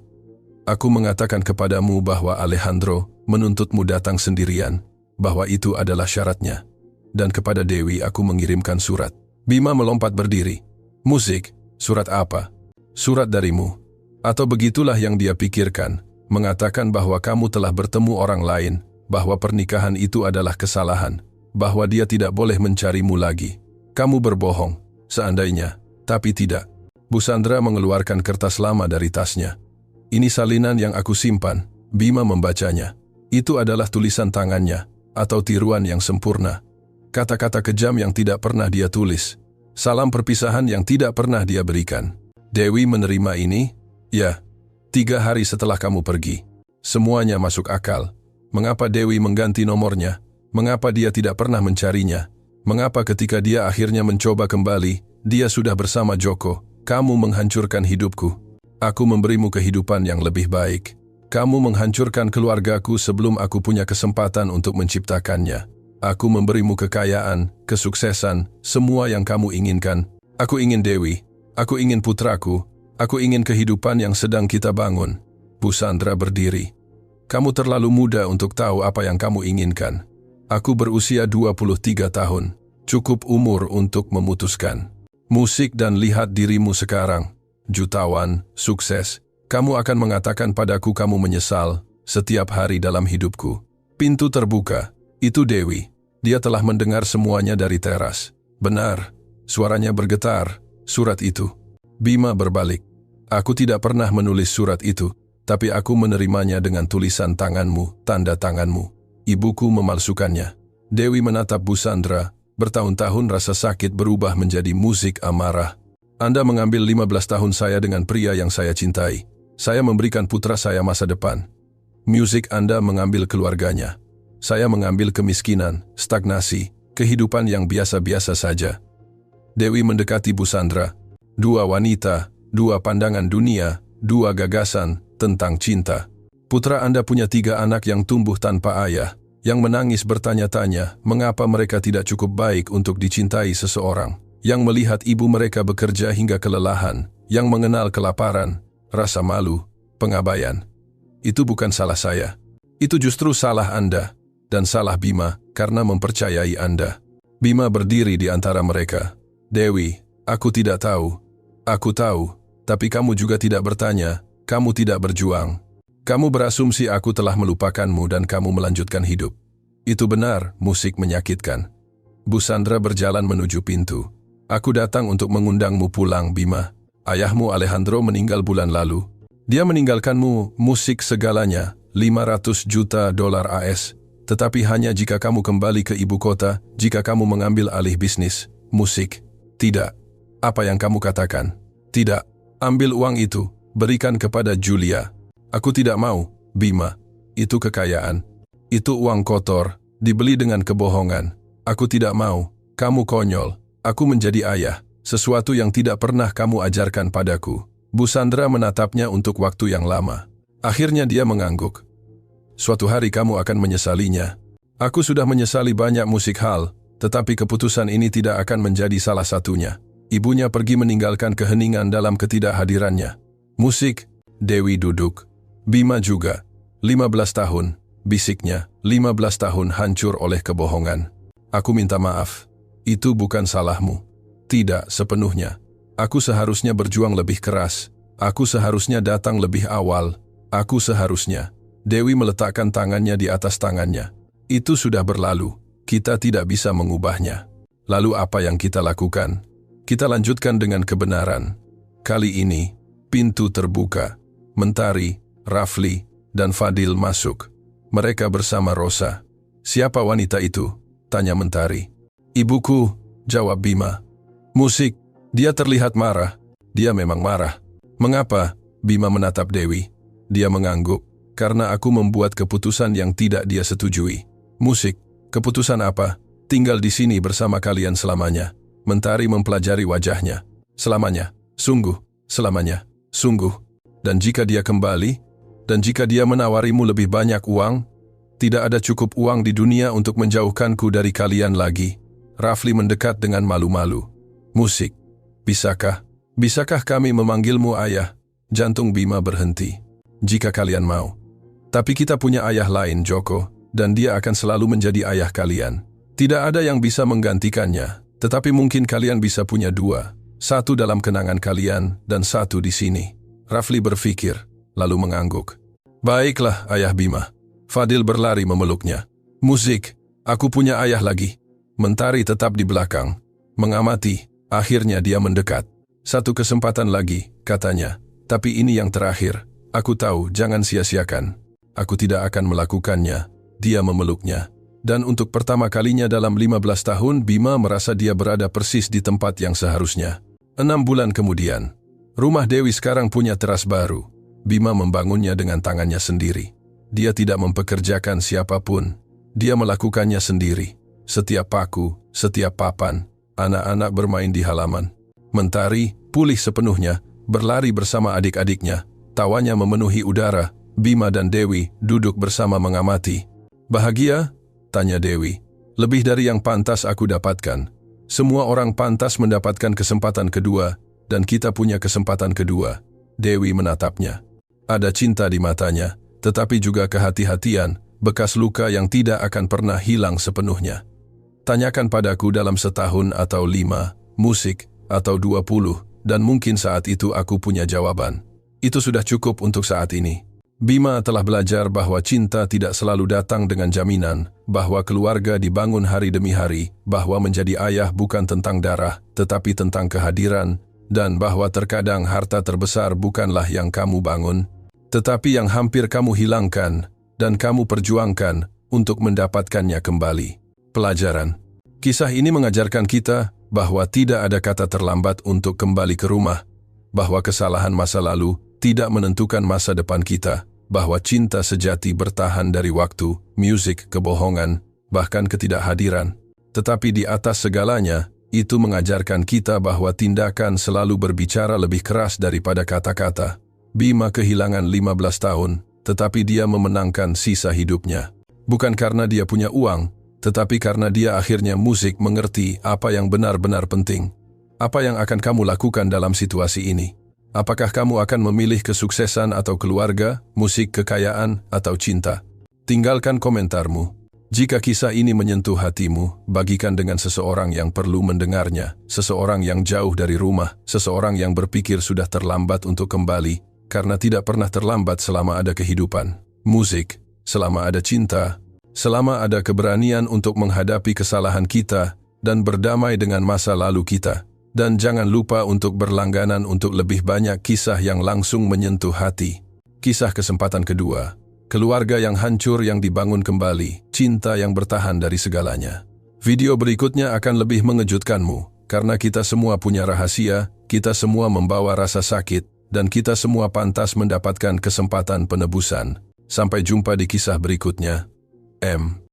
Aku mengatakan kepadamu bahwa Alejandro menuntutmu datang sendirian, bahwa itu adalah syaratnya. Dan kepada Dewi aku mengirimkan surat. Bima melompat berdiri. Musik, surat apa? Surat darimu. Atau begitulah yang dia pikirkan, mengatakan bahwa kamu telah bertemu orang lain, bahwa pernikahan itu adalah kesalahan, bahwa dia tidak boleh mencarimu lagi. Kamu berbohong, seandainya. Tapi tidak. Bu Sandra mengeluarkan kertas lama dari tasnya. Ini salinan yang aku simpan. Bima membacanya. Itu adalah tulisan tangannya, atau tiruan yang sempurna. Kata-kata kejam yang tidak pernah dia tulis. Salam perpisahan yang tidak pernah dia berikan. Dewi menerima ini? Ya. 3 hari setelah kamu pergi. Semuanya masuk akal. Mengapa Dewi mengganti nomornya? Mengapa dia tidak pernah mencarinya? Mengapa ketika dia akhirnya mencoba kembali, dia sudah bersama Joko? Kamu menghancurkan hidupku. Aku memberimu kehidupan yang lebih baik. Kamu menghancurkan keluargaku sebelum aku punya kesempatan untuk menciptakannya. Aku memberimu kekayaan, kesuksesan, semua yang kamu inginkan. Aku ingin Dewi. Aku ingin putraku. Aku ingin kehidupan yang sedang kita bangun. Bu Sandra berdiri. Kamu terlalu muda untuk tahu apa yang kamu inginkan. Aku berusia 23 tahun. Cukup umur untuk memutuskan. Musik dan lihat dirimu sekarang. Jutawan, sukses. Kamu akan mengatakan padaku kamu menyesal setiap hari dalam hidupku. Pintu terbuka. Itu Dewi. Dia telah mendengar semuanya dari teras. Benar. Suaranya bergetar. Surat itu. Bima berbalik. Aku tidak pernah menulis surat itu, tapi aku menerimanya dengan tulisan tanganmu, tanda tanganmu. Ibuku memalsukannya. Dewi menatap Bu Sandra. Bertahun-tahun rasa sakit berubah menjadi musik amarah. Anda mengambil 15 tahun saya dengan pria yang saya cintai. Saya memberikan putra saya masa depan. Musik Anda mengambil keluarganya. Saya mengambil kemiskinan, stagnasi, kehidupan yang biasa-biasa saja. Dewi mendekati Bu Sandra. 2 wanita, 2 pandangan dunia, 2 gagasan tentang cinta. Putra Anda punya 3 anak yang tumbuh tanpa ayah, yang menangis bertanya-tanya mengapa mereka tidak cukup baik untuk dicintai seseorang, yang melihat ibu mereka bekerja hingga kelelahan, yang mengenal kelaparan, rasa malu, pengabaian. Itu bukan salah saya. Itu justru salah Anda, dan salah Bima karena mempercayai Anda. Bima berdiri di antara mereka. Dewi, aku tidak tahu. Aku tahu, tapi kamu juga tidak bertanya, kamu tidak berjuang. Kamu berasumsi aku telah melupakanmu dan kamu melanjutkan hidup. Itu benar, musik menyakitkan. Bu Sandra berjalan menuju pintu. Aku datang untuk mengundangmu pulang, Bima. Ayahmu Alejandro meninggal bulan lalu. Dia meninggalkanmu musik segalanya, $500 juta AS. Tetapi hanya jika kamu kembali ke ibu kota, jika kamu mengambil alih bisnis, musik. Tidak. Apa yang kamu katakan? Tidak. Ambil uang itu, berikan kepada Julia. Aku tidak mau, Bima. Itu kekayaan. Itu uang kotor, dibeli dengan kebohongan. Aku tidak mau. Kamu konyol. Aku menjadi ayah. Sesuatu yang tidak pernah kamu ajarkan padaku. Bu Sandra menatapnya untuk waktu yang lama. Akhirnya dia mengangguk. Suatu hari kamu akan menyesalinya. Aku sudah menyesali banyak musik hal, tetapi keputusan ini tidak akan menjadi salah satunya. Ibunya pergi meninggalkan keheningan dalam ketidakhadirannya. Musik, Dewi duduk. Bima juga. 15 tahun, bisiknya, 15 tahun hancur oleh kebohongan. Aku minta maaf. Itu bukan salahmu. Tidak sepenuhnya. Aku seharusnya berjuang lebih keras. Aku seharusnya datang lebih awal. Aku seharusnya. Dewi meletakkan tangannya di atas tangannya. Itu sudah berlalu. Kita tidak bisa mengubahnya. Lalu apa yang kita lakukan? Kita lanjutkan dengan kebenaran. Kali ini, pintu terbuka. Mentari, Rafli, dan Fadil masuk. Mereka bersama Rosa. Siapa wanita itu? Tanya Mentari. Ibuku, jawab Bima. Musik, dia terlihat marah. Dia memang marah. Mengapa? Bima menatap Dewi. Dia mengangguk. Karena aku membuat keputusan yang tidak dia setujui. Musik, keputusan apa? Tinggal di sini bersama kalian selamanya. Mentari mempelajari wajahnya. Selamanya, sungguh, selamanya, sungguh. Dan jika dia kembali, dan jika dia menawarimu lebih banyak uang, tidak ada cukup uang di dunia untuk menjauhkanku dari kalian lagi. Rafli mendekat dengan malu-malu. Musik, bisakah kami memanggilmu ayah? Jantung Bima berhenti. Jika kalian mau. Tapi kita punya ayah lain, Joko, dan dia akan selalu menjadi ayah kalian. Tidak ada yang bisa menggantikannya, tetapi mungkin kalian bisa punya dua. Satu dalam kenangan kalian, dan satu di sini. Rafli berpikir, lalu mengangguk. Baiklah, ayah Bima. Fadil berlari memeluknya. Musik, aku punya ayah lagi. Mentari tetap di belakang. Mengamati, akhirnya dia mendekat. Satu kesempatan lagi, katanya. Tapi ini yang terakhir. Aku tahu, jangan sia-siakan. Aku tidak akan melakukannya. Dia memeluknya. Dan untuk pertama kalinya dalam 15 tahun, Bima merasa dia berada persis di tempat yang seharusnya. 6 bulan kemudian, rumah Dewi sekarang punya teras baru. Bima membangunnya dengan tangannya sendiri. Dia tidak mempekerjakan siapapun. Dia melakukannya sendiri. Setiap paku, setiap papan, anak-anak bermain di halaman. Mentari, pulih sepenuhnya, berlari bersama adik-adiknya. Tawanya memenuhi udara. Bima dan Dewi duduk bersama mengamati. Bahagia? Tanya Dewi. Lebih dari yang pantas aku dapatkan. Semua orang pantas mendapatkan kesempatan kedua, dan kita punya kesempatan kedua. Dewi menatapnya. Ada cinta di matanya, tetapi juga kehati-hatian, bekas luka yang tidak akan pernah hilang sepenuhnya. Tanyakan padaku dalam setahun atau 5, musik, atau 20, dan mungkin saat itu aku punya jawaban. Itu sudah cukup untuk saat ini. Bima telah belajar bahwa cinta tidak selalu datang dengan jaminan, bahwa keluarga dibangun hari demi hari, bahwa menjadi ayah bukan tentang darah, tetapi tentang kehadiran, dan bahwa terkadang harta terbesar bukanlah yang kamu bangun, tetapi yang hampir kamu hilangkan, dan kamu perjuangkan untuk mendapatkannya kembali. Pelajaran. Kisah ini mengajarkan kita bahwa tidak ada kata terlambat untuk kembali ke rumah, bahwa kesalahan masa lalu tidak menentukan masa depan kita, bahwa cinta sejati bertahan dari waktu, musik, kebohongan, bahkan ketidakhadiran. Tetapi di atas segalanya, itu mengajarkan kita bahwa tindakan selalu berbicara lebih keras daripada kata-kata. Bima kehilangan 15 tahun, tetapi dia memenangkan sisa hidupnya. Bukan karena dia punya uang, tetapi karena dia akhirnya musik mengerti apa yang benar-benar penting. Apa yang akan kamu lakukan dalam situasi ini? Apakah kamu akan memilih kesuksesan atau keluarga, musik, kekayaan, atau cinta? Tinggalkan komentarmu. Jika kisah ini menyentuh hatimu, bagikan dengan seseorang yang perlu mendengarnya, seseorang yang jauh dari rumah, seseorang yang berpikir sudah terlambat untuk kembali, karena tidak pernah terlambat selama ada kehidupan, musik, selama ada cinta, selama ada keberanian untuk menghadapi kesalahan kita dan berdamai dengan masa lalu kita. Dan jangan lupa untuk berlangganan untuk lebih banyak kisah yang langsung menyentuh hati. Kisah kesempatan kedua. Keluarga yang hancur yang dibangun kembali. Cinta yang bertahan dari segalanya. Video berikutnya akan lebih mengejutkanmu. Karena kita semua punya rahasia, kita semua membawa rasa sakit, dan kita semua pantas mendapatkan kesempatan penebusan. Sampai jumpa di kisah berikutnya. M.